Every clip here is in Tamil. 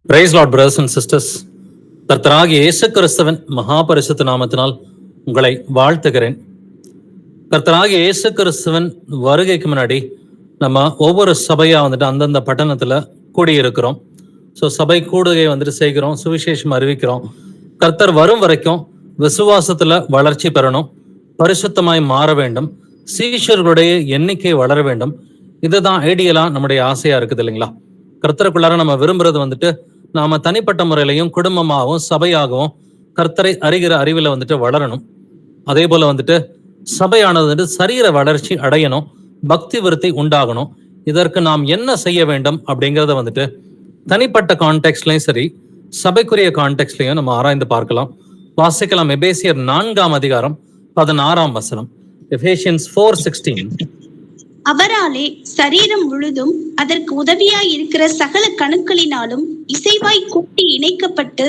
Price Lord brothers and sisters. கர்த்தராகிய இயேசு கிறிஸ்துவின் மகாபரிசுத்த நாமத்தினால் உங்களை வாழ்த்துகிறேன். கர்த்தராகிய இயேசு கிறிஸ்துவின் வருகைக்கு முன்னாடி நம்ம ஒவ்வொரு சபையா அந்தந்த பட்டணத்துல கூடியிருக்கிறோம். ஸோ சபை கூடுகை செய்கிறோம், சுவிசேஷம் அறிவிக்கிறோம். கர்த்தர் வரும் வரைக்கும் விசுவாசத்துல வளர்ச்சி பெறணும், பரிசுத்தமாய் மாற வேண்டும், சீஷர்களுடைய எண்ணிக்கை வளர வேண்டும். இதுதான் ஐடியலா நம்முடைய ஆசையா இருக்குது இல்லைங்களா? கர்த்தருக்குள்ளார நம்ம விரும்புறது நாம தனிப்பட்ட முறையிலையும் குடும்பமாகவும் சபையாகவும் கர்த்தரை அறிகிற அறிவில் வளரணும். அதே போல சபையானது சரீர வளர்ச்சி அடையணும், பக்தி விருத்தி உண்டாகணும். இதற்கு நாம் என்ன செய்ய வேண்டும் அப்படிங்கிறத தனிப்பட்ட கான்டெக்ட்லயும் சரி, சபைக்குரிய கான்டெக்ட்லயும் நம்ம ஆராய்ந்து பார்க்கலாம். வாசிக்கலாம். எபேசியர் 4:16. எபேசியன்ஸ் 4:16. அவராலே சரீரம் முழுதும் அதற்கு உதவியாய் இருக்கிற சகல கணுக்களினாலும் இசைவாய் கூட்டி இணைக்கப்பட்டு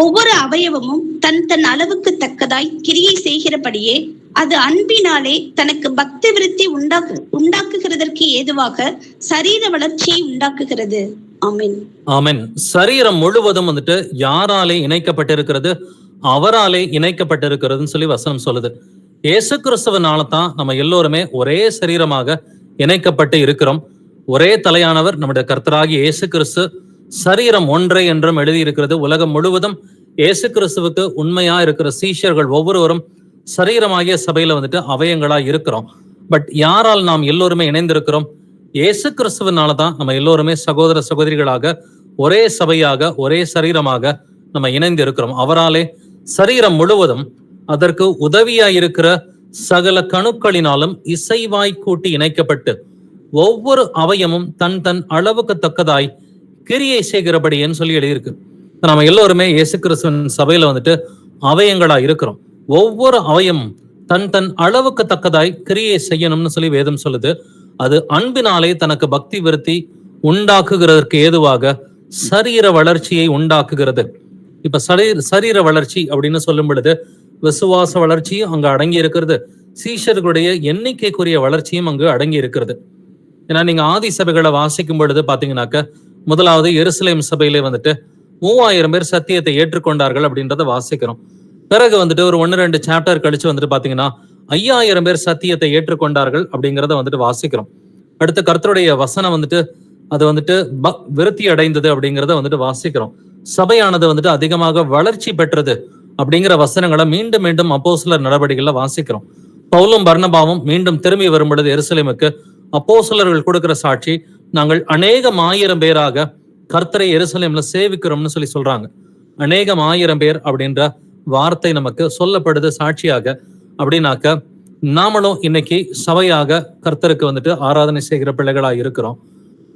ஒவ்வொரு அவயவமும் தன் தன் அளவுக்கு தக்கதாய் கிரியை செய்கிறபடியே அது அன்பினாலே தனக்கு பக்தி விருத்தி உண்டாக்குகிறதற்கு ஏதுவாக சரீர வளர்ச்சியை உண்டாக்குகிறது. ஆமென். ஆமென். சரீரம் முழுவதும் யாராலே இணைக்கப்பட்டிருக்கிறது? அவராலே இணைக்கப்பட்டிருக்கிறதுன்னு சொல்லி வசனம் சொல்லுது. இயேசு கிறிஸ்துவனால தான் நம்ம எல்லோருமே ஒரே சரீரமாக இணைக்கப்பட்டு இருக்கிறோம். ஒரே தலையானவர் நம்முடைய கர்த்தராகி இயேசு கிறிஸ்து. சரீரம் ஒன்றே என்றும் எழுதியிருக்கிறது. உலகம் முழுவதும் இயேசு கிறிஸ்துவுக்கு உண்மையா இருக்கிற சீஷர்கள் ஒவ்வொருவரும் சரீரமாகிய சபையில அவயங்களா இருக்கிறோம். பட் யாரால் நாம் எல்லோருமே இணைந்திருக்கிறோம்? இயேசு கிறிஸ்துவனாலதான் நம்ம எல்லோருமே சகோதர சகோதரிகளாக ஒரே சபையாக ஒரே சரீரமாக நம்ம இணைந்து இருக்கிறோம். அவராலே சரீரம் முழுவதும் அதற்கு உதவியாயிருக்கிற சகல கணுக்களினாலும் இசைவாய் கூட்டி இணைக்கப்பட்டு ஒவ்வொரு அவயமும் தன் தன் அளவுக்கு தக்கதாய் கிரியை செய்கிறபடின்னு சொல்லி எழுதியிருக்கு. நம்ம எல்லோருமே இயேசு கிறிஸ்துவின் சபையில அவயங்களா இருக்கிறோம். ஒவ்வொரு அவயமும் தன் தன் அளவுக்கு தக்கதாய் கிரியை செய்யணும்னு சொல்லி வேதம் சொல்லுது. அது அன்பினாலே தனக்கு பக்தி விருத்தி உண்டாக்குகிறதற்கு ஏதுவாக சரீர வளர்ச்சியை உண்டாக்குகிறது. இப்ப சரீர வளர்ச்சி அப்படின்னு சொல்லும் பொழுது விசுவாச வளர்ச்சியும் அங்கு அடங்கி இருக்கிறது, சீஷர்களுடைய எண்ணிக்கைக்குரிய வளர்ச்சியும் அங்கு அடங்கி இருக்கிறது. ஏன்னா நீங்க ஆதி சபைகளை வாசிக்கும் பொழுது பாத்தீங்கன்னாக்க, முதலாவது எருசலேம் சபையிலே 3000 பேர் சத்தியத்தை ஏற்றுக்கொண்டார்கள் அப்படின்றத வாசிக்கிறோம். பிறகு ஒரு 1-2 சாப்டர் கழிச்சு பாத்தீங்கன்னா 5000 பேர் சத்தியத்தை ஏற்றுக்கொண்டார்கள் அப்படிங்கிறத வாசிக்கிறோம். அடுத்து கர்த்தருடைய வசனம் அது விருத்தி அடைந்தது அப்படிங்கிறத வாசிக்கிறோம். சபையானது அதிகமாக வளர்ச்சி பெற்றது அப்படிங்கிற வசனங்களை மீண்டும் மீண்டும் அப்போஸ்தலர் நடவடிக்கைகளை வாசிக்கிறோம். பவுலும் பர்னபாவும் மீண்டும் திரும்பி வரும் பொழுது எருசலேமுக்கு அப்போஸ்தலர்கள் கொடுக்கிற சாட்சி, நாங்கள் அநேகம் 1000 பேராக கர்த்தரை எருசலேம்ல சேவிக்கிறோம்னு சொல்லி சொல்றாங்க. அநேகம் 1000 பேர் அப்படின்ற வார்த்தை நமக்கு சொல்லப்படுது சாட்சியாக. அப்படின்னாக்க நாமளும் இன்னைக்கு சபையாக கர்த்தருக்கு ஆராதனை செய்கிற பிள்ளைகளா இருக்கிறோம்.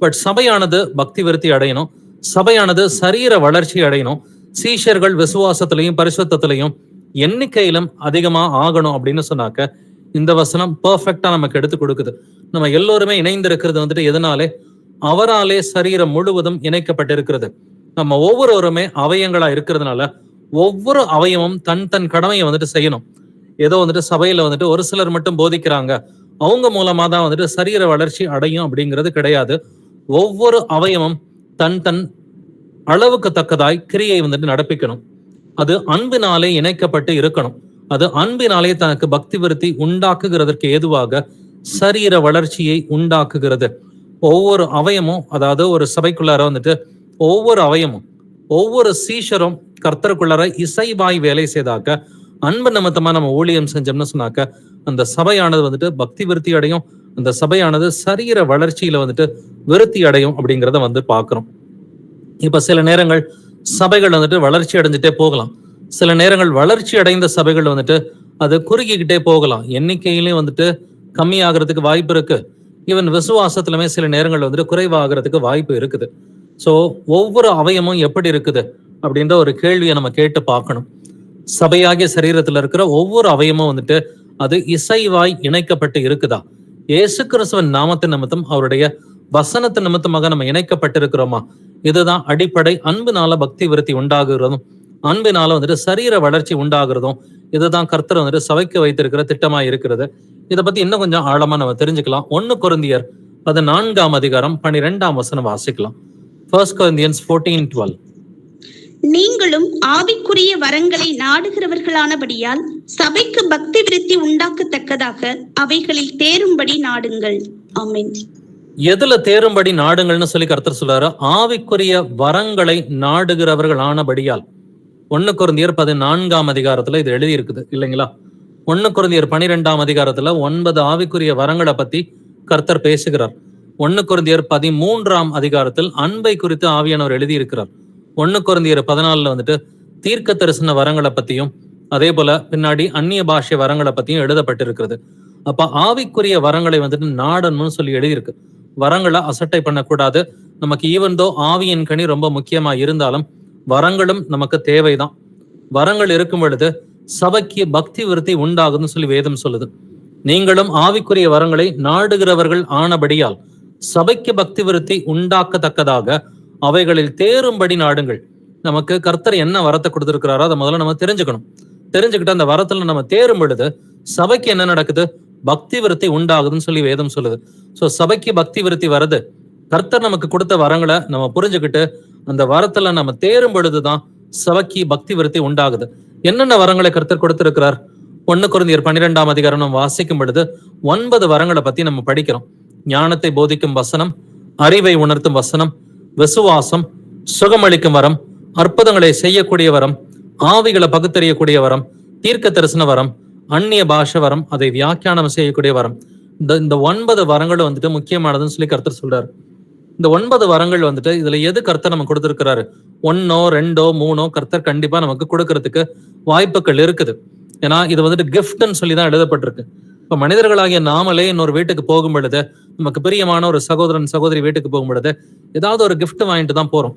பட் சபையானது பக்தி விருத்தி அடையணும், சபையானது சரீர வளர்ச்சி அடையணும், சீஷர்கள் விசுவாசத்திலையும் பரிசுத்தத்திலையும் எண்ணிக்கையிலும் அதிகமா ஆகணும் அப்படின்னு சொன்னாக்க இந்த வசனம் பெர்ஃபெக்டா நமக்கு எடுத்து கொடுக்குது. நம்ம எல்லோருமே இணைந்திருக்கிறது எதனாலே? அவராலே சரீரம் முழுவதும் இணைக்கப்பட்டிருக்கிறது. நம்ம ஒவ்வொருவருமே அவயங்களா இருக்கிறதுனால ஒவ்வொரு அவயமும் தன் தன் கடமையை செய்யணும். ஏதோ சபையில ஒரு சிலர் மட்டும் போதிக்கிறாங்க, அவங்க மூலமா தான் சரீர வளர்ச்சி அடையும் அப்படிங்கிறது கிடையாது. ஒவ்வொரு அவயமும் தன் தன் அளவுக்கு தக்கதாய் கிரியை நடப்பிக்கணும். அது அன்பினாலே இணைக்கப்பட்டு இருக்கணும். அது அன்பினாலே தனக்கு பக்தி விருத்தி உண்டாக்குகிறதற்கு ஏதுவாக சரீர வளர்ச்சியை உண்டாக்குகிறது. ஒவ்வொரு அவயமும், அதாவது ஒரு சபைக்குள்ளார ஒவ்வொரு அவயமும் ஒவ்வொரு சீஷரும் கர்த்தருக்குள்ளார இசைவாய் வேலை செய்தாக்க, அன்பு நிமித்தமா நம்ம ஊழியம் செஞ்சோம்னு சொன்னாக்க அந்த சபையானது பக்தி விருத்தி அடையும். அந்த சபையானது சரீர வளர்ச்சியில விருத்தி அடையும் அப்படிங்கிறத பாக்குறோம். இப்ப சில நேரங்கள் சபைகள் வளர்ச்சி அடைஞ்சிட்டே போகலாம். சில நேரங்கள் வளர்ச்சி அடைந்த சபைகள் அது குறுகிக்கிட்டே போகலாம். எண்ணிக்கையிலையும் கம்மியாகிறதுக்கு வாய்ப்பு இருக்கு. ஈவன் விசுவாசத்திலுமே சில நேரங்கள் குறைவாகிறதுக்கு வாய்ப்பு இருக்குது. சோ ஒவ்வொரு அவயமும் எப்படி இருக்குது அப்படின்ற ஒரு கேள்வியை நம்ம கேட்டு பார்க்கணும். சபையாகிய சரீரத்துல இருக்கிற ஒவ்வொரு அவயமும் அது இசைவாய் இணைக்கப்பட்டு இருக்குதா? இயேசு கிறிஸ்துவின் நாமத்தின் நிமித்தம், அவருடைய வசனத்தின் நிமித்தமாக நம்ம இணைக்கப்பட்டிருக்கிறோமா? இதுதான் அடிப்படை. அன்பினால பக்தி விருத்தி உண்டாகுறதும், அன்பினால சரீர வளர்ச்சி உண்டாகுறதும், இதுதான் கர்த்தர் சபைக்கு வைத்திருக்கிற திட்டமா இருக்கிறது. இதை பத்தி இன்னும் கொஞ்சம் ஆழமா நம்ம தெரிஞ்சுக்கலாம். 1 கொரிந்தியர் 14 வாசிக்கலாம். 1 Corinthians 14:12. நீங்களும் ஆவிக்குரிய வரங்களை நாடுகிறவர்களானபடியால் சபைக்கு பக்தி விருத்தி உண்டாக்கத்தக்கதாக அவைகளில் தேரும்படி நாடுங்கள். ஆமென். எதுல தேரும்படி நாடுங்கள்னு சொல்லி கர்த்தர் சொல்றாரு? ஆவிக்குரிய வரங்களை நாடுகிறவர்கள் ஆனபடியால். 1 கொரிந்தியர் 14ஆம் அதிகாரத்துல இது எழுதி இருக்குது இல்லைங்களா? 1 கொரிந்தியர் 12ஆம் அதிகாரத்துல 9 ஆவிக்குரிய வரங்களை பத்தி கர்த்தர் பேசுகிறார். 1 கொரிந்தியர் 13ஆம் அதிகாரத்தில் அன்பை குறித்து ஆவியானவர் எழுதி இருக்கிறார். 1 கொரிந்தியர் 14ல வந்துட்டு தீர்க்க தரிசன வரங்களை பத்தியும் அதே போல பின்னாடி அந்நிய பாஷை வரங்களை பத்தியும் எழுதப்பட்டிருக்கிறது. அப்ப ஆவிக்குரிய வரங்களை வந்துட்டு நாடணும்னு சொல்லி எழுதியிருக்கு. வரங்களை அசட்டை பண்ணக்கூடாது. நமக்கு ஈவன்தோ ஆவியின் கனி ரொம்ப முக்கியமா இருந்தாலும் வரங்களும் நமக்கு தேவைதான். வரங்கள் இருக்கும் பொழுது சபைக்கு பக்தி விருத்தி உண்டாகுதுன்னு சொல்லி வேதம் சொல்லுது. நீங்களும் ஆவிக்குரிய வரங்களை நாடுகிறவர்கள் ஆனபடியால் சபைக்கு பக்தி விருத்தி உண்டாக்கத்தக்கதாக அவைகளில் தேரும்படி நாடுங்கள். நமக்கு கர்த்தர் என்ன வரத்தை கொடுத்திருக்கிறாரோ அதை முதல்ல நம்ம தெரிஞ்சுக்கணும். தெரிஞ்சுக்கிட்டு அந்த வரத்துல நம்ம தேரும் பொழுது சபைக்கு என்ன நடக்குது? பக்தி விருத்தி உண்டாகுதுன்னு சொல்லி வேதம் சொல்லுது. சோ சபைக்கு பக்தி விருத்தி வருது. கர்த்தர் நமக்கு கொடுத்த வரங்களை நம்ம புரிஞ்சுக்கிட்டு அந்த வரத்துல நம்ம தேரும் பொழுதுதான் சபைக்கு பக்தி விருத்தி உண்டாகுது. என்னென்ன வரங்களை கர்த்தர் கொடுத்திருக்கிறார்? 1 கொரிந்தியர் 12ஆம் அதிகாரம் நம்ம வாசிக்கும் பொழுது 9 வரங்களை பத்தி நம்ம படிக்கிறோம். ஞானத்தை போதிக்கும் வசனம், அறிவை உணர்த்தும் வசனம், விசுவாசம், சுகமளிக்கும் வரம், அற்புதங்களை செய்யக்கூடிய வரம், ஆவிகளை பகுத்தறியக்கூடிய வரம், தீர்க்க தரிசன வரம், அந்நிய பாஷை வரம், அதை வியாக்கியானம் செய்யக்கூடிய வரம். இந்த 9 வரங்களும் வந்துட்டு முக்கியமானதுன்னு சொல்லி கர்த்தர் சொல்றாரு. இந்த 9 வரங்கள் வந்துட்டு இதுல எது கர்த்தர் நமக்கு கொடுத்திருக்கிறாரு? 1ஓ 2ஓ 3ஓ கர்த்தர் கண்டிப்பா நமக்கு கொடுக்கறதுக்கு வாய்ப்புகள் இருக்குது. ஏன்னா இது வந்துட்டு கிஃப்ட்ன்னு சொல்லிதான் எழுதப்பட்டிருக்கு. இப்ப மனிதர்களாகிய நாமளே இன்னொரு வீட்டுக்கு போகும் பொழுது, நமக்கு பிரியமான ஒரு சகோதரன் சகோதரி வீட்டுக்கு போகும் பொழுது ஏதாவது ஒரு கிஃப்ட் வாங்கிட்டு தான் போறோம்.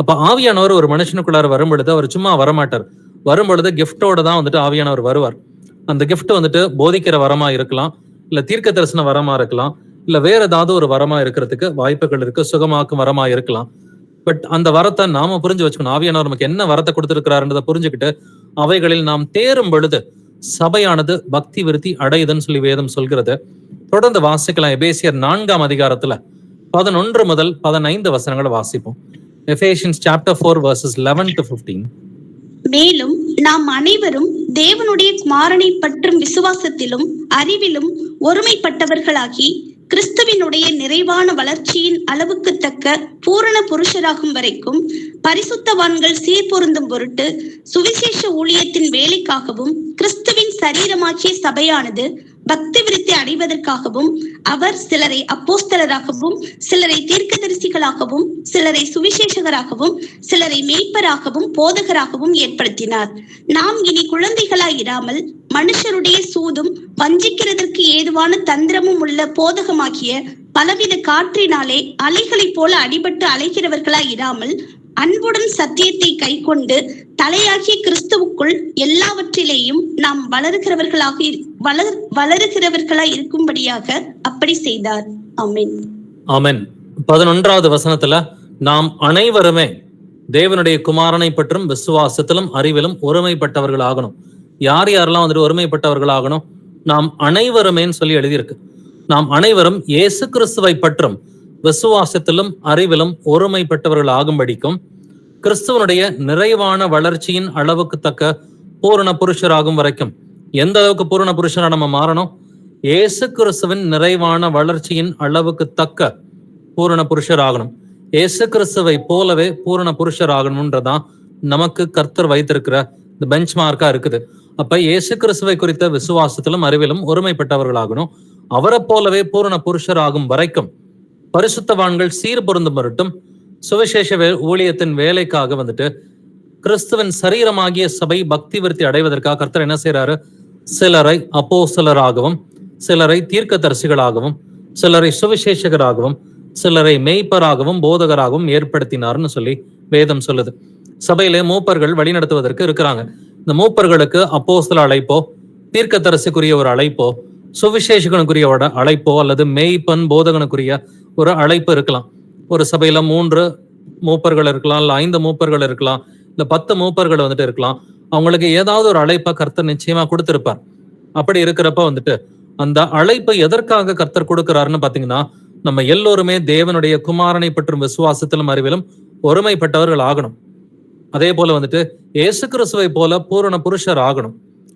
அப்ப ஆவியானவர் ஒரு மனுஷனுக்குள்ளார வரும் பொழுது அவர் சும்மா வரமாட்டார். வரும் பொழுது கிஃப்டோட தான் வந்துட்டு ஆவியானவர் வருவார். அந்த கிஃப்ட் வந்துட்டு போதிக்கிற வரமா இருக்கலாம், இல்ல தீர்க்க தரிசன வரமா இருக்கலாம், இல்ல வேற ஏதாவது ஒரு வரமா இருக்கிறதுக்கு வாய்ப்புகள் இருக்கு. சுகமாக்கும் வரமா இருக்கலாம். பட் அந்த வரத்தை நாம புரிஞ்சு வச்சுக்கணும். ஆவியானவர் நமக்கு என்ன வரத்தை கொடுத்திருக்கிறாருன்றதை புரிஞ்சுக்கிட்டு அவைகளில் நாம் தேரும் பொழுது சபையானது பக்தி விருத்தி அடையுதுன்னு சொல்லி வேதம் சொல்கிறது. தொடர்ந்து வாசிக்கலாம். எபேசியர் 4ஆம் அதிகாரத்துல 11 முதல் 15 வசனங்களை வாசிப்போம். Ephesians chapter 4 verses 11 to 15. மேலும் நாம் அனைவரும் தேவனுடைய குமாரனை பற்றும் விசுவாசத்திலும் அறிவிலும் ஒருமைப்பட்டவர்களாகி கிறிஸ்துவினுடைய நிறைவான வளர்ச்சியின் அளவுக்கு தக்க பூரண புருஷராகும் வரைக்கும் பரிசுத்தவான்கள் சீர்பொருந்தும் பொருட்டு சுவிசேஷ ஊழியத்தின் வேலைக்காகவும் கிறிஸ்துவின் சரீரமாகிய சபையானது பக்தி விருத்தி அடைவதற்காகவும் அவர் சிலரை அப்போஸ்தலராகவும் சிலரை தீர்க்கதரிசிகளாகவும் சிலரை சுவிசேஷகராகவும் சிலரை மேய்ப்பராகவும் போதகராகவும் ஏற்படுத்தினார். நாம் இனி குழந்தைகளாய் இராமல் மனுஷருடைய சூதும் வஞ்சிக்கிறதற்கு ஏதுவான தந்திரமும் உள்ள போதகமாகிய பலவித காற்றினாலே அலைகளைப் போல அடிபட்டு அலைகிறவர்களாய் இராமல் அன்புடன் சத்தியத்தை கை கொண்டு தலையாகிய கிறிஸ்துவுக்குள் எல்லாவற்றிலேயும் நாம் வளருகிறவர்களாய் இருக்கும்படியாக அப்படி செய்தார். ஆமென். ஆமென். 11வது வசனத்துல நாம் அனைவருமே தேவனுடைய குமாரனை பற்றும் விசுவாசத்திலும் அறிவிலும் ஒருமைப்பட்டவர்கள் ஆகணும். யார் யாரெல்லாம் வந்துட்டு ஒருமைப்பட்டவர்கள் ஆகணும்? நாம் அனைவருமேன்னு சொல்லி எழுதியிருக்கு. நாம் அனைவரும் இயேசு கிறிஸ்துவை பற்றும் விசுவாசத்திலும் அறிவிலும் ஒருமைப்பட்டவர்கள் ஆகும்படிக்கும் கிறிஸ்துவனுடைய நிறைவான வளர்ச்சியின் அளவுக்கு தக்க பூரண புருஷராகும் வரைக்கும். எந்த அளவுக்கு பூரண புருஷரா நம்ம மாறணும்? இயேசு கிறிஸ்துவின் நிறைவான வளர்ச்சியின் அளவுக்கு தக்க பூரண புருஷர் ஆகணும். இயேசு கிறிஸ்துவை போலவே பூரண புருஷர் ஆகணும்ன்றதான் நமக்கு கர்த்தர் வைத்திருக்கிற இந்த பெஞ்ச் மார்க்கா இருக்குது. அப்ப இயேசு கிறிஸ்துவை குறித்த விசுவாசத்திலும் அறிவிலும் ஒருமைப்பட்டவர்களாகணும். அவரை போலவே பூரண புருஷர் ஆகும் வரைக்கும் பரிசுத்தவான்கள் சீர் பொருந்தும் வரட்டும். சுவிசேஷ ஊழியத்தின் வேலைக்காக வந்துட்டு கிறிஸ்துவின் சரீரமாகிய சபை பக்தி விருத்தி அடைவதற்காக கர்த்தர் என்ன செய்யறாரு? சிலரை அப்போஸ்தலராகவும் சிலரை தீர்க்கதரிசிகளாகவும் சிலரை சுவிசேஷகராகவும் சிலரை மேய்ப்பராகவும் போதகராகவும் ஏற்படுத்தினார்னு சொல்லி வேதம் சொல்லுது. சபையிலே மூப்பர்கள் வழிநடத்துவதற்கு இருக்கிறாங்க. இந்த மூப்பர்களுக்கு அப்போஸ்தல அழைப்போ, தீர்க்கதரிசிக்குரிய ஒரு அழைப்போ, சுவிசேஷகனுக்குரிய அழைப்போ அல்லது மேய்ப்பன் போதகனுக்குரிய ஒரு அழைப்பு இருக்கலாம். ஒரு சபையில 3 மூப்பர்கள் இருக்கலாம், இல்ல 5 மூப்பர்கள் இருக்கலாம், இல்ல 10 மூப்பர்கள் வந்துட்டு இருக்கலாம். அவங்களுக்கு ஏதாவது ஒரு அழைப்பை கர்த்தர் நிச்சயமா கொடுத்திருப்பார். அப்படி இருக்கிறப்ப வந்துட்டு அந்த அழைப்பை எதற்காக கர்த்தர் கொடுக்கிறாருன்னு பாத்தீங்கன்னா, நம்ம எல்லோருமே தேவனுடைய குமாரனை பற்றும் விசுவாசத்திலும் அறிவிலும் ஒருமைப்பட்டவர்கள் ஆகணும். அதே போல வந்துட்டு இயேசு கிறிஸ்துவை போல பூரண புருஷர் ஆகணும்.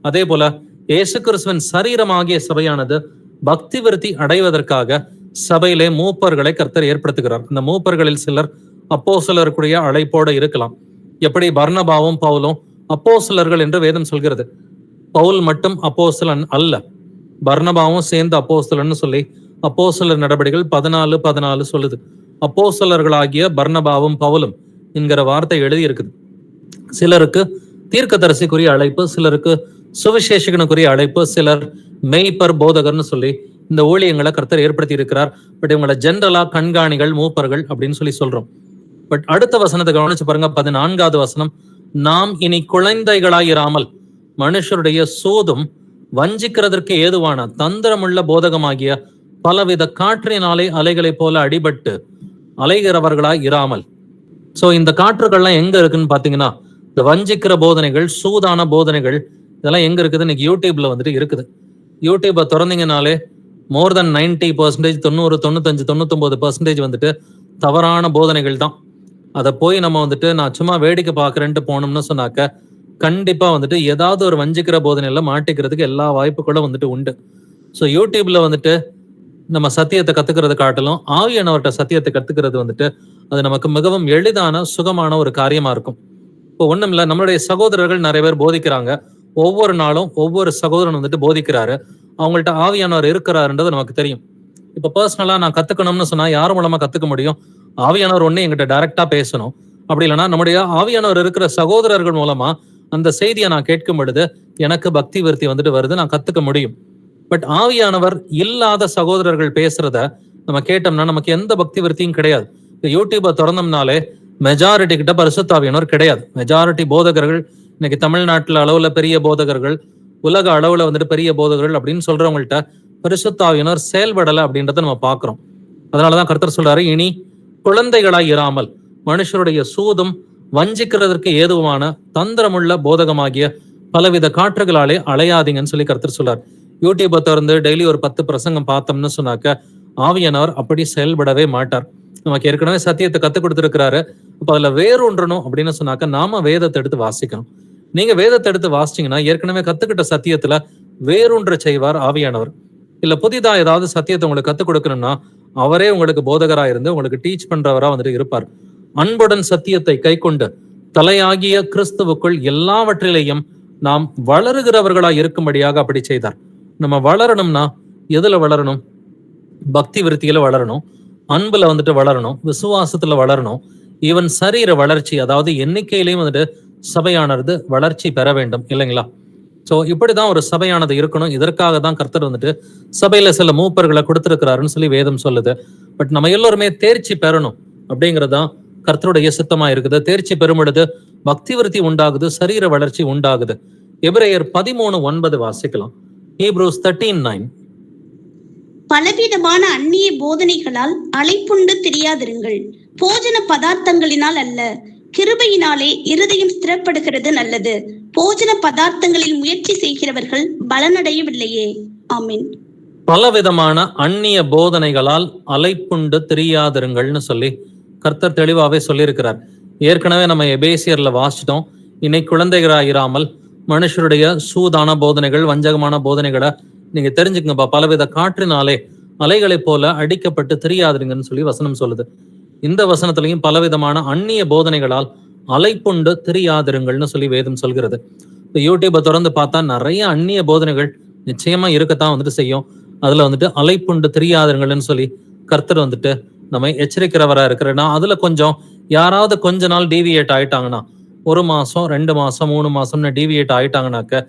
அதே போல இயேசு கிறிஸ்துவின் சரீரமாகிய சபையானது பக்தி விருத்தி அடைவதற்காக சபையிலே மூப்பர்களை கர்த்தர் ஏற்படுத்துகிறார். இந்த மூப்பர்களில் சிலர் அப்போஸ்தலருக்குரிய அழைப்போடு இருக்கலாம். எப்படி பர்னபாவும் பவுலும் அப்போஸ்தலர்கள் என்று வேதம் சொல்கிறது. பவுல் மட்டும் அப்போஸ்தலன் அல்ல, பர்னபாவும் சேர்ந்து அப்போஸ்தலன்னு சொல்லி அப்போஸ்தலர் நடவடிக்கைகள் 14:14 சொல்லுது. அப்போஸ்தலர்களாகிய பர்னபாவும் பவுலும் என்கிற வார்த்தை எழுதி இருக்குது. சிலருக்கு தீர்க்கதரிசிக்குரிய அழைப்பு, சிலருக்கு சுவிசேஷகனுக்குரிய அழைப்பு, சிலர் மெய்ப்பர் போதகர்னு சொல்லி இந்த ஊழியங்களை கர்த்தர் ஏற்படுத்தி இருக்கிறார். பட் இவங்களை ஜென்ரலா கண்காணிகள், மூப்பர்கள் அப்படின்னு சொல்லி சொல்றோம். பட் அடுத்த வசனத்தை கவனிச்சு பாருங்க, 14வது வசனம். நாம் இனி குழந்தைகளாயிராமல் மனுஷருடைய சூதும் வஞ்சிக்கிறதற்கு ஏதுவான தந்திரமுள்ள போதகமாகிய பலவித காற்றினாலே அலைகளைப் போல அடிபட்டு அலைகிறவர்களாய் இராமல். சோ இந்த காற்றுகள்லாம் எங்க இருக்குன்னு பாத்தீங்கன்னா, இந்த வஞ்சிக்கிற போதனைகள், சூதான போதனைகள், இதெல்லாம் எங்க இருக்குது? இன்னைக்கு யூடியூப்ல வந்துட்டு இருக்குது. யூடியூபை திறந்தீங்கனாலே மோர் தென் 90%, 90, 95, 99% வந்துட்டு தவறான போதனைகள் தான். அதை போய் நம்ம வந்துட்டு நான் சும்மா வேடிக்கை பார்க்கறேன்ட்டு போனோம்னு சொன்னாக்க கண்டிப்பா வந்துட்டு ஏதாவது ஒரு வஞ்சிக்கிற போதனையில மாட்டிக்கிறதுக்கு எல்லா வாய்ப்புகளும் வந்துட்டு உண்டு. ஸோ யூடியூப்ல வந்துட்டு நம்ம சத்தியத்தை கத்துக்கிறது காட்டிலும் ஆவியானவர்கிட்ட சத்தியத்தை கத்துக்கிறது வந்துட்டு அது நமக்கு மிகவும் எளிதான சுகமான ஒரு காரியமா இருக்கும். இப்போ ஒண்ணும் இல்லை, நம்மளுடைய சகோதரர்கள் நிறைய பேர் போதிக்கிறாங்க. ஒவ்வொரு நாளும் ஒவ்வொரு சகோதரன் வந்துட்டு போதிக்கிறாரு. அவங்கள்ட்ட ஆவியானவர் இருக்கிறாருன்றது நமக்கு தெரியும். இப்போ பர்சனலா நான் கத்துக்கணும்னு சொன்னா யார் மூலமா கத்துக்க முடியும்? ஆவியானவர் ஒண்ணு எங்கிட்ட டைரக்டா பேசணும். அப்படி இல்லைன்னா நம்முடைய ஆவியானவர் இருக்கிற சகோதரர்கள் மூலமா அந்த செய்தியை நான் கேட்கும் பொழுது எனக்கு பக்தி விருத்தி வந்துட்டு வருது, நான் கத்துக்க முடியும். பட் ஆவியானவர் இல்லாத சகோதரர்கள் பேசுறத நம்ம கேட்டோம்னா நமக்கு எந்த பக்தி விருத்தியும் கிடையாது. யூடியூபை திறந்தோம்னாலே மெஜாரிட்டி கிட்ட பரிசுத்தாவியானவர் கிடையாது. மெஜாரிட்டி போதகர்கள் இன்னைக்கு தமிழ்நாட்டுல அளவுல பெரிய போதகர்கள், உலக அளவுல வந்துட்டு பெரிய போதகர்கள் அப்படின்னு சொல்றவங்கள்ட்ட பரிசுத்தாவியானவர் செயல்படலை அப்படின்றத நம்ம பாக்குறோம். அதனாலதான் கர்த்தர் சொல்றாரு, இனி குழந்தைகளாய் இராமல் மனுஷருடைய சூதும் வஞ்சிக்கிறதற்கு ஏதுவான தந்திரமுள்ள போதகமாகிய பலவித காற்றுகளாலே அலையாதீங்கன்னு சொல்லி கர்த்தர் சொல்றார். யூடியூபை திறந்து டெய்லி ஒரு 10 பிரசங்கம் பார்த்தோம்னு சொன்னாக்க ஆவியானவர் அப்படி செயல்படவே மாட்டார். நமக்கு ஏற்கனவே சத்தியத்தை கத்துக் கொடுத்துருக்கிறாரு. அப்ப அதுல வேறொன்றணும் அப்படின்னு சொன்னாக்க நாம வேதத்தை எடுத்து வாசிக்கணும். நீங்க வேதத்தை எடுத்து வாசிச்சீங்கன்னா ஏற்கனவே கத்துக்கிட்ட சத்தியத்துல வேறொன்று செய்வார் ஆவியானவர். இல்ல புதிதா ஏதாவது சத்தியத்தை உங்களுக்கு கத்துக் கொடுக்கணும்னா அவரே உங்களுக்கு போதகரா இருந்து உங்களுக்கு டீச் பண்றவரா வந்துட்டு இருப்பார். அன்புடன் சத்தியத்தை கை கொண்டு தலையாகிய கிறிஸ்துவுக்குள் எல்லாவற்றிலேயும் நாம் வளருகிறவர்களா இருக்கும்படியாக அப்படி செய்தார். நம்ம வளரணும்னா எதுல வளரணும்? பக்தி விருத்தியில வளரணும், அன்புல வந்துட்டு வளரணும், விசுவாசத்துல வளரணும், ஈவன் சரீர வளர்ச்சி, அதாவது எண்ணிக்கையிலையும் வந்துட்டு சபையானது வளர்ச்சி பெற வேண்டும் இல்லைங்களா? சோ இப்படிதான் ஒரு சபையானது இருக்கணும். இதற்காக தான் கர்த்தர் வந்துட்டு சபையில சில மூப்பர்களை கொடுத்திருக்கிறாருன்னு சொல்லி வேதம் சொல்லுது. பட் நம்ம எல்லோருமே தேர்ச்சி பெறணும் அப்படிங்கறதுதான் கர்த்தருடைய சித்தமா இருக்குது. தேர்ச்சி பெறும் பொழுது பக்தி விருத்தி உண்டாகுது, சரீர வளர்ச்சி உண்டாகுது. எபிரேயர் 13:9 வாசிக்கலாம். ஹீப்ரூஸ் 13:9. பலவிதமான அந்நிய போதனைகளால் அலைப்புண்டு தெரியாதிருங்கள். போஜன பதார்த்தங்களினால் அல்ல, கிருபையினாலே இருதயம் ஸ்திரப்படுகிறது நல்லது. போஜன பதார்த்தங்களில் முயற்சி செய்கிறவர்கள் பலனடையவில்லையே. ஆமென். பலவிதமான அந்நிய போதனைகளால் அலைப்புண்டு தெரியாதிருங்கள்னு சொல்லி கர்த்தர் தெளிவாவே சொல்லியிருக்கிறார். ஏற்கனவே நம்ம எபேசியர்ல வாசிட்டோம். இன்னைக்கு குழந்தைகளாயிராமல் மனுஷருடைய சூதான போதனைகள், வஞ்சகமான போதனைகளை நீங்க தெரிஞ்சுக்கங்கப்பா. பலவித காற்றினாலே அலைகளை போல அடிக்கப்பட்டு தெரியாதுங்கன்னு சொல்லி வசனம் சொல்லுது. இந்த வசனத்திலையும் பலவிதமான அந்நிய போதனைகளால் அலைப்புண்டு தெரியாதிருங்கள்னு சொல்லி வேதம் சொல்கிறது. இப்போ யூடியூபை திறந்து பார்த்தா நிறைய அந்நிய போதனைகள் நிச்சயமா இருக்கத்தான் வந்துட்டு செய்யும். அதுல வந்துட்டு அலைப்புண்டு தெரியாதிருங்கள்னு சொல்லி கர்த்தர் வந்துட்டு நம்ம எச்சரிக்கிறவரா இருக்கிறேன்னா அதுல கொஞ்சம் யாராவது கொஞ்ச நாள் டீவியேட் ஆயிட்டாங்கன்னா, 1 மாசம் 2 மாசம் 3 மாசம்னு டீவியேட் ஆயிட்டாங்கன்னாக்க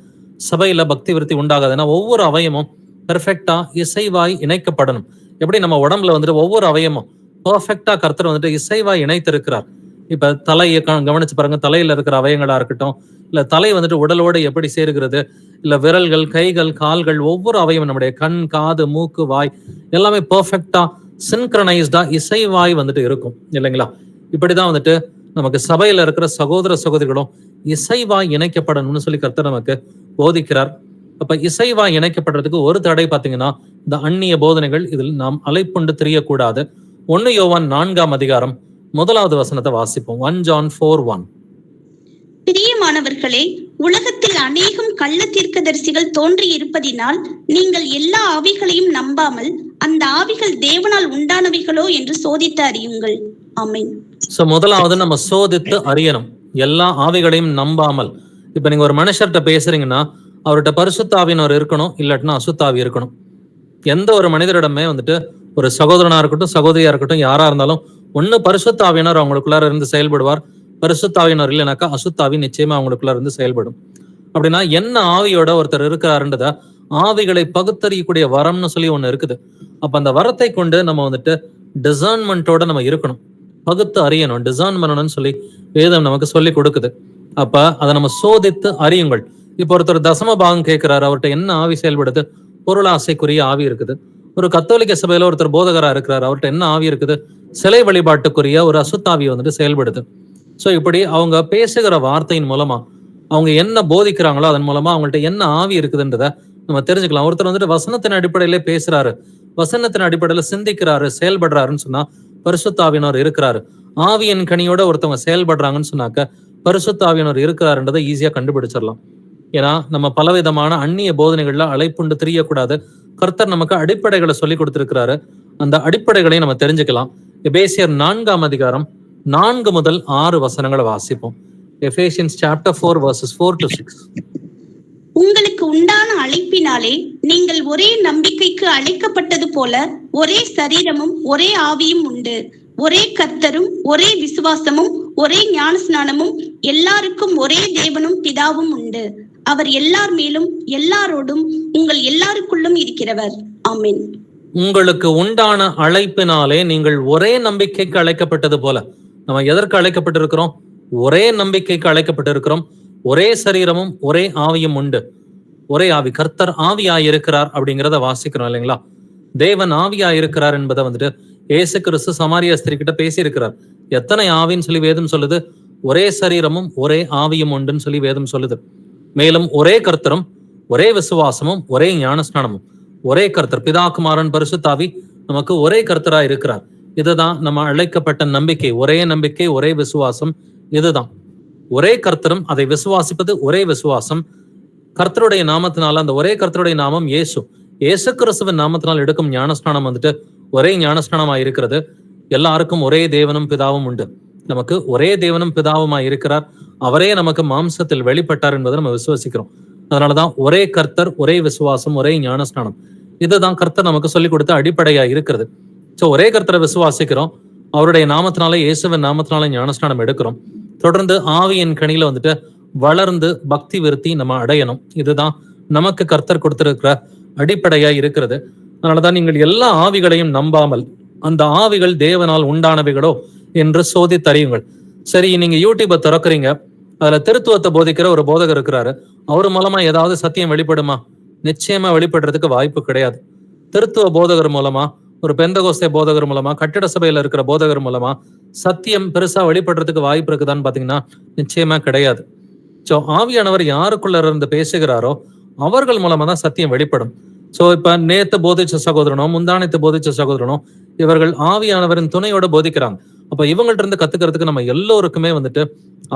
சபையில பக்தி விருத்தி உண்டாகாதுன்னா ஒவ்வொரு அவயமும் பெர்ஃபெக்டா இசைவாய் இணைக்கப்படணும். எப்படி நம்ம உடம்புல வந்துட்டு ஒவ்வொரு அவயமும் பெர்ஃபெக்டா கர்த்தர் வந்துட்டு இசைவாய் இணைத்திருக்கிறார். இப்ப தலையை கவனிச்சு பாருங்க. தலையில இருக்கிற அவயங்களா இருக்கட்டும், இல்ல தலை வந்துட்டு உடலோடு எப்படி சேருகிறது, இல்ல விரல்கள், கைகள், கால்கள், ஒவ்வொரு அவயமும் நம்முடைய கண், காது, மூக்கு, வாய் எல்லாமே பெர்ஃபெக்டா சின்க்ரனைஸ்டா இசைவாய் வந்துட்டு இருக்கும் இல்லைங்களா? இப்படிதான் வந்துட்டு நமக்கு சபையில இருக்கிற சகோதர சகோதரிகளும் இசைவாய் இணைக்கப்படணும்னு சொல்லி கர்த்தர் நமக்கு போதிக்கிறார். அப்ப இசைவாய் இணைக்கப்படுறதுக்கு ஒரு தடை பாத்தீங்கன்னா இந்த அந்நிய போதனைகள். இதில் நாம் அலைப்புண்டு தெரியக்கூடாது. 1 யோவான் 4 வசனத்தை வாசிப்போம். 1 John 4:1. பிரியமானவர்களே, உலகத்தில் அநேகம் கள்ள தீர்க்கதரிசிகள் தோன்றி இருப்பதினால் நீங்கள் எல்லா ஆவிகளையும் நம்பாமல் அந்த ஆவிகள் தேவனால் உண்டானவைகளோ என்று சோதித்து அறியுங்கள். ஆமென். சோ முதலாவது நம்ம சோதித்து அறியணும், எல்லா ஆவிகளையும் நம்பாமல். இப்ப நீங்க ஒரு மனுஷர்கிட்ட பேசுறீங்கன்னா அவர்கிட்ட பரிசுத்தாவியினர் இருக்கணும், இல்லாட்டினா அசுத்தாவி இருக்கணும். எந்த ஒரு மனிதரிடமே வந்துட்டு ஒரு சகோதரனா இருக்கட்டும், சகோதரியா இருக்கட்டும், யாரா இருந்தாலும் ஒண்ணு பரிசுத்தாவியினர் அவங்களுக்குள்ளார இருந்து செயல்படுவார், பரிசுத்தாவியினர் இல்லைனாக்கா அசுத்தாவி நிச்சயமா அவங்களுக்குள்ள இருந்து செயல்படும். அப்படின்னா என்ன ஆவியோட ஒருத்தர் இருக்கிறாருன்றத ஆவிகளை பகுத்தறியக்கூடிய வரம்னு சொல்லி ஒண்ணு இருக்குது. அப்ப அந்த வரத்தை கொண்டு நம்ம வந்துட்டு டிசர்ன்மெண்டோட நம்ம இருக்கணும், பகுத்து அறியணும், டிசர்ன் பண்ணணும்னு சொல்லி வேதம் நமக்கு சொல்லி கொடுக்குது. அப்ப அதை நம்ம சோதித்து அறியுங்கள். இப்ப ஒருத்தர் தசம பாகம் கேட்கிறாரு, அவர்கிட்ட என்ன ஆவி செயல்படுது? பொருளாசைக்குரிய ஆவி இருக்குது. ஒரு கத்தோலிக்க சபையில ஒருத்தர் போதகரா இருக்கிறார், அவர்கிட்ட என்ன ஆவி இருக்குது? சிலை வழிபாட்டுக்குரிய ஒரு அசுத்தாவி வந்துட்டு செயல்படுது. சோ இப்படி அவங்க பேசுகிற வார்த்தையின் மூலமா அவங்க என்ன போதிக்கிறாங்களோ அதன் மூலமா அவங்கள்ட்ட என்ன ஆவி இருக்குதுன்றத நம்ம தெரிஞ்சுக்கலாம். ஒருத்தர் வந்துட்டு வசனத்தின் அடிப்படையிலே பேசுறாரு, வசனத்தின் அடிப்படையில சிந்திக்கிறாரு, செயல்படுறாருன்னு சொன்னா பரிசுத்தாவியினர் இருக்கிறாரு. ஆவியின் கனியோட ஒருத்தவங்க செயல்படுறாங்கன்னு சொன்னாக்க பரிசுத்தாவியினர் இருக்கிறாருன்றதை ஈஸியா கண்டுபிடிச்சிடலாம். ஏன்னா நம்ம பலவிதமான அந்நிய போதனைகள்ல அழைப்புண்டு தெரியக்கூடாது. கர்த்தர் நமக்கு அடிப்படைகளை சொல்லி கொடுத்திருக்கிறாரு, அந்த அடிப்படைகளை நம்ம தெரிஞ்சுக்கலாம். எபேசியர் 4ஆம் அதிகாரம் 4 முதல் 6 வசனங்களை வாசிப்போம். Ephesians chapter 4 verses 4 to 6. உங்களுக்கு உண்டான அழைப்பினாலே நீங்கள் ஒரே நம்பிக்கைக்கு அழைக்கப்பட்டது போல ஒரே சரீரமும் ஒரே ஆவியும் உண்டு. ஒரே கர்த்தரும் ஒரே விசுவாசமும் ஒரே ஞானஸ்நானமும் எல்லாருக்கும் ஒரே தேவனும் பிதாவும் உண்டு. அவர் எல்லார் மேலும் எல்லாரோடும் உங்கள் எல்லாருக்குள்ளும் இருக்கிறவர். ஆமென். உங்களுக்கு உண்டான அழைப்பினாலே நீங்கள் ஒரே நம்பிக்கைக்கு அழைக்கப்பட்டது போல. நம்ம எதற்கு அழைக்கப்பட்டிருக்கிறோம்? ஒரே நம்பிக்கைக்கு அழைக்கப்பட்டிருக்கிறோம். ஒரே சரீரமும் ஒரே ஆவியும் உண்டு. ஒரே ஆவி, கர்த்தர் ஆவியாயிருக்கிறார் அப்படிங்கிறத வாசிக்கிறோம் இல்லைங்களா? தேவன் ஆவியாயிருக்கிறார் என்பதை வந்துட்டு இயேசு கிறிஸ்து சமாரிய ஸ்திரீ கிட்ட பேசியிருக்கிறார். எத்தனை ஆவின்னு சொல்லி வேதம் சொல்லுது? ஒரே சரீரமும் ஒரே ஆவியும் உண்டுன்னு சொல்லி வேதம் சொல்லுது. மேலும் ஒரே கர்த்தரும் ஒரே விசுவாசமும் ஒரே ஞானஸ்நானமும். ஒரே கர்த்தர், பிதா குமாரன் பரிசுத்தாவி நமக்கு ஒரே கர்த்தரா இருக்கிறார். இதுதான் நம்ம அழைக்கப்பட்ட நம்பிக்கை. ஒரே நம்பிக்கை, ஒரே விசுவாசம். இதுதான் ஒரே கர்த்தரும், அதை விசுவாசிப்பது ஒரே விசுவாசம். கர்த்தருடைய நாமத்தினால, அந்த ஒரே கர்த்தருடைய நாமம் இயேசு, இயேசு கிறிஸ்துவின் நாமத்தினால் எடுக்கும் ஞானஸ்நானம் வந்துட்டு ஒரே ஞானஸ்நானமாய் இருக்கிறது. எல்லாருக்கும் ஒரே தேவனும் பிதாவும் உண்டு. நமக்கு ஒரே தேவனும் பிதாவுமாய் இருக்கிறார். அவரே நமக்கு மாம்சத்தில் வெளிப்பட்டார் என்பதை நம்ம விசுவாசிக்கிறோம். அதனாலதான் ஒரே கர்த்தர், ஒரே விசுவாசம், ஒரே ஞானஸ்நானம். இதுதான் கர்த்தர் நமக்கு சொல்லிக் கொடுத்த அடிப்படையா இருக்கிறது. சோ ஒரே கர்த்தரை விசுவாசிக்கிறோம், அவருடைய நாமத்தினால, இயேசுவின் நாமத்தினால ஞானஸ்நானம் எடுக்கிறோம். தொடர்ந்து ஆவியின் கனியில வந்துட்டு வளர்ந்து பக்தி விருத்தி நம்ம அடையணும். இதுதான் நமக்கு கர்த்தர் கொடுத்திருக்கிற அடிப்படையா இருக்கிறது. அதனாலதான் நீங்கள் எல்லா ஆவிகளையும் நம்பாமல் அந்த ஆவிகள் தேவனால் உண்டானவைகளோ என்று சோதித்தறியுங்கள். சரி, நீங்க யூடியூபை திறக்கிறீங்க, அதுல திருத்துவத்தை போதிக்கிற ஒரு போதகர் இருக்கிறாரு, அவர் மூலமா ஏதாவது சத்தியம் வெளிப்படுமா? நிச்சயமா வெளிப்படுறதுக்கு வாய்ப்பு கிடையாது. திருத்துவ போதகர் மூலமா, ஒரு பெந்தகோஸ்தே போதகர் மூலமா, கட்டிட சபையில இருக்கிற போதகர் மூலமா சத்தியம் பெருசா வெளிப்படுறதுக்கு வாய்ப்பு இருக்குதான்னு பாத்தீங்கன்னா நிச்சயமா கிடையாது. சோ ஆவியானவர் யாருக்குள்ள இருந்து பேசுகிறாரோ அவர்கள் மூலமா தான் சத்தியம் வெளிப்படும். சோ இப்ப நேத்து போதிச்ச சகோதரனோ, முந்தானத்து போதிச்ச சகோதரனோ, இவர்கள் ஆவியானவரின் துணையோட போதிக்கிறாங்க. அப்ப இவங்கள்ட்ட இருந்து கத்துக்கிறதுக்கு நம்ம எல்லோருக்குமே வந்துட்டு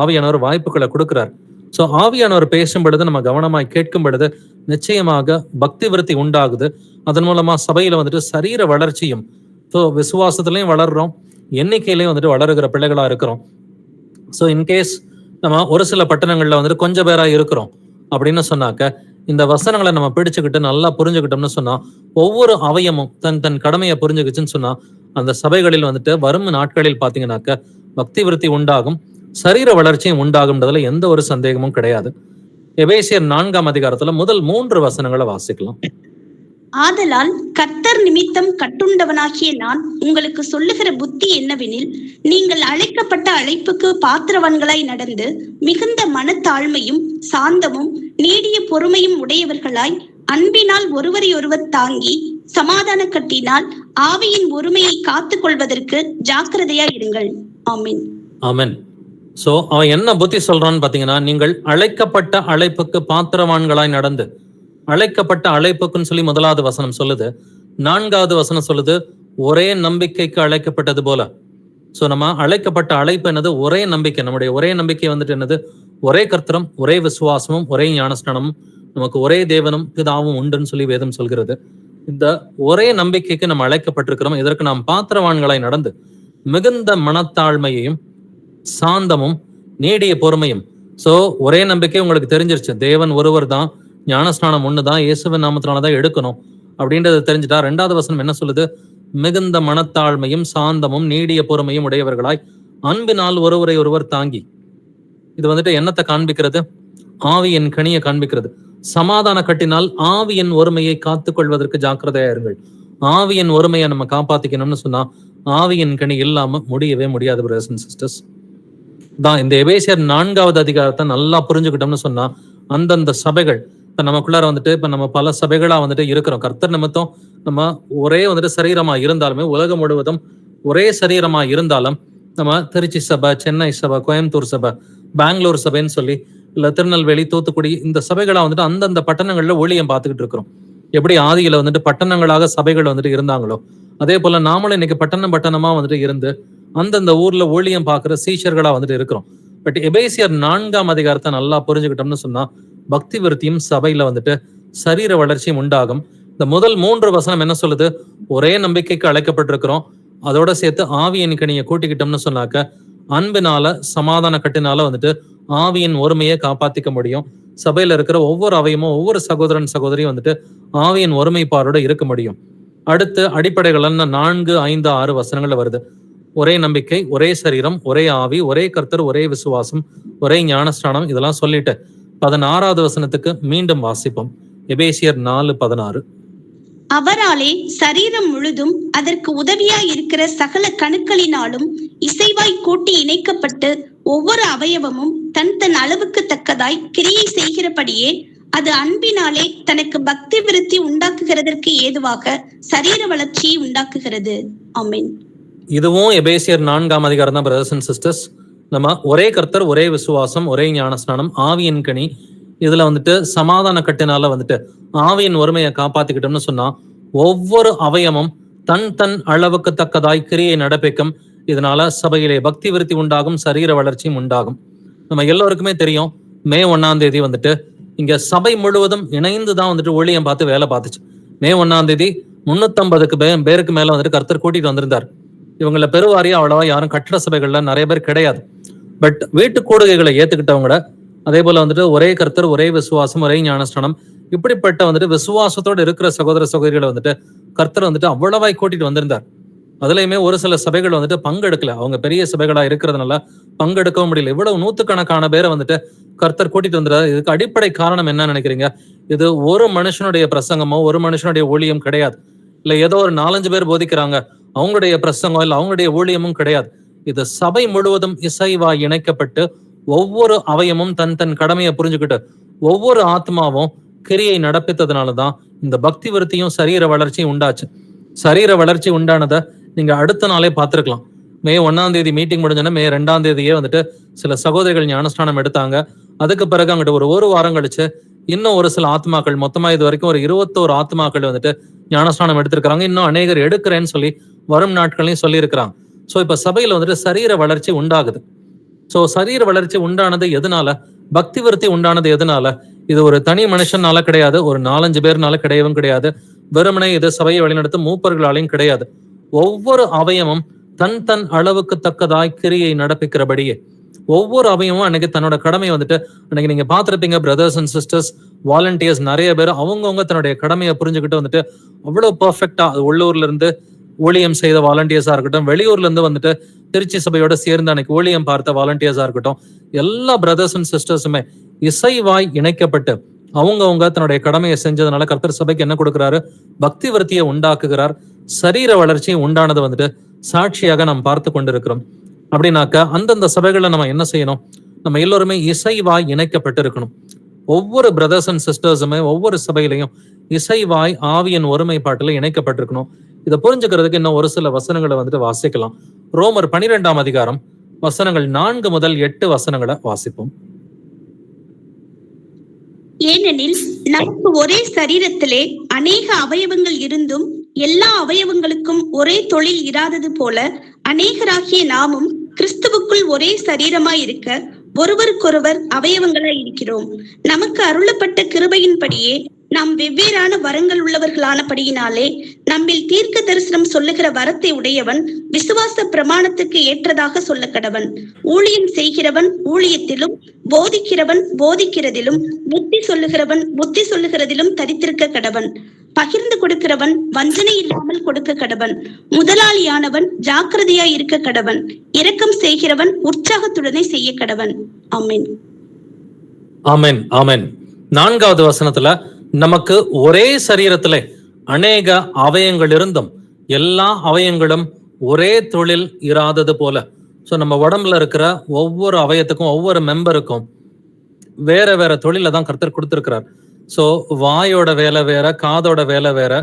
ஆவியானவர் வாய்ப்புகளை கொடுக்கிறார். சோ ஆவியானவர் பேசும் பொழுது நம்ம கவனமாய் கேட்கும் பொழுது நிச்சயமாக பக்தி விருத்தி உண்டாகுது. அதன் மூலமா சபையில வந்துட்டு சரீர வளர்ச்சியும், ஸோ விசுவாசத்திலையும் வளர்றோம், எண்ணிக்கையிலையும் வந்துட்டு வளருகிற பிள்ளைகளா இருக்கிறோம். ஸோ இன்கேஸ் நம்ம ஒரு சில பட்டணங்கள்ல வந்துட்டு கொஞ்சம் பேரா இருக்கிறோம் அப்படின்னு சொன்னாக்க, இந்த வசனங்களை நம்ம பிடிச்சுக்கிட்டு நல்லா புரிஞ்சுக்கிட்டோம்னு சொன்னா, ஒவ்வொரு அவயமும் தன் தன் கடமையை புரிஞ்சுக்கிச்சுன்னு சொன்னா, அந்த சபைகளில் வந்துட்டு வரும் நாட்களில் பாத்தீங்கன்னாக்க பக்தி விருத்தி உண்டாகும், சரீர வளர்ச்சியும் உண்டாகும்ன்றதுல எந்த ஒரு சந்தேகமும் கிடையாது. எபேசியர் 4ஆம் அதிகாரத்துல முதல் 3 வசனங்களை வாசிக்கலாம். ஆதலால் கர்த்தர் நிமித்தம் கட்டுண்டவனாகிய நான் உங்களுக்கு சொல்லுகிற புத்தி என்னவெனில், நீங்கள் அழைக்கப்பட்ட அழைப்புக்கு பாத்திரவான்களாய் நடந்து மிகுந்த மனத்தாழ்மையும் சாந்தமும் நீடிய பொறுமையும் உடையவர்களாய் அன்பினால் ஒருவரை ஒருவர் தாங்கி சமாதான கட்டினால் ஆவியின் ஒருமையை காத்துக் கொள்வதற்கு ஜாக்கிரதையா இருங்கள். ஆமென். ஆமென். சோ அவன் என்ன புத்தி சொல்றான்னு பாத்தீங்கன்னா, நீங்கள் அழைக்கப்பட்ட அழைப்புக்கு பாத்திரவான்களாய் நடந்து, அழைக்கப்பட்ட அழைப்புக்குன்னு சொல்லி முதலாவது வசனம் சொல்லுது. 4வது வசனம் சொல்லுது ஒரே நம்பிக்கைக்கு அழைக்கப்பட்டது போல. சோ நம்ம அழைக்கப்பட்ட அழைப்பு என்னது? ஒரே நம்பிக்கை. நம்முடைய ஒரே நம்பிக்கை வந்துட்டு என்னது? ஒரே கர்த்தரும், ஒரே விசுவாசமும், ஒரே ஞானஸ்நானமும், நமக்கு ஒரே தேவனும் பிதாவும் உண்டுன்னு சொல்லி வேதம் சொல்கிறது. இந்த ஒரே நம்பிக்கைக்கு நம்ம அழைக்கப்பட்டிருக்கிறோம். இதற்கு நாம் பாத்திரவான்களாய் நடந்து மிகுந்த மனத்தாழ்மையையும் சாந்தமும் நீடிய பொறுமையும். சோ ஒரே நம்பிக்கை உங்களுக்கு தெரிஞ்சிருச்சு, தேவன் ஒருவர் தான், ஞானஸ்நானம் ஒண்ணுதான், இயேசுவின் நாமத்தினாலதான் எடுக்கணும் அப்படின்றத தெரிஞ்சுட்டா, 2வது வசனம் என்ன சொல்லுது? மிகுந்த மனத்தாழ்மையும் சாந்தமும் நீடிய பொறுமையும் உடையவர்களாய் அன்பினால் ஒருவரை ஒருவர் தாங்கி. இது வந்துட்டு என்னத்தை காண்பிக்கிறது? ஆவியின் கனியை காண்பிக்கிறது. சமாதான கட்டினால் ஆவியின் ஒருமையை காத்துக் கொள்வதற்கு ஜாக்கிரதையா இருங்கள். ஆவியின் ஒருமையை நம்ம காப்பாத்திக்கணும்னு சொன்னா ஆவியின் கனி இல்லாம முடியவே முடியாது பிரதர்ஸ் அண்ட் சிஸ்டர்ஸ். தான் இந்த எபேசியர் 4வது அதிகாரத்தை நல்லா புரிஞ்சுக்கிட்டோம்னு சொன்னா, அந்தந்த சபைகள் இப்ப நமக்குள்ளார வந்துட்டு இப்ப நம்ம பல சபைகளா வந்துட்டு இருக்கிறோம். கர்த்தர் நிமித்தம் நம்ம ஒரே வந்துட்டு சரீரமா இருந்தாலுமே, உலகம் முழுவதும் ஒரே சரீரமா இருந்தாலும், நம்ம திருச்சி சபை, சென்னை சபை, கோயம்புத்தூர் சபை, பெங்களூர் சபைன்னு சொல்லி, இல்ல திருநெல்வேலி, தூத்துக்குடி, இந்த சபைகளா வந்துட்டு அந்தந்த பட்டணங்கள்ல ஊழியம் பார்த்துக்கிட்டு இருக்கிறோம். எப்படி ஆதியில வந்துட்டு பட்டணங்களாக சபைகள் வந்துட்டு இருந்தாங்களோ, அதே போல நாமளும் இன்னைக்கு பட்டணமா வந்துட்டு இருந்து அந்தந்த ஊர்ல ஊழியம் பார்க்கிற சீஷர்களா வந்துட்டு இருக்கிறோம். பட் எபேசியர் 4ஆம் அதிகாரத்தை நல்லா புரிஞ்சுக்கிட்டோம்னு சொன்னா, பக்தி விருத்தியும் சபையில வந்துட்டு சரீர வளர்ச்சியும் உண்டாகும். இந்த முதல் 3 வசனம் என்ன சொல்லுது? ஒரே நம்பிக்கைக்கு அழைக்கப்பட்டிருக்கிறோம், அதோட சேர்த்து ஆவியின் கனியை கூட்டிக்கிட்டோம்னு சொன்னாக்க, அன்பினால சமாதான கட்டினால வந்துட்டு ஆவியின் ஒருமையை காப்பாத்திக்க முடியும். சபையில இருக்கிற ஒவ்வொரு அவையுமும், ஒவ்வொரு சகோதரன் சகோதரியும் வந்துட்டு ஆவியின் ஒருமைப்பாடோட இருக்க முடியும். அடுத்து அடிப்படைகள் 4, 5, 6 வசனங்கள்ல வருது. ஒரே நம்பிக்கை, ஒரே சரீரம், ஒரே ஆவி, ஒரே கர்த்தர், ஒரே விசுவாசம், ஒரே ஞானஸ்நானம், இதெல்லாம் சொல்லிட்டு 16வது வசனத்துக்கு மீண்டும் வாசிப்போம். எபேசியர் 4:16. அவராலே சரீரம் முழுதும் அதற்கு உதவியாய் இருக்கிற சகல கணுக்களினாலும் இசைவாய் கூட்டி இணைக்கப்பட்டு ஒவ்வொரு அவயவமும் தன் தன் அளவுக்கு தக்கதாய் கிரியை செய்கிறபடியே அது அன்பினாலே தனக்கு பக்தி விருத்தி உண்டாக்குகிறதற்கு ஏதுவாக சரீர வளர்ச்சியை உண்டாக்குகிறது. ஆமென். இதுவும் எபேசியர் 4ஆம் அதிகாரம் தான் பிரதர்ஸ் அண்ட் சிஸ்டர்ஸ். நம்ம ஒரே கர்த்தர், ஒரே விசுவாசம், ஒரே ஞானஸ்நானம், ஆவியின் கனி, இதுல வந்துட்டு சமாதான கட்டினால வந்துட்டு ஆவியின் ஒருமையை காப்பாத்திக்கிட்டோம்னு சொன்னா, ஒவ்வொரு அவயமும் தன் தன் அளவுக்கு தக்கதாய் கிரியை நடப்பிக்கும். இதனால சபையிலே பக்தி விருத்தி உண்டாகும், சரீர வளர்ச்சியும் உண்டாகும். நம்ம எல்லோருக்குமே தெரியும், மே 1ஆம் தேதி வந்துட்டு இங்க சபை முழுவதும் இணைந்துதான் வந்துட்டு ஊழியம் பார்த்து வேலை பார்த்துச்சு. மே 1ஆம் தேதி 350 பேருக்கு மேல வந்துட்டு கர்த்தர் கூட்டிட்டு வந்திருந்தார். இவங்கள பெருவாரியா அவ்வளவா யாரும் கட்டட சபைகள்ல நிறைய பேர் கிடையாது. பட் வீட்டு கூடுகைகளை ஏத்துக்கிட்டவங்கள, அதே போல வந்துட்டு ஒரே கர்த்தர், ஒரே விசுவாசம், ஒரே ஞானஸ்நானம், இப்படிப்பட்ட வந்துட்டு விசுவாசத்தோடு இருக்கிற சகோதர சகோதரிகளை வந்துட்டு கர்த்தர் வந்துட்டு அவ்வளவாய் கூட்டிட்டு வந்திருந்தார். அதுலயுமே ஒரு சில சபைகள் வந்துட்டு பங்கெடுக்கல. அவங்க பெரிய சபைகளா இருக்கிறதுனால பங்கெடுக்கவும் முடியல. இவ்வளவு நூத்துக்கணக்கான பேரை வந்துட்டு கர்த்தர் கூட்டிட்டு வந்துறாரு. இதுக்கு அடிப்படை காரணம் என்னன்னு நினைக்கிறீங்க? இது ஒரு மனுஷனுடைய பிரசங்கமோ, ஒரு மனுஷனுடைய ஊழியம் கிடையாது. இல்ல ஏதோ ஒரு 4-5 பேர் போதிக்கிறாங்க, அவங்களுடைய பிரசங்கம் இல்ல அவங்களுடைய ஊழியமும் கிடையாது. இது சபை முழுவதும் இசைவாய் இணைக்கப்பட்டு ஒவ்வொரு அவயமும் தன் தன் கடமையை புரிஞ்சுக்கிட்டு ஒவ்வொரு ஆத்மாவும் கிரியை நடப்பித்ததுனாலதான் இந்த பக்தி விருத்தியும் சரீர வளர்ச்சியும் உண்டாச்சு. சரீர வளர்ச்சி உண்டானதை நீங்க அடுத்த நாளே பார்த்திருக்கலாம். மே 1ஆம் தேதி மீட்டிங் முடிஞ்சோன்னா மே 2ஆம் தேதியே வந்துட்டு சில சகோதரிகள் ஞானஸ்நானம் எடுத்தாங்க. அதுக்கு பிறகு அங்கிட்ட ஒரு வாரம் கழிச்சு இன்னும் ஒரு சில ஆத்மாக்கள், மொத்தமா இது வரைக்கும் ஒரு 21 ஆத்மாக்கள் வந்துட்டு ஞானஸ்நானம் எடுத்திருக்கிறாங்க. இன்னும் அநேகர் எடுக்கிறேன்னு சொல்லி வரும் நாட்களையும் சொல்லி இருக்கிறாங்க. சோ இப்ப சபையில வந்துட்டு சரீர வளர்ச்சி உண்டாகுது. சோ சரீர வளர்ச்சி உண்டானது எதனால? பக்தி விருத்தி உண்டானது எதனால? இது ஒரு தனி மனுஷனால கிடையாது, ஒரு 4-5 பேர்னால கிடையவும் கிடையாது, வெறுமனே இது சபையை வழிநடத்தும் மூப்பர்களாலையும் கிடையாது. ஒவ்வொரு அவயமும் தன் தன் அளவுக்கு தக்கதாய் கிரியை நடப்பிக்கிறபடியே ஒவ்வொரு அவயமும் அன்னைக்கு தன்னோட கடமையை வந்துட்டு, அன்னைக்கு நீங்க பார்த்திருப்பீங்க பிரதர்ஸ் அண்ட் சிஸ்டர்ஸ், வாலண்டியர்ஸ் நிறைய பேர் அவங்கவுங்க தன்னுடைய கடமையை புரிஞ்சுக்கிட்டு வந்துட்டு அவ்வளவு பெர்ஃபெக்டா, உள்ளூர்ல இருந்து ஊழியம் செய்த வாலண்டியர்ஸா இருக்கட்டும், வெளியூர்ல இருந்து வந்துட்டு திருச்சி சபையோட சேர்ந்து அன்னைக்கு ஊழியம் பார்த்த வாலண்டியர்ஸா இருக்கட்டும், எல்லா பிரதர்ஸ் அண்ட் சிஸ்டர்ஸுமே இசைவாய் இணைக்கப்பட்டு அவங்கவுங்க தன்னுடைய கடமையை செஞ்சதுனால கர்த்தர் சபைக்கு என்ன கொடுக்கிறாரு? பக்தி விருத்தியை உண்டாக்குகிறார். சரீர வளர்ச்சியும் உண்டானது வந்துட்டு சாட்சியாக நாம் பார்த்து கொண்டிருக்கிறோம். அப்படின்னாக்க அந்தந்த சபைகள்ல நம்ம என்ன செய்யணும்? நம்ம எல்லோருமே இசைவாய் இணைக்கப்பட்டு இருக்கணும். ஒவ்வொரு பிரதர்ஸ் அண்ட் சிஸ்டர்ஸுமே ஒவ்வொரு சபையிலையும் இசைவாய் ஆவியின் ஒருமைப்பாட்டுல இணைக்கப்பட்டிருக்கணும். இதை புரிஞ்சுக்கிறதுக்கு இன்னும் ஒரு சில வசனங்களை வந்துட்டு வாசிக்கலாம். ரோமர் 12ஆம் அதிகாரம் வசனங்கள் 4 முதல் 8 வசனங்களை வாசிப்போம். ஏனெனில் நமக்கு ஒரே சரீரத்திலே அநேக அவயவங்கள் இருந்தும் எல்லா அவயவங்களுக்கும் ஒரே தொழில் இராதது போல அநேகராகிய நாமும் கிறிஸ்துவுக்குள் ஒரே சரீரமாய் இருக்க ஒருவருக்கொருவர் அவயவங்களாய் இருக்கிறோம். நமக்கு அருளப்பட்ட கிருபையின்படியே நாம் வெவ்வேறான வரங்கள் உள்ளவர்களானபடியினாலே நம்மில் தீர்க்க தரிசனம் சொல்லுகிற வரத்தை உடையவன் விசுவாச பிரமாணத்துக்கு ஏற்றதாக சொல்ல கடவன். ஊழியம் செய்கிறவன் ஊழியத்திலும், போதிக்கிறவன் போதிக்கிறதிலும், புத்தி சொல்லுகிறவன் புத்தி சொல்லுகிறதிலும் தரித்திருக்க கடவன். பகிர்ந்து கொடுக்கிறவன் வஞ்சனை இல்லாமல் கொடுக்க கடவன். முதலாளியானவன் ஜாக்கிரதையாய் இருக்க கடவன். இரக்கம் செய்கிறவன் உற்சாகத்துடனே செய்ய கடவன். ஆமென். ஆமென். ஆமென். 4வது வசனத்துல நமக்கு ஒரே சரீரத்திலே அநேக அவயங்கள் இருந்தும் எல்லா அவயங்களும் ஒரே தொழில் இராதது போல. சோ நம்ம உடம்புல இருக்கிற ஒவ்வொரு அவயத்துக்கும் ஒவ்வொரு மெம்பருக்கும் வேற வேற தொழில தான் கர்த்தர் கொடுத்திருக்கிறார். சோ வாயோட வேலை வேற, காதோட வேலை வேற,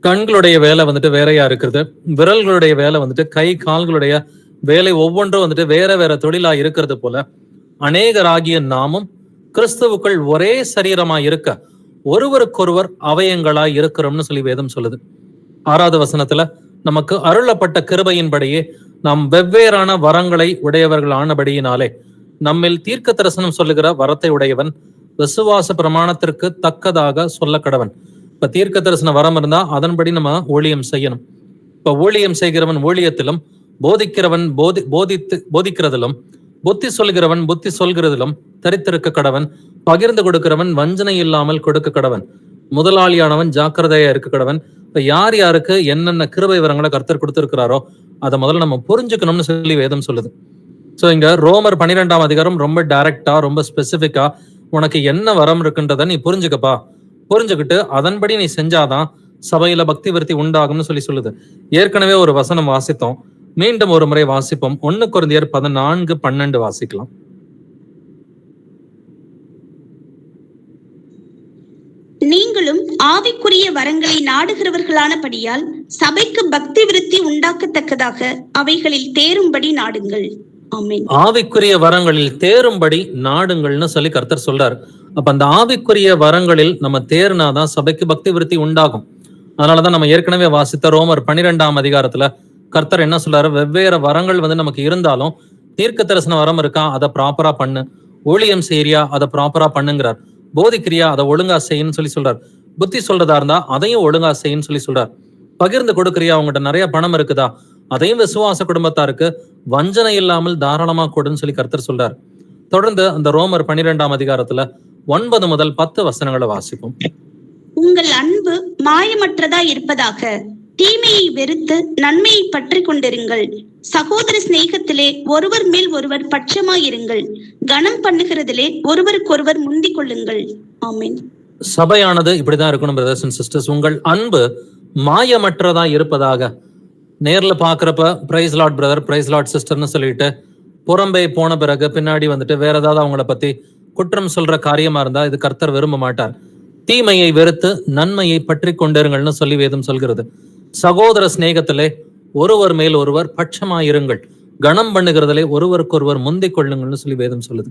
கண்களுடைய வேலை வந்துட்டு வேறையா இருக்கிறது, விரல்களுடைய வேலை வந்துட்டு கை கால்களுடைய வேலை ஒவ்வொன்றும் வந்துட்டு வேற வேற தொழிலா இருக்கிறது போல அநேகராகிய நாமும் கிறிஸ்துவுக்குள் ஒரே சரீரமா இருக்க ஒருவருக்கொருவர் அவயங்களாய் இருக்கிறோம்னு சொல்லி வேதம் சொல்லுது. 6வது வசனத்துல நமக்கு அருளப்பட்ட கிருபையின்படியே நாம் வெவ்வேறான வரங்களை உடையவர்கள் ஆனபடியினாலே நம்மில் தீர்க்க தரிசனம் சொல்லுகிற வரத்தை உடையவன் விசுவாச பிரமாணத்திற்கு தக்கதாக சொல்ல கடவன். இப்ப தீர்க்க தரிசன வரம் இருந்தா அதன்படி நம்ம ஊழியம் செய்யணும். இப்ப ஊழியம் செய்கிறவன் ஊழியத்திலும், போதிக்கிறவன் போதிக்கிறதிலும், புத்தி சொல்கிறவன் புத்தி சொல்கிறதிலும் தரித்திருக்க கடவன். பகிர்ந்து கொடுக்கிறவன் வஞ்சனை இல்லாமல் கொடுக்க கடவன். முதலாளியானவன் ஜாக்கிரதையா இருக்க கடவன். இப்ப யார் யாருக்கு என்னென்ன கிருபை வரங்களை கர்த்தர் கொடுத்திருக்கிறாரோ அதை முதல்ல நம்ம புரிஞ்சுக்கணும்னு சொல்லி வேதம் சொல்லுது. சோ இங்க ரோமர் 12ஆம் அதிகாரம் ரொம்ப டைரக்டா, ரொம்ப ஸ்பெசிபிக்கா உனக்கு என்ன வரம் இருக்குன்றத நீ புரிஞ்சுக்கப்பா. புரிஞ்சுக்கிட்டு அதன்படி நீ செஞ்சாதான் சபையில பக்தி விருத்தி உண்டாகும்னு சொல்லி சொல்லுது. ஏற்கனவே ஒரு வசனம் வாசித்தோம், மீண்டும் ஒரு முறை வாசிப்போம். 1 கொரிந்தியர் 14:12 வாசிக்கலாம். நீங்களும் ஆவிக்குரிய வரங்களை நாடுகிறவர்களானபடியால் சபைக்கு பக்தி விருத்தி உண்டாக்கத்தக்கதாக அவைகளில் தேரும்படி நாடுங்கள். ஆமென். ஆவிக்குரிய வரங்களில் தேரும்படி நாடுங்கள்னு சொல்லி கர்த்தர் சொல்றாரு. அப்ப அந்த ஆவிக்குரிய வரங்களில் நம்ம தேர்னாதான் சபைக்கு பக்தி விருத்தி உண்டாகும். அதனாலதான் நம்ம ஏற்கனவே வாசித்த ரோமர் 12ஆம் அதிகாரத்துல கர்த்தர் என்ன சொல்றாரு, வெவ்வேறு வரங்கள் வந்து நமக்கு இருந்தாலும் தீர்க்க தரிசன வரம் இருக்கா, அதை ப்ராப்பரா பண்ணு. ஊழியம் செய்யறியா, அதை ப்ராப்பரா பண்ணுங்கிறார். போதிக்கிறியா, அதை ஒழுங்கா செய்யுன்னு சொல்லி சொல்றார். புத்தி சொல்றதா இருந்தா அதையும் ஒழுங்கா செய்யுன்னு சொல்லி சொல்றார். பகிர்ந்து கொடுக்குறியா, அவங்ககிட்ட நிறைய பணம் இருக்குதா, அதையும் விசுவாச குடும்பத்தாருக்கு வஞ்சனை இல்லாமல் தாராளமா கொடுன்னு சொல்லி கர்த்தர் சொல்றார். தொடர்ந்து அந்த ரோமர் 12ஆம் அதிகாரத்துல 9 முதல் 10 வசனங்களை வாசிப்போம். உங்கள் அன்பு மாயமற்றதா இருப்பதாக. தீமையை வெறுத்து நன்மையை பற்றி கொண்டிருங்கள். சகோதர சிநேகத்திலே ஒருவர் மேல் ஒருவர் பட்சமாயிருங்கள். கனம் பண்ணுகிறதிலே ஒருவருக்கொருவர் முந்திக் கொள்ளுங்கள். ஆமென். சபையானது இப்படிதான் இருக்கணும் பிரதர்ஸ் அண்ட் சிஸ்டர்ஸ். உங்கள் அன்பு மாயமற்றதா இருப்பதாக. நேர்ல பாக்குறப்ப praise Lord brother, praise lord சிஸ்டர்னு சொல்லிட்டு புறம்பே போன பிறகு பின்னாடி வந்துட்டு வேற ஏதாவது அவங்கள பத்தி குற்றம் சொல்ற காரியமா இருந்தா இது கர்த்தர் விரும்ப மாட்டார். தீமையை வெறுத்து நன்மையை பற்றி கொண்டிருங்கள்னு சொல்லி வேதம் சொல்கிறது. சகோதர சிநேகத்திலே ஒருவர் மேல் ஒருவர் பட்சமாயிருங்கள். கனம் பண்ணுகிறதுலே ஒருவருக்கொருவர் முந்திக் கொள்ளுங்கள்னு சொல்லி வேதம் சொல்லுது.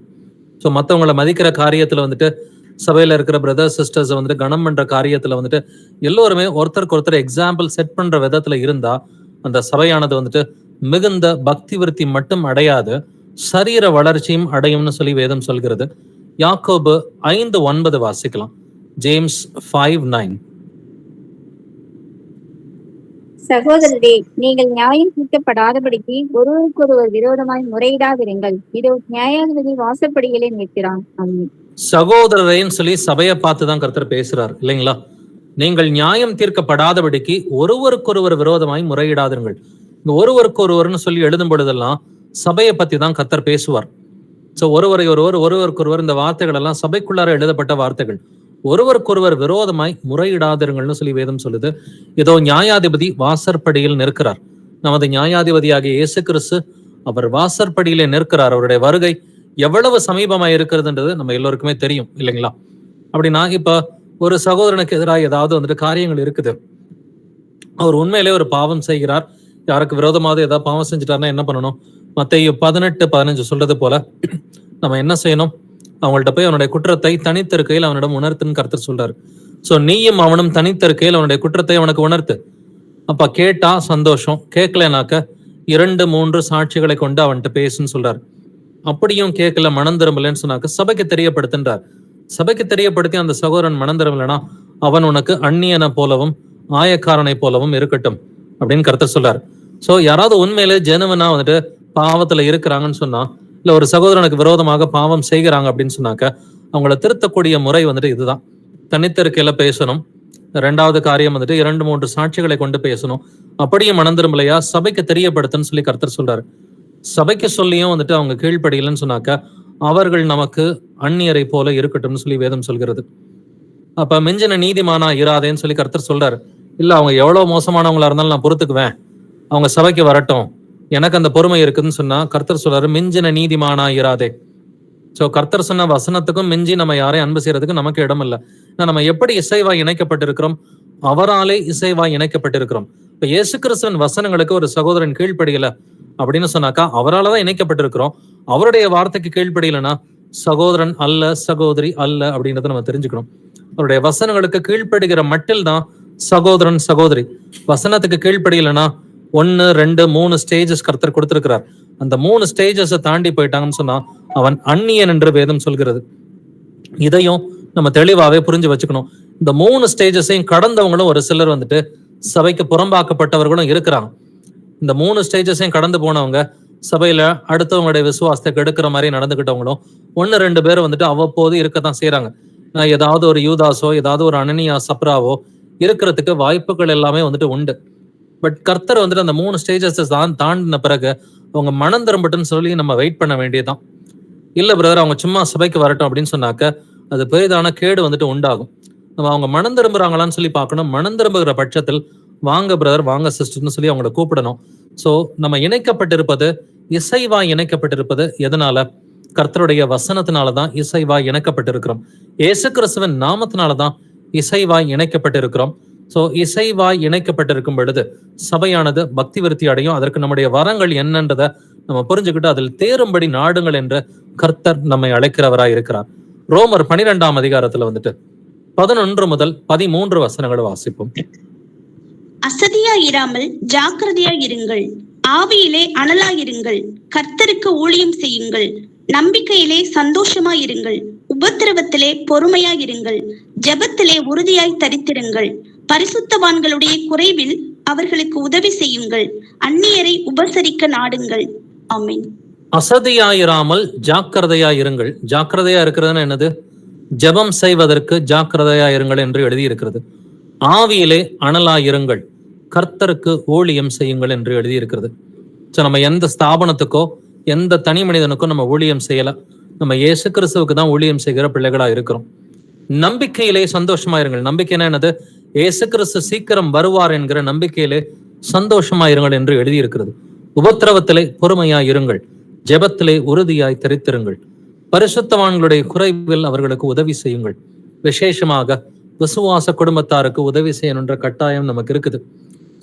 ஸோ மற்றவங்களை மதிக்கிற காரியத்துல வந்துட்டு சபையில இருக்கிற பிரதர்ஸ் சிஸ்டர்ஸ் வந்துட்டு கனம் பண்ற காரியத்துல வந்துட்டு எல்லோருமே ஒருத்தருக்கு ஒருத்தர் எக்ஸாம்பிள் செட் பண்ற விதத்துல இருந்தா அந்த சபையானது வந்துட்டு மிகுந்த பக்தி விருத்தி மட்டும் அடையாது, சரீர வளர்ச்சியும் அடையும்னு சொல்லி வேதம் சொல்கிறது. யாக்கோபு 5:9 வாசிக்கலாம். ஜேம்ஸ் 5:9. சகோதரரே, நீங்கள் நியாயம் தீர்க்கப்படாதபடிக்கு ஒருவருக்கொருவர் விரோதமாய் முறையிடாதிருங்கள். இதோ நியாயாதிபதி வாசற்படியிலே நிற்கிறான். சகோதரரேன்னு சொல்லி சபையை பார்த்துதான் கர்த்தர் பேசுறார் இல்லைங்களா? நீங்கள் நியாயம் தீர்க்கப்படாதபடிக்கு ஒருவருக்கொருவர் விரோதமாய் முறையிடாதிருங்கள். இந்த ஒருவருக்கொருவர்னு சொல்லி எழுதும் பொழுதெல்லாம் சபையை பத்தி தான் கர்த்தர் பேசுவார். சோ ஒருவருக்கொருவர் இந்த வார்த்தைகள் எல்லாம் சபைக்குள்ளார எழுதப்பட்ட வார்த்தைகள். ஒருவருக்கொருவர் விரோதமாய் முறையிடாதிருங்கள்னு சொல்லி வேதம் சொல்லுது. ஏதோ நியாயாதிபதி வாசற்படியில் நிற்கிறார். நமது நியாயாதிபதியாகிய இயேசு கிறிஸ்து அவர் வாசற்படியிலே நிற்கிறார். அவருடைய வருகை எவ்வளவு சமீபமாய் இருக்கிறதுன்றது நம்ம எல்லோருக்குமே தெரியும் இல்லைங்களா? அப்படின்னா இப்ப ஒரு சகோதரனுக்கு எதிராக ஏதாவது வந்துட்டு காரியங்கள் இருக்குது, அவர் உண்மையிலே ஒரு பாவம் செய்கிறார், யாருக்கு விரோதமாக ஏதாவது பாவம் செஞ்சுட்டாருன்னா என்ன பண்ணணும்? மத்தேயு 18:15 சொல்றது போல நம்ம என்ன செய்யணும்? அவங்கள்ட்ட போய் அவனுடைய குற்றத்தை தனித்திருக்கையில் அவனிடம் உணர்த்துன்னு கர்த்தர் சொல்றாரு. சோ நீயும் அவனும் தனித்திருக்கையில் அவனுடைய குற்றத்தை அவனுக்கு உணர்த்து. அப்ப கேட்டா சந்தோஷம், கேட்கலனாக்க 2-3 சாட்சிகளை கொண்டு அவன்கிட்ட பேசுன்னு சொல்றாரு. அப்படியும் கேட்கல, மனம் திரும்பலன்னு சொன்னாக்க சபைக்கு தெரியப்படுத்துன்றார். சபைக்கு தெரியப்படுத்தி அந்த சகோதரன் மனம் திரும்பலனா அவன் உனக்கு அந்நியனை போலவும் ஆயக்காரனை போலவும் இருக்கட்டும் அப்படின்னு கருத்து சொல்றாரு. சோ யாராவது உண்மையிலே ஜெனுவனா வந்துட்டு பாவத்துல இருக்கிறாங்கன்னு சொன்னா, இல்ல ஒரு சகோதரனுக்கு விரோதமாக பாவம் செய்கிறாங்க அப்படின்னு சொன்னாக்க அவங்கள திருத்தக்கூடிய முறை வந்துட்டு இதுதான். தனித்திருக்கையில பேசணும். ரெண்டாவது காரியம் வந்துட்டு 2-3 சாட்சிகளை கொண்டு பேசணும். அப்படியே மனம் திரும்பலையா சபைக்கு தெரியப்படுத்துன்னு சொல்லி கர்த்தர் சொல்றாரு. சபைக்கு சொல்லியும் வந்துட்டு அவங்க கீழ்ப்படியலன்னு சொன்னாக்க அவர்கள் நமக்கு அந்நியரை போல இருக்கட்டும்னு சொல்லி வேதம் சொல்கிறது. அப்ப மிஞ்சின நீதிமானா இராதேன்னு சொல்லி கர்த்தர் சொல்றாரு. இல்ல அவங்க எவ்வளவு மோசமானவங்களா இருந்தாலும் நான் பொறுத்துக்குவேன், அவங்க சபைக்கு வரட்டும், எனக்கு அந்த பொறுமை இருக்குதுன்னு சொன்னா கர்த்தர் சொல்றாரு மிஞ்சின நீதிமானா இராதே. சோ கர்த்தர் சொன்ன வசனத்துக்கும் மிஞ்சி நம்ம யாரையும் அன்பு செய்யறதுக்கு நமக்கு இடம் இல்லை. நம்ம எப்படி இசைவாய் இணைக்கப்பட்டிருக்கிறோம்? அவராலே இசைவாய் இணைக்கப்பட்டிருக்கிறோம். இப்ப இயேசு கிறிஸ்துவின் வசனங்களுக்கு ஒரு சகோதரன் கீழ்ப்படியல அப்படின்னு சொன்னாக்கா அவராலதான் இணைக்கப்பட்டிருக்கிறோம். அவருடைய வார்த்தைக்கு கீழ்ப்படியலனா சகோதரன் அல்ல, சகோதரி அல்ல அப்படின்றத நம்ம தெரிஞ்சுக்கணும். அவருடைய வசனங்களுக்கு கீழ்ப்படுகிற மட்டில் தான் சகோதரன் சகோதரி. வசனத்துக்கு கீழ்ப்படியலனா 1, 2, 3 ஸ்டேஜஸ் கர்த்தர் கொடுத்திருக்கிறார். அந்த 3 ஸ்டேஜஸ் தாண்டி போயிட்டாங்கன்னு சொன்னா அவன் அந்நியன் என்று வேதம் சொல்கிறது. இதையும் நம்ம தெளிவாவே புரிஞ்சு வச்சுக்கணும். இந்த 3 ஸ்டேஜஸையும் கடந்தவங்களும் ஒரு சிலர் வந்துட்டு சபைக்கு புறம்பாக்கப்பட்டவர்களும் இருக்கிறாங்க. இந்த 3 ஸ்டேஜஸையும் கடந்து போனவங்க சபையில அடுத்தவங்களுடைய விசுவாசத்தை கெடுக்கிற மாதிரி நடந்துகிட்டவங்களும் 1-2 பேர் வந்துட்டு அவ்வப்போது இருக்கத்தான் செய்யறாங்க. ஏதாவது ஒரு யூதாஸோ ஏதாவது ஒரு அனனியா சப்ராவோ இருக்கிறதுக்கு வாய்ப்புகள் எல்லாமே வந்துட்டு உண்டு. பட் கர்த்தர் வந்துட்டு அந்த 3 ஸ்டேஜஸ் தாண்டின பிறகு அவங்க மனம் திரும்பட்டுன்னு சொல்லி நம்ம வெயிட் பண்ண வேண்டியதுதான். இல்ல பிரதர் அவங்க சும்மா சபைக்கு வரட்டும் அப்படின்னு சொன்னாக்க அது பெரிதான கேடு வந்துட்டு உண்டாகும். நம்ம அவங்க மனம் திரும்புறாங்களான்னு சொல்லி பார்க்கணும். மனம் திரும்புகிற பட்சத்தில் வாங்க பிரதர், வாங்க சிஸ்டர்னு சொல்லி அவங்கள கூப்பிடணும். சோ நம்ம இணைக்கப்பட்டிருப்பது, இசைவாய் இணைக்கப்பட்டிருப்பது எதனால? கர்த்தருடைய வசனத்தினாலதான் இசைவாய் இணைக்கப்பட்டிருக்கிறோம். இயேசு கிறிஸ்துவின் நாமத்தினாலதான் இசைவாய் இணைக்கப்பட்டிருக்கிறோம். சோ இசைவாய் இணைக்கப்பட்டிருக்கும் பொழுது சபையானது பக்தி விருத்தி அடையும். அதற்கு நம்முடைய வரங்கள் என்னன்றதை நம்ம புரிஞ்சுக்கிட்டு அதில் தேரும்படி நாடுங்கள் என்று கர்த்தர் நம்மை அழைக்கிறவராய் இருக்கிறார். ரோமர் 12ஆம் அதிகாரத்துல வந்துட்டு 11 முதல் 13 வசனங்களை வாசிப்போம். அசதியாயிராமல் ஜாக்கிரதையாயிருங்கள், ஆவியிலே அனலாயிருங்கள், கர்த்தருக்கு ஊழியம் செய்யுங்கள், நம்பிக்கையிலே சந்தோஷமாயிருங்கள், உபத்திரவத்திலே பொறுமையாயிருங்கள், ஜெபத்திலே உறுதியாய் தரித்திருங்கள், பரிசுத்தவான்களுடைய குறைவில் அவர்களுக்கு உதவி செய்யுங்கள், அந்நியரை உபசரிக்க நாடுங்கள். ஆமென். அசதியாயிராமல் ஜாக்கிரதையாயிருங்கள். ஜாக்கிரதையா இருக்கிறதுன்னு என்னது? ஜெபம் செய்வதற்கு ஜாக்கிரதையாயிருங்கள் என்று எழுதியிருக்கிறது. ஆவியிலே அனலாயிருங்கள், கர்த்தருக்கு ஊழியம் செய்யுங்கள் என்று எழுதியிருக்கிறது. சோ நம்ம எந்த ஸ்தாபனத்துக்கோ எந்த தனி மனிதனுக்கும் நம்ம ஊழியம் செய்யல. நம்ம இயேசு கிறிஸ்துவுக்கு தான் ஊழியம் செய்கிற பிள்ளைகளா இருக்கிறோம். நம்பிக்கையிலே சந்தோஷமா இருங்கள். நம்பிக்கைன்னா என்னது? இயேசு கிறிஸ்து சீக்கிரம் வருவார் என்கிற நம்பிக்கையிலே சந்தோஷமா இருங்கள் என்று எழுதியிருக்கிறது. உபத்திரவத்திலே பொறுமையாய் இருங்கள், ஜெபத்திலே உறுதியாய் தரித்திருங்கள், பரிசுத்தவான்களுடைய குறைவில் அவர்களுக்கு உதவி செய்யுங்கள். விசேஷமாக விசுவாச குடும்பத்தாருக்கு உதவி செய்யணுன்ற கட்டாயம் நமக்கு இருக்குது.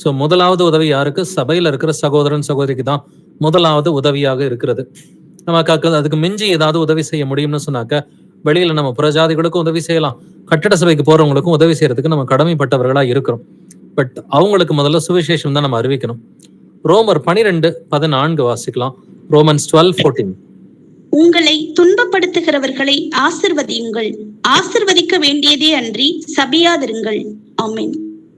சோ முதலாவது உதவி யாருக்கு? சபையில இருக்கிற சகோதரன் சகோதரிக்கு தான் முதலாவது உதவியாக இருக்கிறது. நமக்கு அதுக்கு மிஞ்சி ஏதாவது உதவி செய்ய முடியும்னு சொன்னாக்க வெளியில நம்ம புறஜாதிகளுக்கும் உதவி செய்யலாம், கட்டட சபைக்கு போறவங்களுக்கும் உதவி செய்யறதுக்கு நம்ம கடமைப்பட்டவர்களா இருக்கிறோம். பட் அவங்களுக்கு முதல்ல சுவிசேஷம் தான் நம்ம அறிவிக்கணும். ரோமர் 12:14 வாசிக்கலாம். ரோமன்ஸ் 12:14. உங்களை துன்பப்படுத்துகிறவர்களை ஆசிர்வதியுங்கள், ஆசிர்வதிக்க வேண்டியதே அன்றி சபியாதிருங்கள். ஆமென்.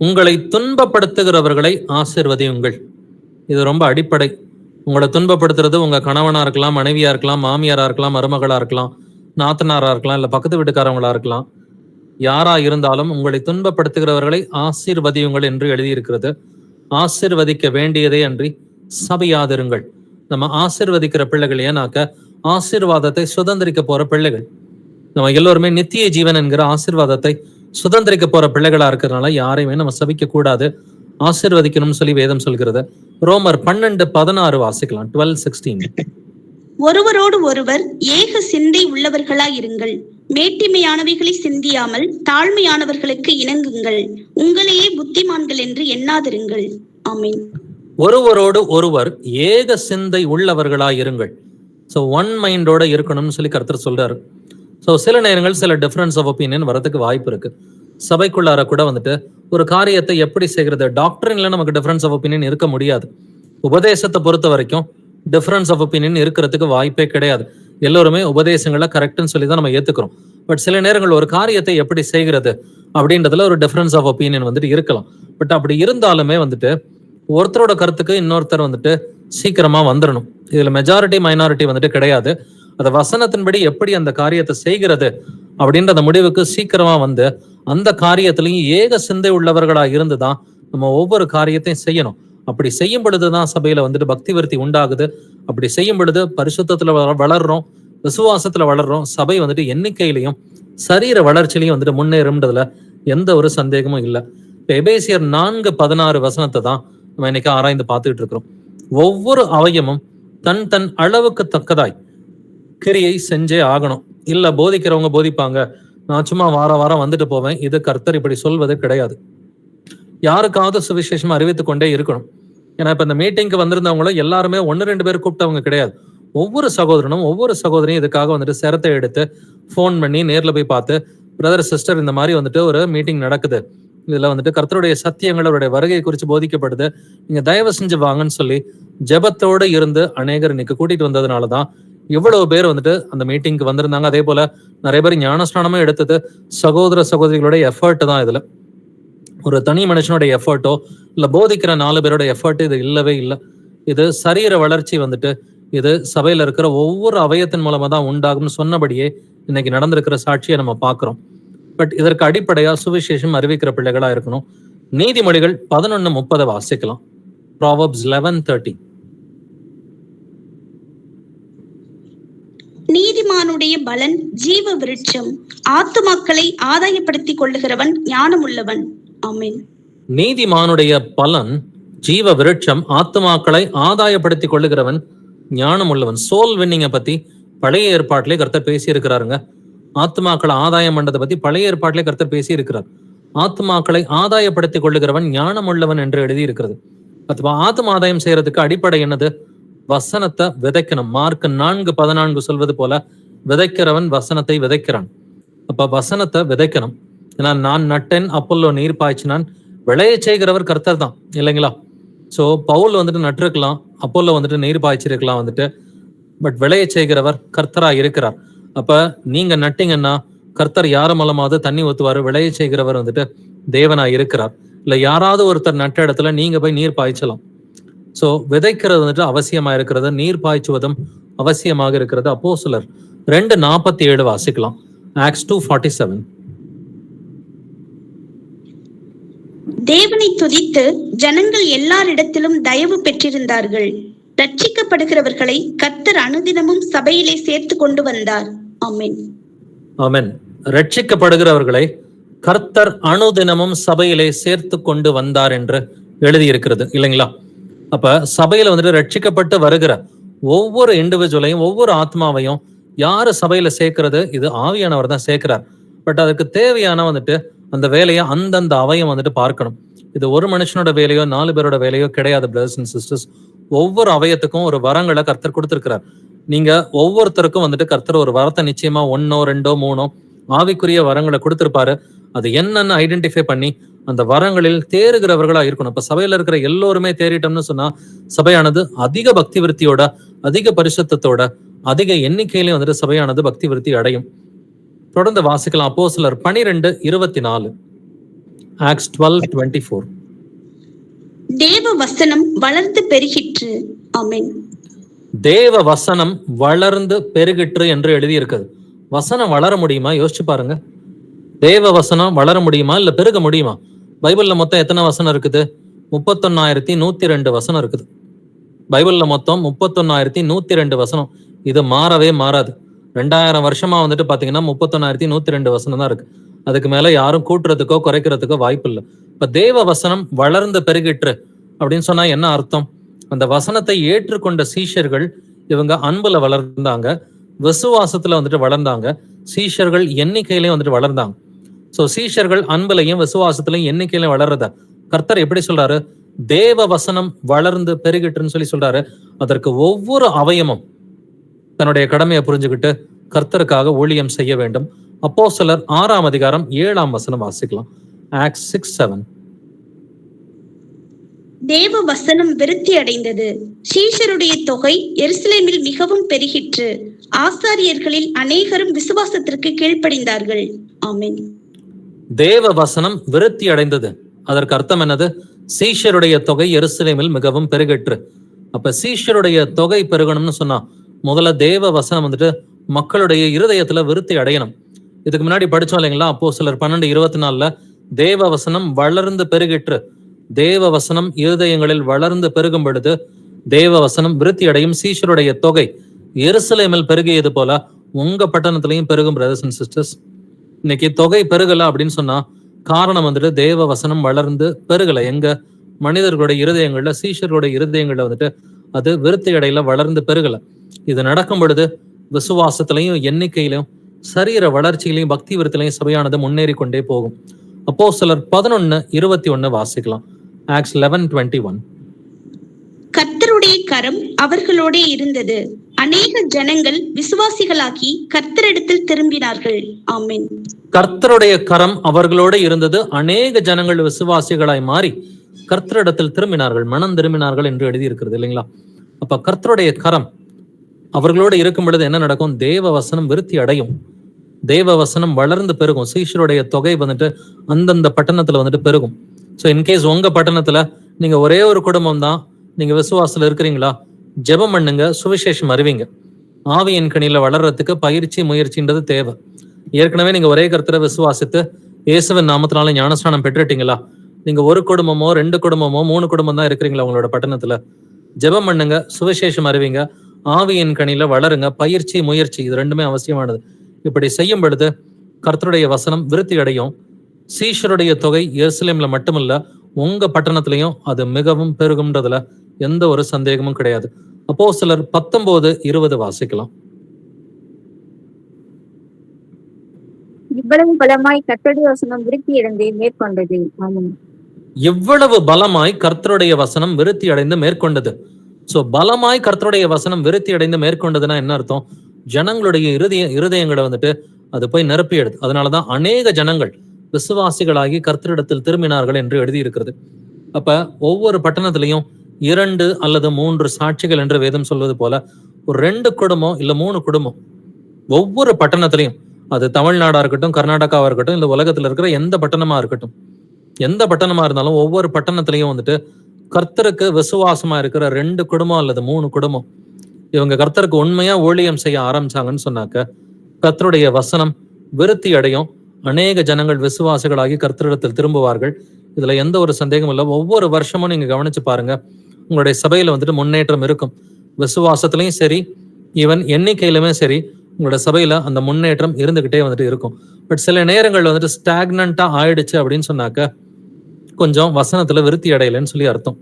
உங்களை துன்பப்படுத்துகிறவர்களை ஆசிர்வதியுங்கள். இது ரொம்ப அடிப்படை. உங்களை துன்பப்படுத்துறது உங்க கணவனா இருக்கலாம், மனைவியா இருக்கலாம், மாமியாரா இருக்கலாம், மருமகளா இருக்கலாம், நாத்தனாரா இருக்கலாம், இல்ல பக்கத்து வீட்டுக்காரவங்களா இருக்கலாம். யாரா இருந்தாலும் உங்களை துன்பப்படுத்துகிறவர்களை ஆசீர்வதியுங்கள் என்று எழுதியிருக்கிறது. ஆசிர்வதிக்க வேண்டியதே அன்றி சபியாதிருங்கள். நம்ம ஆசிர்வதிக்கிற பிள்ளைகள், ஏன்னாக்க ஆசீர்வாதத்தை சுதந்திரிக்க போற பிள்ளைகள். நம்ம எல்லோருமே நித்திய ஜீவன் என்கிற ஆசீர்வாதத்தை சுதந்திரிக்க போற பிள்ளைகளா இருக்கிறதுனால யாரையுமே நம்ம சபிக்க கூடாது, ஆசீர்வதிக்கணும்னு சொல்லி வேதம் சொல்கிறது. ரோமர் 12:16 வாசிக்கலாம். 12:16. ஒருவரோடு ஒருவர் ஏக சிந்தை உள்ளவர்களாயிருங்கள், மேட்டிமையானவைகளை சிந்தியாமல் தாழ்மையானவர்களுக்கு இணங்குங்கள், உங்களையே புத்திமான்கள் என்று எண்ணாதிருங்கள். ஆமென். ஒருவரோடு ஒருவர் ஏக சிந்தை உள்ளவர்களாயிருங்கள். ஸோ ஒன் மைண்டோட இருக்கணும்னு சொல்லி கர்த்தர் சொல்றாரு. ஸோ சில நேரங்கள் சில டிஃபரன்ஸ் ஆஃப் ஒப்பீனியன் வரதுக்கு வாய்ப்பு இருக்கு. சபைக்குள்ளார கூட வந்துட்டு ஒரு காரியத்தை எப்படி செய்கிறது, டாக்டரின்ல நமக்கு டிஃபரன்ஸ் ஆஃப் ஒப்பீனியன் இருக்க முடியாது. உபதேசத்தை பொறுத்த வரைக்கும் டிஃபரன்ஸ் ஆஃப் ஒப்பீனியன் இருக்கிறதுக்கு வாய்ப்பே கிடையாது. எல்லோருமே உபதேசங்களை கரெக்ட்னு சொல்லி தான் நம்ம ஏத்துக்கிறோம். பட் சில நேரங்கள் ஒரு காரியத்தை எப்படி செய்கிறது அப்படின்றதுல ஒரு டிஃபரன்ஸ் ஆஃப் ஒப்பீனியன் வந்துட்டு இருக்கலாம். பட் அப்படி இருந்தாலுமே வந்துட்டு ஒருத்தரோட கருத்துக்கு இன்னொருத்தர் வந்துட்டு சீக்கிரமா வந்துடணும். இதுல மெஜாரிட்டி மைனாரிட்டி வந்துட்டு கிடையாது. அந்த வசனத்தின்படி எப்படி அந்த காரியத்தை செய்கிறது அப்படின்ற அந்த முடிவுக்கு சீக்கிரமா வந்து அந்த காரியத்திலையும் ஏக சிந்தை உள்ளவர்களா இருந்துதான் நம்ம ஒவ்வொரு காரியத்தையும் செய்யணும். அப்படி செய்யும் பொழுதுதான் சபையில வந்துட்டு பக்தி விருத்தி உண்டாகுது. அப்படி செய்யும் பொழுது பரிசுத்தத்துல வளர்றோம், விசுவாசத்துல வளர்றோம், சபை வந்துட்டு எண்ணிக்கையிலையும் சரீர வளர்ச்சியிலையும் வந்துட்டு முன்னேறும்ன்றதுல எந்த ஒரு சந்தேகமும் இல்லை. இப்ப எபேசியர் 4:16 தான் நம்ம இன்னைக்கு ஆராய்ந்து பார்த்துக்கிட்டு இருக்கிறோம். ஒவ்வொரு அவயமும் தன் தன் அளவுக்கு தக்கதாய் கிரியை செஞ்சே ஆகணும். இல்ல போதிக்கிறவங்க போதிப்பாங்க, நான் சும்மா வாரம் வந்துட்டு போவேன், இது கர்த்தர் இப்படி சொல்வது கிடையாது. யாருக்காவது சுவிசேஷம் அறிவித்து கொண்டே இருக்கணும். ஏன்னா இப்ப இந்த மீட்டிங்க்கு வந்திருந்தவங்களும் எல்லாருமே 1-2 பேர் கூப்பிட்டவங்க கிடையாது. ஒவ்வொரு சகோதரனும் ஒவ்வொரு சகோதரியும் இதுக்காக வந்துட்டு சிரத்தை எடுத்து ஃபோன் பண்ணி நேர்ல போய் பார்த்து, பிரதர் சிஸ்டர் இந்த மாதிரி வந்துட்டு ஒரு மீட்டிங் நடக்குது, இதுல வந்துட்டு கர்த்தருடைய சத்தியங்கள் அவருடைய வருகை குறித்து போதிக்கப்படுது, நீங்க தயவு செஞ்சு வாங்கன்னு சொல்லி ஜெபத்தோடு இருந்து அநேகர் இன்னைக்கு கூட்டிட்டு வந்ததுனாலதான் இவ்வளவு பேர் வந்துட்டு அந்த மீட்டிங்க்கு வந்திருந்தாங்க. அதே போல நிறைய பேர் ஞானஸ்நானமும் எடுத்தது சகோதர சகோதரிகளுடைய எஃபர்ட் தான். இதுல ஒரு தனி மனுஷனுடைய எஃபர்ட்டோ இல்ல போதிக்கிற 4 பேரோட எஃபர்ட் இது இல்லவே இல்லை. இது சரீர வளர்ச்சி வந்துட்டு இது சபையில இருக்கிற ஒவ்வொரு அவயத்தின் மூலமா தான் உண்டாகும்னு சொன்னபடியே இன்னைக்கு நடந்திருக்கிற சாட்சியை நம்ம பார்க்கிறோம். பட் இதற்கு அடிப்படையா சுவிசேஷம் அறிவிக்கிற பிள்ளைகளா இருக்கணும். நீதிமொழிகள் 11:30 வாசிக்கலாம். Proverbs 11:30. நீதிமானுடைய பலன் ஜீவ விருட்சம், ஆத்துமாக்களை ஆதாயப்படுத்திக் கொள்ளுகிறவன் ஞானம் உள்ளவன். ஆமென். நீதிமானுடைய பலன் ஜீவ விருட்சம், ஆத்துமாக்களை ஆதாயப்படுத்திக் கொள்ளுகிறவன் ஞானம் உள்ளவன். சோல் வின்னிங்க பத்தி பழைய ஏற்பாட்டிலே கர்த்தர் பேசி இருக்கிறாருங்க. ஆத்துமாக்களை ஆதாயம் பண்றதை பத்தி பழைய ஏற்பாட்டிலே கர்த்தர் பேசி இருக்கிறார். ஆத்துமாக்களை ஆதாயப்படுத்திக் கொள்ளுகிறவன் ஞானம் உள்ளவன் என்று எழுதி இருக்கிறது. அதுவா ஆத்தும ஆதாயம் செய்யறதுக்கு அடிப்படை என்னது? வசனத்தை விதைக்கணும். மார்க் 4:14 சொல்வது போல விதைக்கிறவன் வசனத்தை விதைக்கிறான். அப்ப வசனத்தை விதைக்கணும். ஏன்னா நான் நட்டேன், அப்போல்லோ நீர் பாய்ச்சினான், விளைய செய்கிறவர் கர்த்தர் தான், இல்லைங்களா? ஸோ பவுல் வந்துட்டு நட்டிருக்கலாம், அப்போல்லோ வந்துட்டு நீர் பாய்ச்சிருக்கலாம் வந்துட்டு, பட் விளைய செய்கிறவர் கர்த்தரா இருக்கிறார். அப்ப நீங்க நட்டிங்கன்னா கர்த்தர் யார மூலமாவது தண்ணி ஊத்துவாரு. விளைய செய்கிறவர் வந்துட்டு தேவனா இருக்கிறார். இல்ல யாராவது ஒருத்தர் நட்ட இடத்துல நீங்க போய் நீர் பாய்ச்சலாம். சோ விதைக்கிறது வந்துட்டு அவசியமா இருக்கிறது, நீர் பாய்ச்சுவதும் அவசியமாக இருக்கிறது. அப்போஸ்தலர் 2:47 வாசிக்கலாம். Acts 2:47. தேவனை துதித்து ஜனங்கள் எல்லாரிடத்திலும் தயவு பெற்றிருந்தார்கள். ரட்சிக்கப்படுகிறவர்களை கர்த்தர் அனுதினமும் சபையிலே சேர்த்து கொண்டு வந்தார். ஆமென். ஆமென். ரட்சிக்கப்படுகிறவர்களை கர்த்தர் அனுதினமும் சபையிலே சேர்த்து கொண்டு வந்தார் என்று எழுதியிருக்கிறது, இல்லைங்களா? அப்ப சபையில வந்துட்டு ரட்சிக்கப்பட்டு வருகிற ஒவ்வொரு இண்டிவிஜுவலையும் ஒவ்வொரு ஆத்மாவையும் யாரு சபையில சேர்க்கிறது? இது ஆவியானவர் தான் சேர்க்கிறார். பட் அதுக்கு தேவையான வந்துட்டு அந்த வேலையை அந்தந்த அவயம் வந்துட்டு பார்க்கணும். இது ஒரு மனுஷனோட வேலையோ 4 பேரோட வேலையோ கிடையாது. பிரதர்ஸ் அண்ட் சிஸ்டர்ஸ், ஒவ்வொரு அவயத்துக்கும் ஒரு வரங்களை கர்த்தர் கொடுத்திருக்கிறார். நீங்க ஒவ்வொருத்தருக்கும் வந்துட்டு கர்த்தர் ஒரு வரத்தை நிச்சயமா 1, 2, 3 ஆவிக்குரிய வரங்களை கொடுத்திருப்பாரு. அது என்னன்னு ஐடென்டிஃபை பண்ணி அந்த வரங்களில் தேறுகிறவர்களா இருக்கணும். இப்ப சபையில இருக்கிற எல்லோருமே தேறிட்டோம்னு சொன்னா சபையானது அதிக பக்தி விருத்தியோட, அதிக பரிசுத்தத்தோட, அதிக எண்ணிக்கையிலே வந்துட்டு சபையானது பக்தி விருத்தி அடையும். தொடர்ந்து வாசிக்கலாம். அப்போஸ்தலர் 12:24. Acts 12:24. தேவ வசனம் வளர்ந்து பெருகிற்று. ஆமென். தேவ வசனம் வளர்ந்து பெருகிற்று என்று எழுதியிருக்கிறது. வசனம் வளர முடியுமா? யோசிச்சு பாருங்க. தேவ வசனம் வளர முடியுமா இல்ல பெருக முடியுமா? பைபிள்ல மொத்தம் எத்தனை வசனம் இருக்குது? 31,102 வசனம் இருக்குது. பைபிள்ல மொத்தம் 31,102 வசனம். இது மாறவே மாறாது. 2000 வருஷமா வந்துட்டு பாத்தீங்கன்னா 31,102 வசனம் தான் இருக்கு. அதுக்கு மேல யாரும் கூட்டுறதுக்கோ குறைக்கிறதுக்கோ வாய்ப்பு இல்லை. இப்ப தேவ வசனம் வளர்ந்து பெருகிற்று அப்படின்னு சொன்னா என்ன அர்த்தம்? அந்த வசனத்தை ஏற்றுக்கொண்ட சீஷர்கள் இவங்க அன்புல வளர்ந்தாங்க, விசுவாசத்துல வந்துட்டு வளர்ந்தாங்க, சீஷர்கள் எண்ணிக்கையிலையும் வந்துட்டு வளர்ந்தாங்க. சோ சீஷர்கள் அன்புலையும் விசுவாசத்திலையும் எண்ணிக்கையிலையும் வளர்றத கர்த்தர் எப்படி சொல்றாரு? தேவ வசனம் வளர்ந்து பெருகிட்டுன்னு சொல்லி சொல்றாரு. அதற்கு ஒவ்வொரு அவயமும் தன்னுடைய கடமையை புரிஞ்சுக்கிட்டு கர்த்தருக்காக ஊழியம் செய்ய வேண்டும். அப்போஸ்தலர் 6:7 வாசிக்கலாம். Acts 6:7. தேவ வசனம் விருத்தி அடைந்தது. சீஷருடைய தொகை எருசலேமில் மிகவும் பெருகிற்று. ஆசாரியர்களில் அநேகரும் விசுவாசத்திற்கு கீழ்ப்படிந்தார்கள். ஆமென். தேவ வசனம் விருத்தி அடைந்தது. அதற்கு அர்த்தம் என்னது? சீஷருடைய தொகை எருசலேமில் மிகவும் பெருகிற்று. அப்ப சீஷருடைய தொகை பெருகணும்னு சொன்னா முதல்ல தேவ வசனம் வந்துட்டு மக்களுடைய இருதயத்துல விருத்தி அடையணும். இதுக்கு முன்னாடி படிச்சோம் இல்லைங்களா? அப்போஸ்தலர் 12:24 தேவ வசனம் வளர்ந்து பெருகிற்று. தேவ வசனம் இருதயங்களில் வளர்ந்து பெருகும் பொழுது தேவ வசனம் விருத்தி அடையும். சீஷருடைய தொகை எருசலேமில் பெருகியது போல உங்க பட்டணத்திலையும் பெருகும். பிரதர்ஸ் அண்ட் சிஸ்டர்ஸ், இன்னைக்கு தொகை பெருகல அப்படின்னு சொன்னா காரணம் வந்துட்டு தேவ வசனம் வளர்ந்து பெருகல. எங்க? மனிதர்களுடைய இருதயங்கள்ல, சீஷர்களுடைய இருதயங்கள்ல வந்துட்டு அது விருத்தி அடையில, வளர்ந்து பெருகல. இது நடக்கும் பொழுது விசுவாசத்திலையும் எண்ணிக்கையிலும் சரீர வளர்ச்சியிலையும் பக்தி விருத்திலையும் சபையானது முன்னேறி கொண்டே போகும். அப்போஸ்தலர் 11:21 வாசிக்கலாம். ஆக்ட்ஸ் 11:21. கர்த்தருடைய கரம் அவர்களோட இருந்தது. அநேக ஜனங்கள் விசுவாசிகளாகி கர்த்தரிடத்தில் திரும்பினார்கள். ஆமென். கர்த்தருடைய கரம் அவர்களோட இருந்தது. அநேக ஜனங்கள் விசுவாசிகளாய் மாறி கர்த்தரிடத்தில் திரும்பினார்கள், மனம் திரும்பினார்கள் என்று எழுதியிருக்கிறது இல்லைங்களா? அப்ப கர்த்தருடைய கரம் அவர்களோட இருக்கும் பொழுது என்ன நடக்கும்? தேவ வசனம் விருத்தி அடையும், தேவ வசனம் வளர்ந்து பெருகும். சீஷருடைய தொகை வந்துட்டு அந்தந்த பட்டணத்துல வந்துட்டு பெருகும். ஸோ இன்கேஸ் உங்க பட்டணத்துல நீங்க ஒரே ஒரு குடும்பம் தான் நீங்க விசுவாசத்துல இருக்கிறீங்களா, ஜெபம் பண்ணுங்க, சுவிசேஷம் அறிவிங்க. ஆவியின் கனியில வளர்றதுக்கு பயிற்சி முயற்சின்றது தேவை. ஏற்கனவே நீங்க ஒரே கர்த்தரை விசுவாசித்து இயேசுவின் நாமத்தினால ஞானஸ்நானம் பெற்றுட்டீங்களா? நீங்க ஒரு குடும்பமோ 2 குடும்பமோ 3 குடும்பம் தான் இருக்கிறீங்களா உங்களோட பட்டணத்துல? ஜெபம் பண்ணுங்க, சுவிசேஷம் அறிவிங்க, ஆவியின் கனியில வளருங்க. பயிற்சி முயற்சி இது ரெண்டுமே அவசியமானது. இப்படி செய்யும் பொழுது கர்த்தருடைய வசனம் விருத்தி அடையும். சீஷருடைய தொகை எருசலேம்ல மட்டுமல்ல உங்க பட்டணத்திலையும் அது மிகவும் பெருகும்ன்றதுல எந்த ஒரு சந்தேகமும் கிடையாது. அப்போஸ்தலர் 19:20 வாசிக்கலாம். இவ்வளவு பலமாய் கர்த்தருடைய வசனம் விருத்தி அடைந்து மேற்கொண்டது. ஆமென். எவ்வளவு பலமாய் கர்த்தருடைய வசனம் விருத்தி அடைந்து மேற்கொண்டது. சோ பலமாய் கர்த்தருடைய வசனம் விருத்தி அடைந்து மேற்கொண்டதுன்னா என்ன அர்த்தம்? ஜனங்களுடைய இருதயங்களை வந்துட்டு அது போய் நிரப்பி எடுத்து. அதனாலதான் அநேக ஜனங்கள் விசுவாசிகளாகி கர்த்தரிடத்தில் திரும்பினார்கள் என்று எழுதியிருக்கிறது. அப்ப ஒவ்வொரு பட்டணத்திலையும் 2 அல்லது 3 சாட்சிகள் என்று வேதம் சொல்வது போல ஒரு 2 குடும்பம் இல்ல 3 குடும்பம் ஒவ்வொரு பட்டணத்திலையும், அது தமிழ்நாடா இருக்கட்டும், கர்நாடகாவா இருக்கட்டும், இல்ல உலகத்துல இருக்கிற எந்த பட்டணமா இருக்கட்டும், எந்த பட்டணமா இருந்தாலும் ஒவ்வொரு பட்டணத்திலையும் வந்துட்டு கர்த்தருக்கு விசுவாசமா இருக்கிற 2 குடும்பம் அல்லது 3 குடும்பம் இவங்க கர்த்தருக்கு உண்மையா ஊழியம் செய்ய ஆரம்பிச்சாங்கன்னு சொன்னாக்க கர்த்தருடைய வசனம் விருத்தி அடையும். அநேக ஜனங்கள் விசுவாசிகளாகி கர்த்தரிடத்தில் திரும்புவார்கள். இதுல எந்த ஒரு சந்தேகமும் இல்லை. ஒவ்வொரு வருஷமும் நீங்க கவனிச்சு பாருங்க, உங்களுடைய சபையில வந்துட்டு முன்னேற்றம் இருக்கும். விசுவாசத்திலையும் சரி, ஈவன் எண்ணிக்கையிலுமே சரி, உங்களோட சபையில அந்த முன்னேற்றம் இருந்துகிட்டே வந்துட்டு இருக்கும். பட் சில நேரங்கள் வந்துட்டு ஸ்டாக்னண்டா ஆயிடுச்சு அப்படின்னு சொன்னாக்க கொஞ்சம் வசனத்துல விருத்தி அடையலைன்னு சொல்லி அர்த்தம்.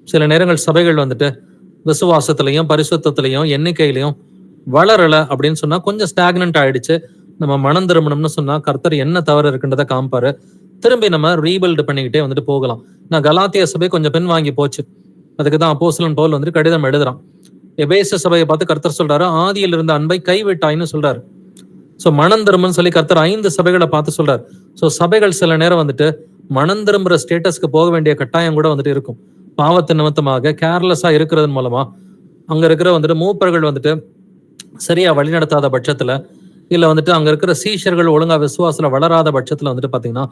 சில நேரங்கள் சபைகள் வந்துட்டு விசுவாசத்திலையும் பரிசுத்தத்திலையும் எண்ணிக்கையிலையும் வளரல அப்படின்னு சொன்னா கொஞ்சம் ஸ்டாக்னண்ட் ஆயிடுச்சு. நம்ம மனம் திரும்பணும்னு சொன்னா கர்த்தர் என்ன தவறு இருக்குன்றதை காமிப்பாரு. திரும்பி நம்ம ரீபில்டு பண்ணிக்கிட்டே வந்துட்டு போகலாம். நான் கலாத்திய சபை கொஞ்சம் பின் வாங்கி போச்சு. அதுக்குதான் அப்போஸ்தலன் பவுல் வந்துட்டு கடிதம் எழுதுறான். எபேசு சபையை பார்த்து கர்த்தர் சொல்றாரு, ஆதியில் இருந்த அன்பை கைவிட்டாய்ன்னு சொல்றாரு. சோ மனம் திரும்புன்னு சொல்லி கர்த்தர் 5 சபைகளை பார்த்து சொல்றாரு. சோ சபைகள் சில நேரம் வந்துட்டு மனம் திரும்புற ஸ்டேட்டஸ்க்கு போக வேண்டிய கட்டாயம் கூட வந்துட்டு இருக்கும். பாவத்து நிமித்தமாக கேர்லெஸ்ஸா இருக்கிறதன் மூலமா அங்க இருக்கிற வந்துட்டு மூப்பர்கள் வந்துட்டு சரியா வழிநடத்தாத பட்சத்துல, இல்ல வந்துட்டு அங்க இருக்கிற சீஷர்கள் ஒழுங்கா விசுவாசத்துல வளராத பட்சத்துல வந்துட்டு பாத்தீங்கன்னா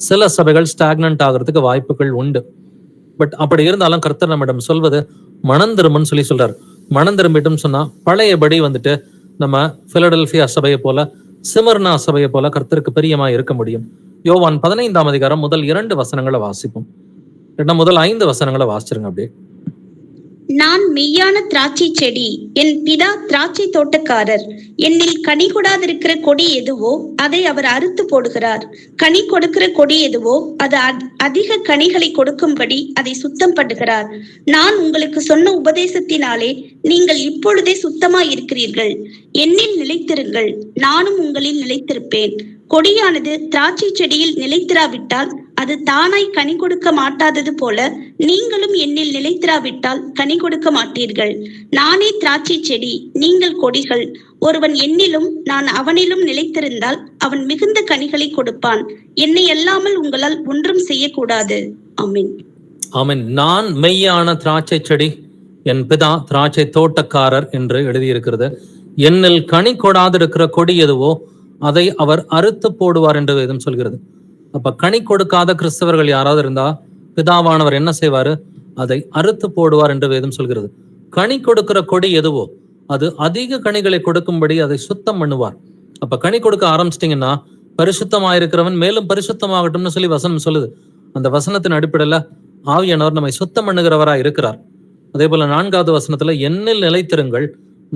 சில சபைகள் ஸ்டாக்னன்ட் ஆகிறதுக்கு வாய்ப்புகள் உண்டு. பட் அப்படி இருந்தாலும் கர்த்தர் நம்மிடம் சொல்வது மனம் திரும்புன்னு சொல்லி சொல்றாரு. மனம் திரும்பிட்டும் சொன்னா பழையபடி வந்துட்டு நம்ம பிலடெல்பியா சபையை போல, சிமர்னா சபையை போல கர்த்தருக்கு பிரியமா இருக்க முடியும். யோவான் 15ஆம் அதிகாரம் முதல் 2 வசனங்களை வாசிப்போம். முதல் 5 வசனங்களை வாசிச்சிருங்க அப்படியே. நான் மெய்யான திராட்சை செடி, என் பிதா திராட்சை தோட்டக்காரர். என்னில் கனி கொடாதிருக்கிற கொடி எதுவோ அதை அவர் அறுத்து போடுகிறார். கனி கொடுக்கிற கொடி எதுவோ அது அதிக கனிகளை கொடுக்கும்படி அதை சுத்தம் பண்ணுகிறார். நான் உங்களுக்கு சொன்ன உபதேசத்தினாலே நீங்கள் இப்பொழுதே சுத்தமாய் இருக்கிறீர்கள். என்னில் நிலைத்திருங்கள், நானும் உங்களில் நிலைத்திருப்பேன். கொடியானது திராட்சை செடியில் நிலைத்திராவிட்டால் அது தானாய் கனி கொடுக்க மாட்டாதது போல நீங்களும் என்னில் நிலைத்திராவிட்டால் கனி கொடுக்க மாட்டீர்கள். நானே திராட்சை செடி, நீங்கள் கொடிகள். ஒருவன் என்னிலும் நான் அவனிலும் நிலைத்திருந்தால் அவன் மிகுந்த கனிகளை கொடுப்பான். என்னை அல்லாமல் உங்களால் ஒன்றும் செய்யக்கூடாது. ஆமென். ஆமென். நான் மெய்யான திராட்சை செடி, என் பிதா திராட்சை தோட்டக்காரர் என்று எழுதியிருக்கிறது. என்னில் கனி கொடாதிருக்கிற கொடி எதுவோ அதை அவர் அறுத்து போடுவார் என்று வேதம் சொல்கிறது. அப்ப கனி கொடுக்காத கிறிஸ்தவர்கள் யாராவது இருந்தா பிதாவானவர் என்ன செய்வாரு? அதை அறுத்து போடுவார் என்று வேதம் சொல்கிறது. கனி கொடுக்கிற கொடி எதுவோ அது அதிக கனிகளை கொடுக்கும்படி அதை சுத்தம் பண்ணுவார். அப்ப கனி கொடுக்க ஆரம்பிச்சிட்டீங்கன்னா பரிசுத்தமாயிருக்கிறவன் மேலும் பரிசுத்தமாகட்டும்னு சொல்லி வசனம் சொல்லுது. அந்த வசனத்தின் அடிப்படையில ஆவியானவர் நம்மை சுத்தம் பண்ணுகிறவரா இருக்கிறார். அதே போல 4வது வசனத்துல என்னில் நிலைத்திருங்கள்,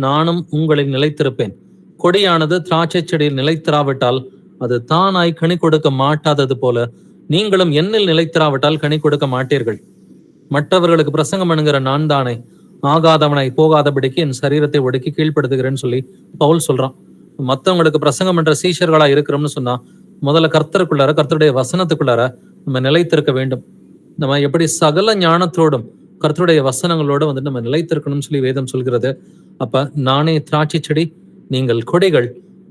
நானும் உங்களில் நிலைத்திருப்பேன். கொடியானது திராட்சை செடியில் நிலைத்திராவிட்டால் அது தானாய் கனி கொடுக்க மாட்டாதது போல நீங்களும் என்னில் நிலைத்திராவிட்டால் கனி கொடுக்க மாட்டீர்கள். மற்றவர்களுக்கு பிரசங்கம் பண்ணுகிற நான் தானே ஆகாதவனாய் போகாதபடிக்கு என் சரீரத்தை ஒடுக்கி கீழ்ப்படுத்துகிறேன்னு சொல்லி பவுல் சொல்றான். மற்றவங்களுக்கு பிரசங்கம் பண்ற சீஷர்களா இருக்கிறோம்னு சொன்னா முதல்ல கர்த்தருக்குள்ளார, கர்த்தருடைய வசனத்துக்குள்ளார நம்ம நிலைத்திருக்க வேண்டும். நம்ம எப்படி சகல ஞானத்தோடும் கர்த்தருடைய வசனங்களோட நம்ம நிலைத்திருக்கணும்னு சொல்லி வேதம் சொல்கிறது. அப்ப நானே திராட்சை செடி, நீங்கள் கொடிகள்.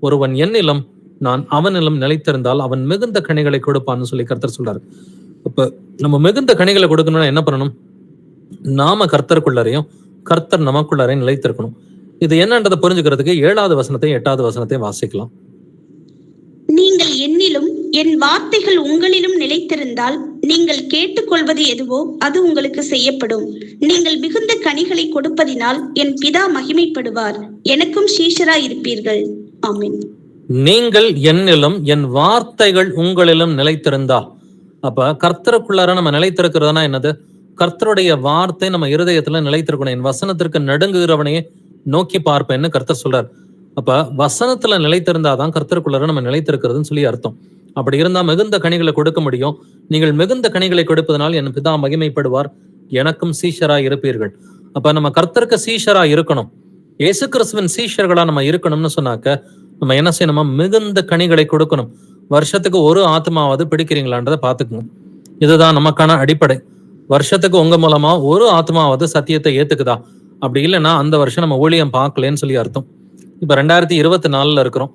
ஒருவன் என்னிலும் நான் அவனிலும் நிலைத்திருந்தால் அவன் மிகுந்த கனிகளை கொடுப்பான்னு சொல்லி கர்த்தர் சொல்றாரு. அப்ப நம்ம மிகுந்த கனிகளை கொடுக்கணும்னா என்ன பண்ணணும்? நாம கர்த்தருக்குள்ளாரையும் கர்த்தர் நமக்குள்ளாரையும் நிலைத்திருக்கணும். இது என்னன்றதை புரிஞ்சுக்கிறதுக்கு 7வது வசனத்தையும் 8வது வசனத்தையும் வாசிக்கலாம். நீங்கள் என்னிலும் என் வார்த்தைகள் உங்களிலும் நிலைத்திருந்தால் நீங்கள் கேட்டுக்கொள்வது எதுவோ அது உங்களுக்கு செய்யப்படும். நீங்கள் மிகுந்த கனிகளை கொடுப்பதினால் என் பிதா மகிமைப்படுவார், எனக்கும் சீஷராய் இருப்பீர்கள். ஆமென். நீங்கள் என்னிலும் என் வார்த்தைகள் உங்களிலும் நிலைத்திருந்தால், அப்ப கர்த்தருக்குள்ளார நம்ம நிலைத்திருக்கிறதுனா என்னது? கர்த்தருடைய வார்த்தை நம்ம இருதயத்துல நிலைத்திருக்கணும். என் வசனத்திற்கு நடுங்குகிறவனையே நோக்கி பார்ப்பேன்னு கர்த்தர் சொல்றார். அப்ப வசனத்துல நிலைத்திருந்தாதான் கர்த்தருக்குள்ளார நம்ம நிலைத்திருக்கிறதுன்னு சொல்லி அர்த்தம். அப்படி இருந்தா மிகுந்த கனிகளை கொடுக்க முடியும். நீங்கள் மிகுந்த கனிகளை கொடுப்பதனால் என் பிதா மகிமைப்படுவார், எனக்கும் சீஷராய் இருப்பீர்கள். அப்ப நம்ம கர்த்தருக்கு சீஷரா இருக்கணும், இயேசு கிறிஸ்துவின் சீஷர்களா நம்ம இருக்கணும்னு சொன்னாக்க நம்ம என்ன செய்யணுமா? மிகுந்த கனிகளை கொடுக்கணும். வருஷத்துக்கு ஒரு ஆத்மாவது பிடிக்கிறீங்களான்றதை பார்த்துக்கணும். இதுதான் நமக்கான அடிப்படை. வருஷத்துக்கு உங்க மூலமா ஒரு ஆத்மாவது சத்தியத்தை ஏத்துக்குதா? அப்படி இல்லைன்னா அந்த வருஷம் நம்ம ஊழியம் பார்க்கலன்னு சொல்லி அர்த்தம். இப்ப 2024 இருக்கிறோம்.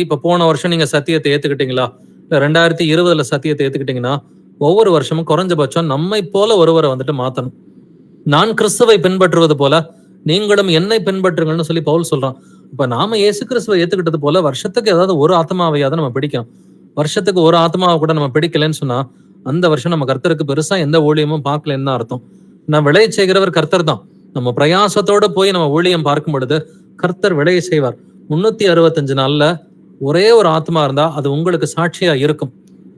இப்ப போன வருஷம் நீங்க சத்தியத்தை ஏத்துக்கிட்டீங்களா? இல்ல 2020 சத்தியத்தை ஏத்துக்கிட்டீங்கன்னா ஒவ்வொரு வருஷமும் குறைஞ்சபட்சம் நம்மை போல ஒருவரை மாத்தணும். நான் கிறிஸ்துவை பின்பற்றுவது போல நீங்களும் என்னை பின்பற்றுங்கள்னு சொல்லி பவுல் சொல்றான். இப்ப நாம இயேசு கிறிஸ்துவை ஏத்துக்கிட்டது போல வருஷத்துக்கு ஏதாவது ஒரு ஆத்மாவையாவது நம்ம பிடிக்கணும். வருஷத்துக்கு ஒரு ஆத்மாவை கூட நம்ம பிடிக்கலன்னு சொன்னா அந்த வருஷம் நம்ம கர்த்தருக்கு பெருசா எந்த ஊழியமும் பார்க்கலன்னு தான் அர்த்தம். நான் விளைய செய்கிறவர் கர்த்தர் தான். நம்ம பிரயாசத்தோட போய் நம்ம ஊழியம் பார்க்கும் பொழுது கர்த்தர் விளைய செய்வார். 365 நாள்ல ஒரே ஒரு ஆத்மா இருந்தா அது உங்களுக்கு சாட்சியா இருக்கும்.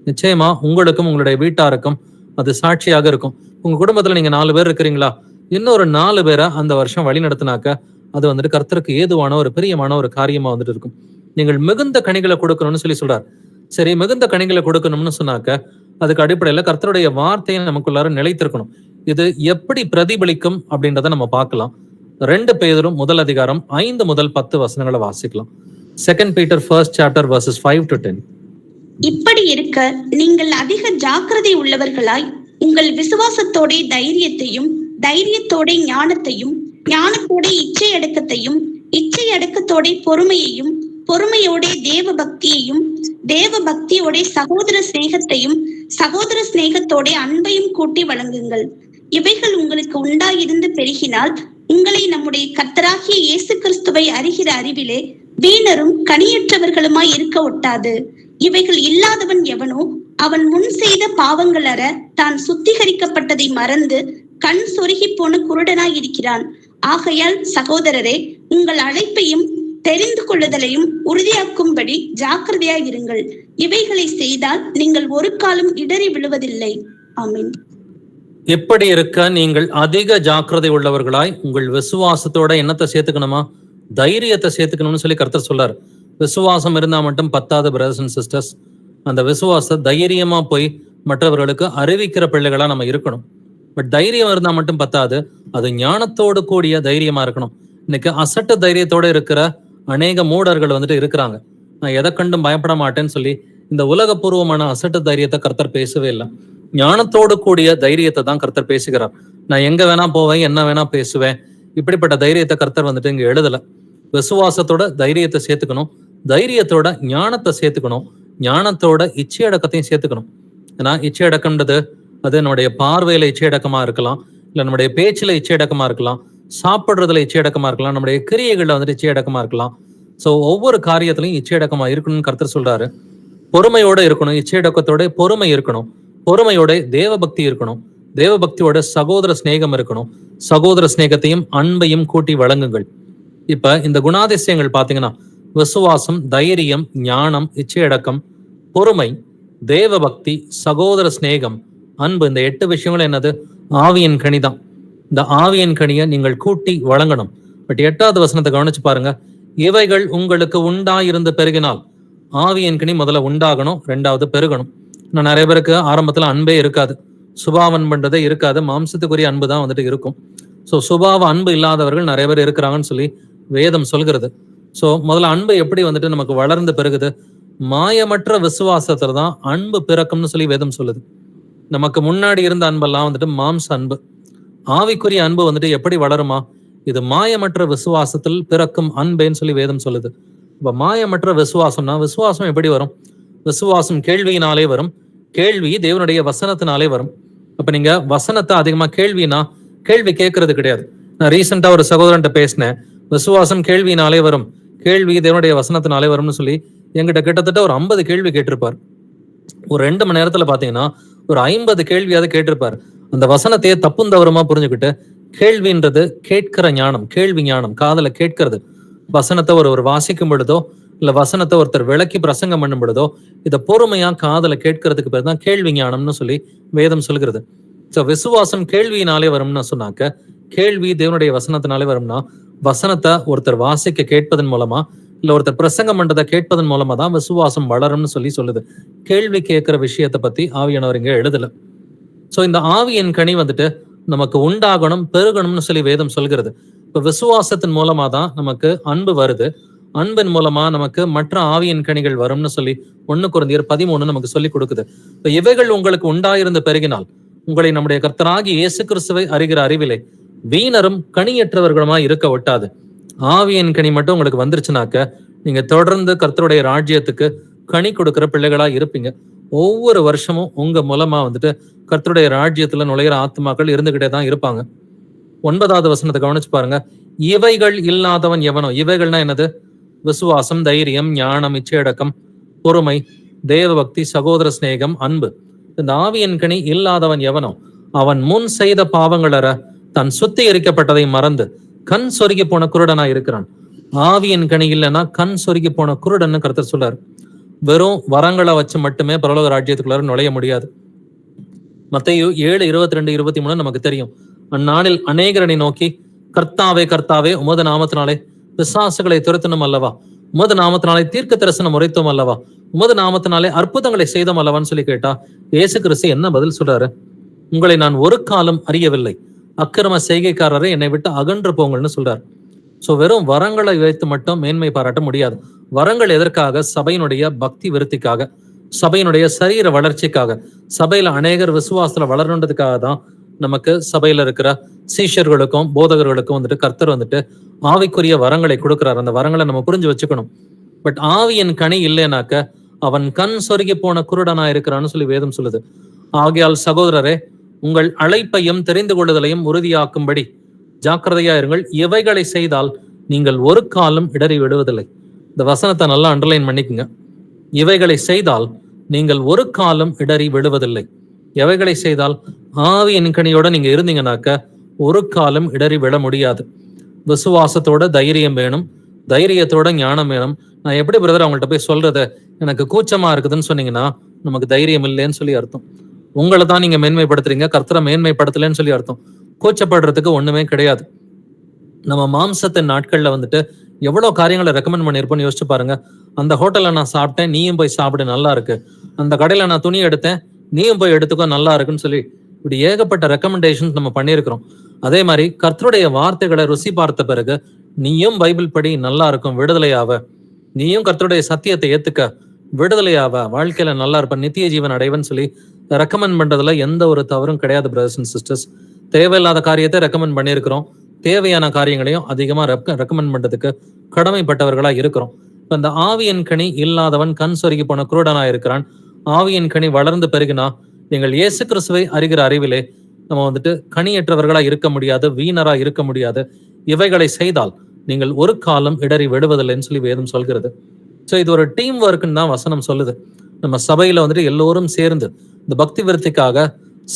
நிச்சயமா உங்களுக்கும் உங்களுடைய வீட்டாருக்கும் அது சாட்சியாக இருக்கும். உங்க குடும்பத்துல நீங்க 4 பேர் இருக்கிறீங்களா? இன்னொரு 4 பேரை அந்த வருஷம் வழி நடத்தினாக்க அது கர்த்தருக்கு ஏதுவான ஒரு பிரியமான ஒரு காரியமா இருக்கும். நீங்கள் மிகுந்த கனிகளை கொடுக்கணும்னு சொல்லி சொல்றார். சரி, மிகுந்த கனிகளை கொடுக்கணும்னு சொன்னாக்க அதுக்கு அடிப்படையில கர்த்தருடைய வார்த்தையை நமக்குள்ளார நிலைத்திருக்கணும். இது எப்படி பிரதிபலிக்கும் அப்படின்றத நம்ம பார்க்கலாம். 2 பேதுரு 1 அதிகாரம் 5 முதல் 10 வசனங்களை வாசிக்கலாம். 2 Peter 1st chapter verses 5 to 10. இப்படி இருக்க நீங்கள் அதிக ஜாக்கிரதை உள்ளவர்களாய் உங்கள் விசுவாசத்தோட தைரியத்தையும், தைரியத்தோட ஞானத்தையும், ஞானத்தோட இச்சை அடக்கத்தையும், இச்சை அடக்கத்தோட பொறுமையையும், பொறுமையோட தேவ பக்தியையும், தேவ பக்தியோட சகோதர சிநேகத்தையும், சகோதர சிநேகத்தோட அன்பையும் கூட்டி வழங்குங்கள். இவைகள் உங்களுக்கு உண்டாயிருந்து பெருகினால் உங்களை நம்முடைய கர்த்தராகிய இயேசு கிறிஸ்துவை அறிகிற அறிவிலே வீணரும் கனியற்றவர்களுமாய் இருக்க ஒட்டாது. இவைகள் இல்லாதவன் எவனோ அவன் முன் செய்த பாவங்கள் அற தான் சுத்திகரிக்கப்பட்டதை மறந்து கண் சொருகி போன குருடனாய் இருக்கிறான். ஆகையால் சகோதரரே, உங்கள் அழைப்பையும் தெரிந்து கொள்ளுதலையும் உறுதியாக்கும்படி ஜாக்கிரதையாய் இருங்கள். இவைகளை செய்தால் நீங்கள் ஒரு காலம் இடறி விழுவதில்லை. ஆமென். எப்படி இருக்க நீங்கள் அதிக ஜாக்கிரதை உள்ளவர்களாய் உங்கள் விசுவாசத்தோட என்னத்தை சேர்த்துக்கணுமா? தைரியத்தை சேர்த்துக்கணும்னு சொல்லி கர்த்தர் சொல்றாரு. விசுவாசம் இருந்தா மட்டும் பத்தாது பிரதர்ஸ் அண்ட் சிஸ்டர்ஸ். அந்த விசுவாச தைரியமா போய் மற்றவர்களுக்கு அறிவிக்கிற பிள்ளைகளா நம்ம இருக்கணும். பட் தைரியம் இருந்தா மட்டும் பத்தாது, அது ஞானத்தோடு கூடிய தைரியமா இருக்கணும். இன்னைக்கு அசட்டு தைரியத்தோட இருக்கிற அநேக மூடர்கள் இருக்கிறாங்க. நான் எதை கண்டும் பயப்பட மாட்டேன்னு சொல்லி இந்த உலகபூர்வமான அசட்டு தைரியத்தை கர்த்தர் பேசவே இல்லை. ஞானத்தோடு கூடிய தைரியத்தை தான் கர்த்தர் பேசுகிறார். நான் எங்க வேணா போவேன், என்ன வேணா பேசுவேன், இப்படிப்பட்ட தைரியத்தை கர்த்தர் இங்க எழுதல. விசுவாசத்தோட தைரியத்தை சேர்த்துக்கணும், தைரியத்தோட ஞானத்தை சேர்த்துக்கணும், ஞானத்தோட இச்சையடக்கத்தையும் சேர்த்துக்கணும். ஏன்னா இச்சையடக்கம்ன்றது அது நம்முடைய பார்வையில இச்சையடக்கமா இருக்கலாம், இல்ல நம்முடைய பேச்சுல இச்சையடக்கமா இருக்கலாம், சாப்பிடுறதுல இச்சையடக்கமா இருக்கலாம், நம்முடைய கிரியைகள்ல வந்துட்டு இச்சையடக்கமா இருக்கலாம். சோ ஒவ்வொரு காரியத்திலையும் இச்சையடக்கமா இருக்கணும்னு கர்த்தர் சொல்றாரு. பொறுமையோட இருக்கணும், இச்சையடக்கத்தோட பொறுமை இருக்கணும், பொறுமையோட தேவபக்தி இருக்கணும், தேவபக்தியோட சகோதர சிநேகம் இருக்கணும், சகோதர சிநேகத்தையும் அன்பையும் கூட்டி வழங்குங்கள். இப்ப இந்த குணாதிசயங்கள் பாத்தீங்கன்னா விசுவாசம், தைரியம், ஞானம், இச்சையடக்கம், பொறுமை, தேவபக்தி, சகோதர சிநேகம், அன்பு, இந்த 8 விஷயங்களும் என்னது? ஆவியின் கனி தான். இந்த ஆவியின் கனியை நீங்கள் கூட்டி வழங்கணும். பட் 8வது வசனத்தை கவனிச்சு பாருங்க. இவைகள் உங்களுக்கு உண்டாயிருந்து பெருகினால், ஆவியின் கனி முதல்ல உண்டாகணும், 2வது பெருகணும். இன்னும் நிறைய பேருக்கு ஆரம்பத்துல அன்பே இருக்காது, சுபாவம் பண்றதே இருக்காது, மாம்சத்துக்குரிய அன்பு தான் வந்துட்டு இருக்கும். ஸோ சுபாவ அன்பு இல்லாதவர்கள் நிறைய பேர் இருக்கிறாங்கன்னு சொல்லி வேதம் சொல்கிறது. ஸோ முதல்ல அன்பு எப்படி வந்துட்டு நமக்கு வளர்ந்து பெருகுது? மாயமற்ற விசுவாசத்துல தான் அன்பு பிறக்கும்னு சொல்லி வேதம் சொல்லுது. நமக்கு முன்னாடி இருந்த அன்பெல்லாம் வந்துட்டு மாம்ச அன்பு. ஆவிக்குரிய அன்பு வந்துட்டு எப்படி வளருமா? இது மாயமற்ற விசுவாசத்தில் பிறக்கும் அன்பேன்னு சொல்லி வேதம் சொல்லுது. இப்ப மாயமற்ற விசுவாசம்னா, விசுவாசம் எப்படி வரும்? விசுவாசம் கேள்வியினாலே வரும், கேள்வி தேவனுடைய வசனத்தினாலே வரும். அப்ப நீங்க வசனத்தை அதிகமா கேள்வி கேட்கறது கிடையாது. நான் ரீசெண்டா ஒரு சகோதரன்ட்ட பேசினேன். விசுவாசம் கேள்வியினாலே வரும், கேள்வி தேவனுடைய வசனத்தினாலே வரும்னு சொல்லி என்கிட்ட கிட்டத்தட்ட ஒரு 50 கேள்வி கேட்டிருப்பார். ஒரு 2 மணி நேரத்துல பாத்தீங்கன்னா ஒரு 50 கேள்வியாவது கேட்டிருப்பார். அந்த வசனத்தையே தப்பும் தவறுமா புரிஞ்சுக்கிட்டு, கேள்வின்றது கேட்கிற ஞானம், கேள்வி ஞானம், காதுல கேட்கிறது. வசனத்தை ஒரு வாசிக்கும் பொழுதோ, இல்ல வசனத்தை ஒருத்தர் விளக்கி பிரசங்கம் பண்ணும் பொழுதோ, இதை பொறுமையா காதுல கேட்கறதுக்கு பேர் தான் கேள்வி ஞானம்னு சொல்லி வேதம் சொல்கிறது. சோ விசுவாசம் கேள்வியினாலே வரும்னு சொன்னாக்க, கேள்வி தேவனுடைய வசனத்தினாலே வரும்னா, வசனத்தை ஒருத்தர் வாசிக்க கேட்பதன் மூலமா, இல்ல ஒருத்தர் பிரசங்கம் பண்றதை கேட்பதன் மூலமா தான் விசுவாசம் வளரும்னு சொல்லி சொல்லுது. கேள்வி கேட்கிற விஷயத்தை பத்தி ஆவியானவர் இங்க எழுதல. சோ இந்த ஆவியின் கனி வந்துட்டு நமக்கு உண்டாகணும், பெருகணும்னு சொல்லி வேதம் சொல்கிறது. இப்ப விசுவாசத்தின் மூலமா தான் நமக்கு அன்பு வருது, அன்பின் மூலமா நமக்கு மற்ற ஆவியின் கனிகள் வரும்னு சொல்லி 1 கொரிந்தியர் 13 நமக்கு சொல்லி கொடுக்குது. இப்ப இவைகள் உங்களுக்கு உண்டாயிருந்து பெருகினால், உங்களை நம்முடைய கர்த்தராகிய இயேசு கிறிஸ்துவை அறிகிற அறிவிலே வீணரும் கனியற்றவர்களுமா இருக்க ஒட்டாது. ஆவியின் கனி மட்டும் உங்களுக்கு வந்துருச்சுனாக்க, நீங்க தொடர்ந்து கர்த்தருடைய ராஜ்யத்துக்கு கனி கொடுக்கிற பிள்ளைகளா இருப்பீங்க. ஒவ்வொரு வருஷமும் உங்க மூலமா வந்துட்டு கர்த்தருடைய ராஜ்யத்துல நுழையிற ஆத்மாக்கள் இருந்துகிட்டே தான் இருப்பாங்க. 9வது வசனத்தை கவனிச்சு பாருங்க. இவைகள் இல்லாதவன் எவனோ? இவைகள்னா என்னது? விசுவாசம், தைரியம், ஞானம், இச்சையடக்கம், பொறுமை, தேவபக்தி, சகோதர சிநேகம், அன்பு. இந்த ஆவியின் கனி இல்லாதவன் எவனோ? அவன் முன் செய்த பாவங்களற தன் சுத்திகரிக்கப்பட்டதை மறந்து கண் சொருகி போன குருடனா இருக்கிறான். ஆவியின் கனி இல்லைன்னா கண் சொருகி போன குருடன்னு கர்த்தர் சொல்றாரு. வெறும் வரங்களை வச்சு மட்டுமே பரலோக ராஜ்யத்துக்குள்ளார நுழைய முடியாது. மத்தேயு 7:22-23 நமக்கு தெரியும். அந்நாளில் அநேகரனை நோக்கி, கர்த்தாவே கர்த்தாவே, உமது நாமத்தினாலே பிசாசுகளை துரத்தணும் அல்லவா, உமது நாமத்தினாலே தீர்க்க தரிசனம் உரைத்தோம் அல்லவா, உமது நாமத்தினாலே அற்புதங்களை செய்தோம் அல்லவான்னு சொல்லி கேட்டா, இயேசு கிறிஸ்து என்ன பதில் சொல்றாரு? உங்களை நான் ஒரு காலம் அறியவில்லை, அக்கிரம செய்கைக்காரரை என்னை விட்டு அகன்று போங்கள்னு சொல்றாரு. சோ வெறும் வரங்களை வைத்து மட்டும் மேன்மை பாராட்ட முடியாது. வரங்கள் எதற்காக? சபையினுடைய பக்தி விருத்திக்காக, சபையினுடைய சரீர வளர்ச்சிக்காக, சபையில அநேகர் விசுவாசத்துல வளரணுன்றதுக்காக தான் நமக்கு சபையில இருக்கிற சீஷர்களுக்கும் போதகர்களுக்கும் வந்துட்டு கர்த்தர் வந்துட்டு ஆவிக்குரிய வரங்களை கொடுக்கிறார். அந்த வரங்களை நம்ம புரிஞ்சு வச்சுக்கணும். பட் ஆவியின் கனி இல்லைனாக்க அவன் கண் சொருகி போன குருடனா இருக்கிறான்னு சொல்லி வேதம் சொல்லுது. ஆகையால் சகோதரரே, உங்கள் அழைப்பையும் தெரிந்து கொள்ளுதலையும் உறுதியாக்கும்படி ஜாக்கிரதையா இருங்கள். இவைகளை செய்தால் நீங்கள் ஒரு காலம் இடறி விடுவதில்லை. இந்த வசனத்தை நல்லா அண்டர்லைன் பண்ணிக்கோங்க. இவைகளை செய்தால் நீங்கள் ஒரு காலம் இடறி விடுவதில்லை. எவைகளை செய்தால்? ஆவியின் கனியோட நீங்க இருந்தீங்கன்னாக்க ஒரு காலம் இடறி விட முடியாது. விசுவாசத்தோட தைரியம் வேணும், தைரியத்தோட ஞானம் வேணும். நான் எப்படி பிரதர் அவங்கள்ட்ட போய் சொல்றது, எனக்கு கூச்சமா இருக்குதுன்னு சொன்னீங்கன்னா நமக்கு தைரியம் இல்லைன்னு சொல்லி அர்த்தம். உங்களை தான் நீங்க மேன்மைப்படுத்துறீங்க, கர்த்தரை மேன்மைப்படுத்தலன்னு சொல்லி அர்த்தம். கூச்சப்படுறதுக்கு ஒண்ணுமே கிடையாது. நம்ம மாம்சத்தின் நாட்கள்ல வந்துட்டு எவ்வளவு காரியங்களை ரெக்கமெண்ட் பண்ணியிருப்போம்னு யோசிச்சு பாருங்க. அந்த ஹோட்டல்ல நான் சாப்பிட்டேன், நீயும் போய் சாப்பிடு, நல்லா இருக்கு. அந்த கடையில நான் துணி எடுத்தேன், நீயும் போய் எடுத்துக்கோ, நல்லா இருக்குன்னு சொல்லி இப்படி ஏகப்பட்ட ரெக்கமெண்டேஷன்ஸ் நம்ம பண்ணியிருக்கிறோம். அதே மாதிரி கர்த்தருடைய வார்த்தைகளை ருசி பார்த்த பிறகு நீயும் பைபிள் படி, நல்லா இருக்கும், விடுதலையாவ, நீயும் கர்த்தருடைய சத்தியத்தை ஏத்துக்க, விடுதலையாவ, வாழ்க்கையில நல்லா இருப்ப, நித்திய ஜீவன் அடைவன்னு சொல்லி ரெக்கமெண்ட் பண்றதுல எந்த ஒரு தவறும் கிடையாது பிரதர்ஸ் அண்ட் சிஸ்டர்ஸ். தேவையில்லாத காரியத்தை ரெக்கமெண்ட் பண்ணியிருக்கிறோம், தேவையான காரியங்களையும் அதிகமா ரெக்கமெண்ட் பண்றதுக்கு கடமைப்பட்டவர்களா இருக்கிறோம். இப்ப இந்த ஆவியின் கனி இல்லாதவன் கண் சொருகி போன குருடனா இருக்கிறான். ஆவியின் கனி வளர்ந்து பெருகினா நீங்கள் இயேசு கிறிஸ்துவை அறிகிற அறிவிலே நம்ம வந்துட்டு கனியற்றவர்களா இருக்க முடியாது, வீணரா இருக்க முடியாது. இவைகளை செய்தால் நீங்கள் ஒரு காலம் இடறி விடுவதில்லைன்னு சொல்லி வேதம் சொல்கிறது. ஸோ இது ஒரு டீம் ஒர்க்குன்னு தான் வசனம் சொல்லுது. நம்ம சபையில வந்துட்டு எல்லோரும் சேர்ந்து இந்த பக்தி விருத்திக்காக,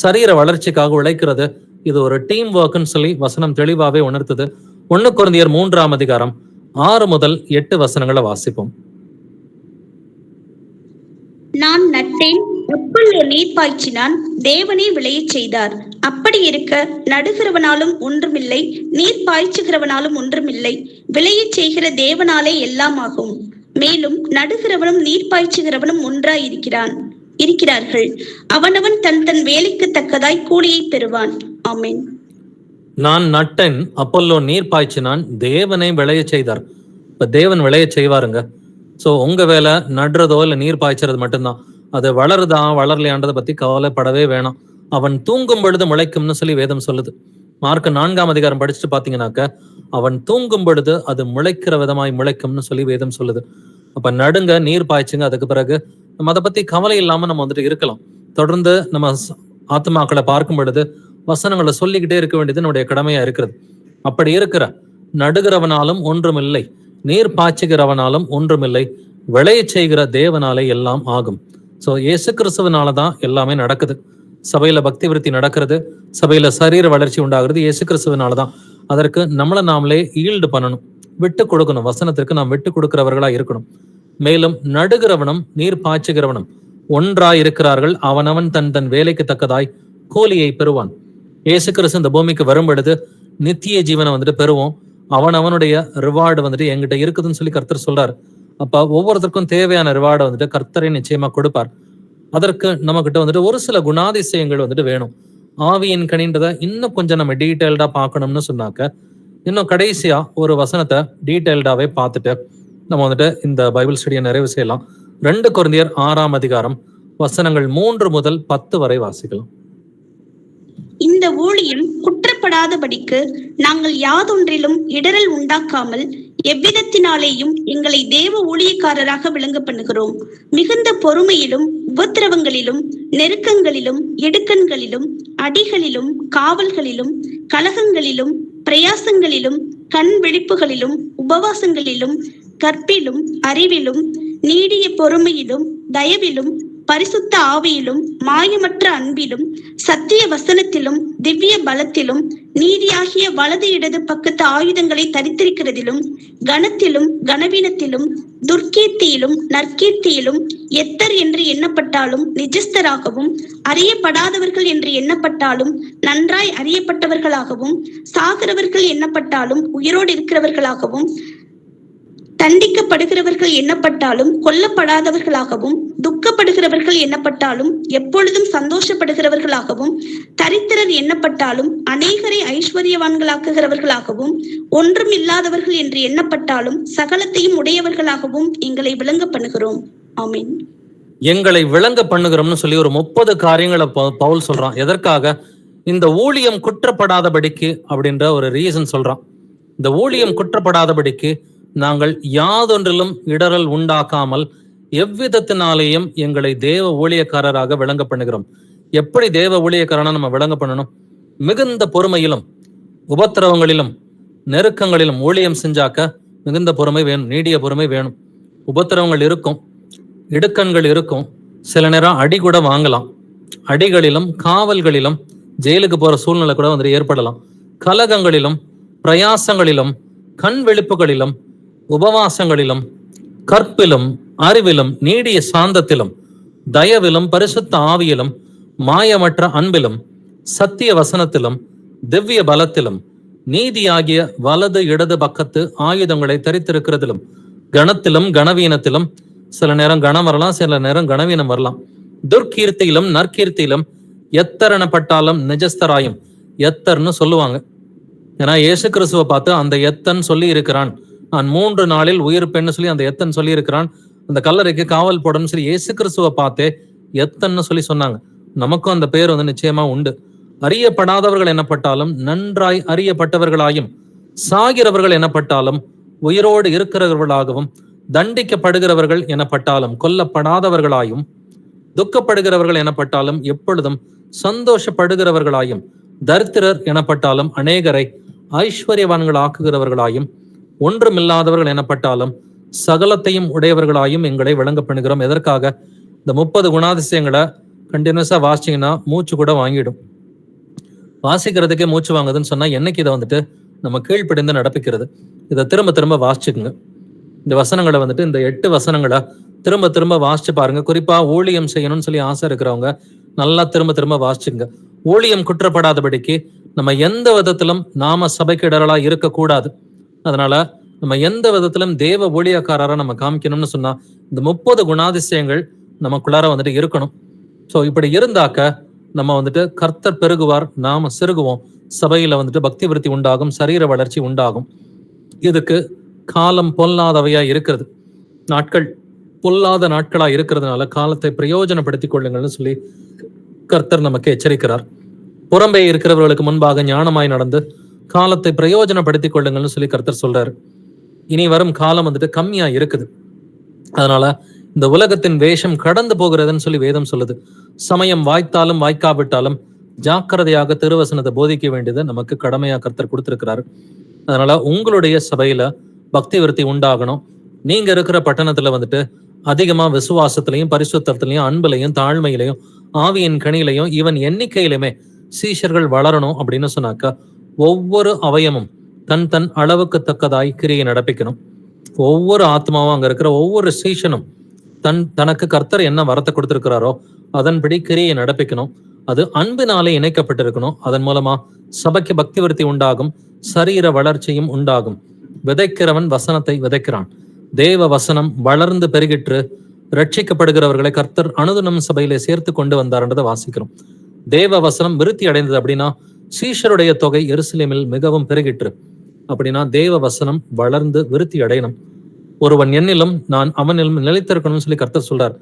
சரீர வளர்ச்சிக்காக உழைக்கிறது. இது ஒரு டீம் ஒர்க்குன்னு சொல்லி வசனம் தெளிவாவே உணர்த்துது. 1 கொரிந்தியர் 3ஆம் அதிகாரம் 6 முதல் 8 வசனங்களை வாசிப்போம். நான் நட்டேன், அப்பல்லோ நீர் பாய்ச்சினான், தேவனே விளையச் செய்தார். அப்படி இருக்க நடுகிறவனாலும் ஒன்றுமில்லை, நீர் பாய்ச்சுகிறவனாலும் ஒன்றுமில்லை, விளையச் செய்கிற தேவனாலே எல்லாம் ஆகும். மேலும் நடுகிறவனும் நீர் பாய்ச்சுகிறவனும் ஒன்றாய் இருக்கிறார்கள். அவனவன் தன் தன் வேலைக்கு தக்கதாய் கூலியை பெறுவான். ஆமென். நான் நட்டேன், அப்பல்லோ நீர் பாய்ச்சினான், தேவனை விளையச் செய்தார். இப்ப தேவன் விளையச் செய்வாருங்க. ஸோ உங்க வேலை நடுறதோ இல்லை நீர் பாய்ச்சறது மட்டும்தான். அது வளருதா வளரலையான்றதை பத்தி கவலைப்படவே வேணாம். அவன் தூங்கும் பொழுது முளைக்கும்னு சொல்லி வேதம் சொல்லுது. மார்க் 4ஆம் அதிகாரம் படிச்சுட்டு பாத்தீங்கன்னாக்க, அவன் தூங்கும் பொழுது அது முளைக்கிற விதமாய் முளைக்கும்னு சொல்லி வேதம் சொல்லுது. அப்ப நடுங்க, நீர் பாய்ச்சுங்க. அதுக்கு பிறகு நம்ம அதை பத்தி கவலை இல்லாம நம்ம வந்துட்டு இருக்கலாம். தொடர்ந்து நம்ம ஆத்மாக்களை பார்க்கும் பொழுது வசனங்களை சொல்லிக்கிட்டே இருக்க வேண்டியது நம்முடைய கடமையா இருக்கிறது. அப்படி இருக்கிற நடுகிறவனாலும் ஒன்றுமில்லை, நீர் பாய்ச்சுகிறவனாலும் ஒன்றுமில்லை, விளையச் செய்கிற தேவனாலே எல்லாம் ஆகும். ஸோ இயேசு கிறிஸ்துவனாலதான் எல்லாமே நடக்குது. சபையில பக்தி விருத்தி நடக்கிறது, சபையில சரீர வளர்ச்சி உண்டாகிறது இயேசு கிறிஸ்துவனாலதான். அதற்கு நம்மளை நாமளே ஈல்டு பண்ணணும், விட்டு கொடுக்கணும். வசனத்திற்கு நாம் விட்டு கொடுக்கிறவர்களா இருக்கணும். மேலும் நடுகிறவனும் நீர் பாய்ச்சுகிறவனும் ஒன்றாய் இருக்கிறார்கள், அவனவன் தன் தன் வேலைக்கு தக்கதாய் கூலியை பெறுவான். இயேசு கிறிஸ்து இந்த பூமிக்கு வரும் பொழுது நித்திய ஜீவனை வந்துட்டு பெறுவோம். அவனுடைய ரிவார்டு வந்துட்டு என்கிட்ட இருக்குதுன்னு சொல்லி கர்த்தர் சொல்றாரு. அப்ப ஒவ்வொருத்தருக்கும் தேவையான ரிவார்டை வந்துட்டு கர்த்தரை நிச்சயமா கொடுப்பார். அதற்கு நம்ம கிட்ட வந்துட்டு ஒரு சில குணாதிசயங்கள் வந்துட்டு வேணும். ஆவியின் கனின்றதை இன்னும் கொஞ்சம் நம்ம டீட்டெயில்டா பார்க்கணும்னு சொன்னாக்க, இன்னும் கடைசியா ஒரு வசனத்தை டீட்டெயில்டாவே பார்த்துட்டு நம்ம வந்துட்டு இந்த பைபிள் ஸ்டடியை நிறைவு செய்யலாம். 2 கொரிந்தியர் 6ஆம் அதிகாரம் வசனங்கள் 3 முதல் 10 வரை வாசிக்கலாம். இந்த ஊழியம் குற்றப்படாதபடிக்கு நாங்கள் யாதொன்றிலும் இடரல் உண்டாக்காமல் எவ்விதத்தினாலேயும் எங்களை தேவ ஊழியக்காரராக விளங்க பண்ணுகிறோம். மிகுந்த பொறுமையிலும் உபத்திரவங்களிலும் நெருக்கங்களிலும் இடுக்கண்களிலும் அடிகளிலும் காவல்களிலும் கலகங்களிலும் பிரயாசங்களிலும் கண் விழிப்புகளிலும் உபவாசங்களிலும் கற்பிலும் அறிவிலும் நீடிய பொறுமையிலும் தயவிலும் பரிசுத்த ஆவியிலும் மாயமற்ற அன்பிலும் சத்திய வசனத்திலும் திவ்ய பலத்திலும் நீதியாகிய வலது இடது பக்கத்து ஆயுதங்களை தரித்திருக்கிறதிலும் கனத்திலும் கனவீனத்திலும் துர்க்கீர்த்தியிலும் நற்கீர்த்தியிலும் எத்தர் என்று எண்ணப்பட்டாலும் நிஜஸ்தராகவும் அறியப்படாதவர்கள் என்று எண்ணப்பட்டாலும் நன்றாய் அறியப்பட்டவர்களாகவும் சாகிறவர்கள் எண்ணப்பட்டாலும் உயிரோடு இருக்கிறவர்களாகவும் தண்டிக்கப்படுகிறவர்கள் எண்ணப்பட்டாலும் கொல்லப்படாதவர்களாகவும் துக்கப்படுகிறவர்கள் எண்ணப்பட்டாலும் எப்பொழுதும் சந்தோஷப்படுகிறவர்களாகவும் தரித்திரர் எண்ணப்பட்டாலும் அநேகரை ஐஸ்வர்யவான்களாக்குகிறவர்களாகவும் ஒன்றும் இல்லாதவர்கள் என்று எண்ணப்பட்டாலும் சகலத்தையும் உடையவர்களாகவும் எங்களை விளங்க பண்ணுகிறோம். ஆமென். எங்களை விளங்க பண்ணுகிறோம்னு சொல்லி ஒரு 30 காரியங்களை பவுல் சொல்றான். எதற்காக? இந்த ஊழியம் குற்றப்படாதபடிக்கு அப்படின்ற ஒரு ரீசன் சொல்றான். இந்த ஊழியம் குற்றப்படாதபடிக்கு நாங்கள் யாதொன்றிலும் இடரல் உண்டாக்காமல் எவ்விதத்தினாலேயும் எங்களை தேவ ஊழியக்காரராக விளங்க பண்ணுகிறோம். எப்படி தேவ ஊழியக்காரனா நம்ம விளங்க பண்ணணும்? மிகுந்த பொறுமையிலும் உபத்திரவங்களிலும் நெருக்கங்களிலும் ஊழியம் செஞ்சாக்க மிகுந்த பொறுமை வேணும், நீடிய பொறுமை வேணும். உபத்திரவங்கள் இருக்கும், இடுக்கண்கள் இருக்கும், சில நேரம் அடி கூட வாங்கலாம். அடிகளிலும் காவல்களிலும் ஜெயிலுக்கு போற சூழ்நிலை கூட வந்து ஏற்படலாம். கலகங்களிலும் பிரயாசங்களிலும் கண் விழிப்புகளிலும் உபவாசங்களிலும் கற்பிலும் அறிவிலும் நீடிய சாந்தத்திலும் தயவிலும் பரிசுத்த ஆவியிலும் மாயமற்ற அன்பிலும் சத்திய வசனத்திலும் திவ்ய பலத்திலும் நீதியாகிய வலது இடது பக்கத்து ஆயுதங்களை தரித்திருக்கிறதிலும் கணத்திலும் கனவீனத்திலும், சில நேரம் கணம் வரலாம், சில நேரம் கனவீனம் வரலாம், துர்க்கீர்த்தியிலும் நற்கீர்த்தியிலும் எத்தரணப்பட்டாலும் நிஜஸ்தராயும். எத்தர்னு சொல்லுவாங்க. ஏன்னா இயேசு கிறிஸ்துவை பார்த்து அந்த எத்தன் சொல்லி இருக்கிறான், நான் 3 நாளில் உயிர் பெண்ணு சொல்லி அந்த எத்தன் சொல்லி இருக்கிறான், அந்த கல்லறைக்கு காவல் போடணும்னு சொல்லி இயேசு கிறிஸ்துவை பார்த்தே எத்தன்னு சொல்லி சொன்னாங்க. நமக்கும் அந்த பேர் வந்து நிச்சயமா உண்டு. அறியப்படாதவர்கள் எனப்பட்டாலும் நன்றாய் அறியப்பட்டவர்களாயும், சாகிறவர்கள் எனப்பட்டாலும் உயிரோடு இருக்கிறவர்களாகவும், தண்டிக்கப்படுகிறவர்கள் எனப்பட்டாலும் கொல்லப்படாதவர்களாயும், துக்கப்படுகிறவர்கள் எனப்பட்டாலும் எப்பொழுதும் சந்தோஷப்படுகிறவர்களாயும், தரித்திரர் எனப்பட்டாலும் அநேகரை ஐஸ்வர்யவான்கள் ஒன்றுமில்லாதவர்கள் எனப்பட்டாலும் சகலத்தையும் உடையவர்களாயும் எங்களை விளங்க பண்ணுகிறோம். எதற்காக? இந்த 30 குணாதிசயங்களை கண்டினியூஸா வாசிச்சீங்கன்னா மூச்சு கூட வாங்கிடும். வாசிக்கிறதுக்கே மூச்சு வாங்குதுன்னு சொன்னா என்னைக்கு இதை வந்துட்டு நம்ம கீழ்ப்படிந்து நடப்பிக்கிறது? இதை திரும்ப திரும்ப வாசிச்சுக்குங்க. இந்த வசனங்களை வந்துட்டு, இந்த 8 வசனங்களை திரும்ப திரும்ப வாசிச்சு பாருங்க. குறிப்பா ஊழியம் செய்யணும்னு சொல்லி ஆசை இருக்கிறவங்க நல்லா திரும்ப திரும்ப வாசிச்சுங்க. ஊழியம் குற்றப்படாதபடிக்கு நம்ம எந்த விதத்திலும் நாம சபைக்கு இடரலா இருக்கக்கூடாது. அதனால நம்ம எந்த விதத்திலும் தேவ ஊழியக்காரரா நம்ம காமிக்கணும்னு சொன்னா இந்த 30 குணாதிசயங்கள் நமக்குள்ளார வந்துட்டு இருக்கணும். ஸோ இப்படி இருந்தாக்க நம்ம வந்துட்டு கர்த்தர் பெருகுவார், நாம சிறுகுவோம். சபையில வந்துட்டு பக்தி விருத்தி உண்டாகும், சரீர வளர்ச்சி உண்டாகும். இதுக்கு காலம் பொல்லாதவையா இருக்கிறது, நாட்கள் பொல்லாத நாட்களா இருக்கிறதுனால காலத்தை பிரயோஜனப்படுத்திக் கொள்ளுங்கள்னு சொல்லி கர்த்தர் நமக்கு எச்சரிக்கிறார். புறம்பே இருக்கிறவர்களுக்கு முன்பாக ஞானமாய் நடந்து காலத்தை பிரயோஜனப்படுத்திக் கொள்ளுங்கள்னு சொல்லி கர்த்தர் சொல்றாரு. இனி வரும் காலம் வந்துட்டு கம்மியா இருக்குது. அதனால இந்த உலகத்தின் வேஷம் கடந்து போகிறதுன்னு சொல்லி வேதம் சொல்லுது. சமயம் வாய்த்தாலும் வாய்க்காவிட்டாலும் ஜாக்கிரதையாக திருவசனத்தை போதிக்க வேண்டியது நமக்கு கடமையா கர்த்தர் கொடுத்திருக்கிறாரு. அதனால உங்களுடைய சபையில பக்தி விருத்தி உண்டாகணும். நீங்க இருக்கிற பட்டணத்துல வந்துட்டு அதிகமா விசுவாசத்திலையும் பரிசுத்தத்திலையும் அன்புலையும் தாழ்மையிலையும் ஆவியின் கனியிலையும் ஈவன் எண்ணிக்கையிலுமே சீஷர்கள் வளரணும் அப்படின்னு சொன்னாக்கா ஒவ்வொரு அவயமும் தன் தன் அளவுக்கு தக்கதாய் கிரியை நடப்பிக்கணும். ஒவ்வொரு ஆத்மாவும் அங்க இருக்கிற ஒவ்வொரு சீஷனும் தனக்கு கர்த்தர் என்ன வரத்தை கொடுத்திருக்கிறாரோ அதன்படி கிரியை நடப்பிக்கணும். அது அன்பினாலே இணைக்கப்பட்டிருக்கணும். அதன் மூலமா சபைக்கு பக்தி விருத்தி உண்டாகும், சரீர வளர்ச்சியும் உண்டாகும். விதைக்கிறவன் வசனத்தை விதைக்கிறான். தேவ வசனம் வளர்ந்து பெருகிற்று, ரட்சிக்கப்படுகிறவர்களை கர்த்தர் அனுதினம் சபையிலே சேர்த்து கொண்டு வந்தார்ன்றதை வாசிக்கிறோம். தேவ வசனம் விருத்தி அடைந்தது அப்படின்னா சீஷருடைய தொகை எருசலேமில் மிகவும் பெருகிற்று. அப்படின்னா தேவ வசனம் வளர்ந்து விருத்தி அடையணும். ஒருவன் என்னிலும் நான் அவனிலும் நிலைத்திருக்கணும்னு சொல்லி கர்த்தர் சொல்றார்.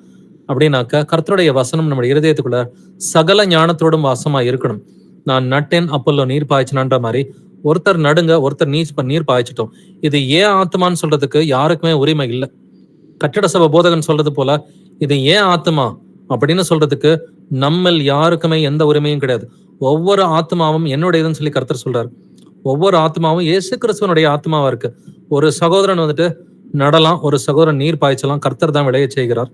அப்படின்னாக்க கர்த்தருடைய வசனம் நம்முடைய இருதயத்துக்குள்ள சகல ஞானத்தோடும் வாசமா இருக்கணும். நான் நட்டேன் அப்பல்லோ நீர் பாய்ச்சினான்ற மாதிரி ஒருத்தர் நடுங்க, ஒருத்தர் நீர் பாய்ச்சிட்டோம். இது ஏன் ஆத்மான்னு சொல்றதுக்கு யாருக்குமே உரிமை இல்லை. கட்டட சபை போதகன் சொல்றது போல இது ஏன் ஆத்மா அப்படின்னு சொல்றதுக்கு நம்மில் யாருக்குமே எந்த உரிமையும் கிடையாது. ஒவ்வொரு ஆத்மாவும் என்னுடையதுன்னு சொல்லி கர்த்தர் சொல்றாரு. ஒவ்வொரு ஆத்மாவும் இயேசு கிறிஸ்துவனுடைய ஆத்மாவா இருக்கு. ஒரு சகோதரன் வந்துட்டு நடலாம், ஒரு சகோதரன் நீர் பாய்ச்சலாம். கர்த்தர் தான் விளைய செய்கிறார்.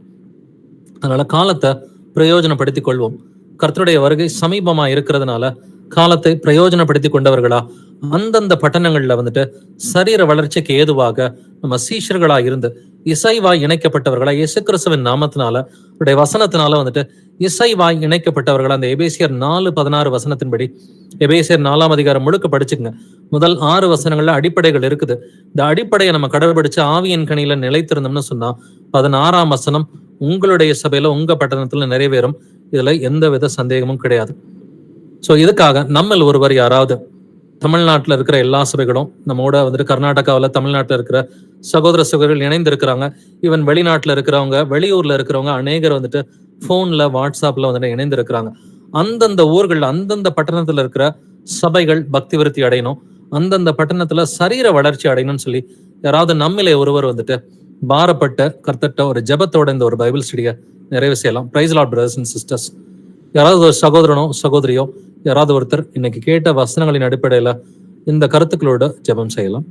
அதனால காலத்தை பிரயோஜனப்படுத்திக் கொள்வோம். கர்த்தருடைய வருகை சமீபமா இருக்கிறதுனால காலத்தை பிரயோஜனப்படுத்தி கொண்டவர்களா அந்தந்த பட்டணங்கள்ல வந்துட்டு சரீர வளர்ச்சிக்கு ஏதுவாக நம்ம சீஷர்களா இருந்து இசைவாய் இணைக்கப்பட்டவர்களா இயேசு கிறிஸ்துவின் நாமத்தினால அவருடைய வசனத்தினால வந்துட்டு இசைவாய் இணைக்கப்பட்டவர்களா அந்த எபேசியர் 4:16 வசனத்தின்படி எபேசியர் 4ஆம் அதிகாரம் முழுக்க படிச்சுக்கங்க. முதல் 6 வசனங்கள்ல அடிப்படைகள் இருக்குது. இந்த அடிப்படையை நம்ம கடைபிடிச்சு ஆவியின் கனியில நிலைத்திருந்தோம்னு சொன்னா 16ஆம் வசனம் உங்களுடைய சபையில உங்க பட்டணத்துல நிறைவேறும். இதுல எந்தவித சந்தேகமும் கிடையாது. ஸோ இதுக்காக நம்மில் ஒருவர் யாராவது தமிழ்நாட்டில் இருக்கிற எல்லா சபைகளும் நம்மோட வந்துட்டு கர்நாடகாவில் தமிழ்நாட்டில் இருக்கிற சகோதர சகோதரிகள் இணைந்து இருக்கிறாங்க. ஈவன் வெளிநாட்டில் இருக்கிறவங்க, வெளியூர்ல இருக்கிறவங்க அநேகர் வந்துட்டு ஃபோன்ல வாட்ஸ்அப்ல வந்துட்டு இணைந்து இருக்கிறாங்க. அந்தந்த ஊர்கள் அந்தந்த பட்டணத்துல இருக்கிற சபைகள் பக்தி விருத்தி அடையணும், அந்தந்த பட்டணத்துல சரீர வளர்ச்சி அடையணும்னு சொல்லி யாராவது நம்மிலே ஒருவர் வந்துட்டு பாரப்பட்ட கர்த்தட்ட ஒரு ஜெபத்தோட இந்த ஒரு பைபிள் ஸ்டடியை நிறைவு செய்யலாம். Praise Lord brothers and sisters. யாராவது ஒரு சகோதரனோ சகோதரியோ யாராவது ஒருத்தர் இன்னைக்கு கேட்ட வசனங்களின் அடிப்படையில இந்த கருத்துக்களோட ஜெபம் செய்யலாம்.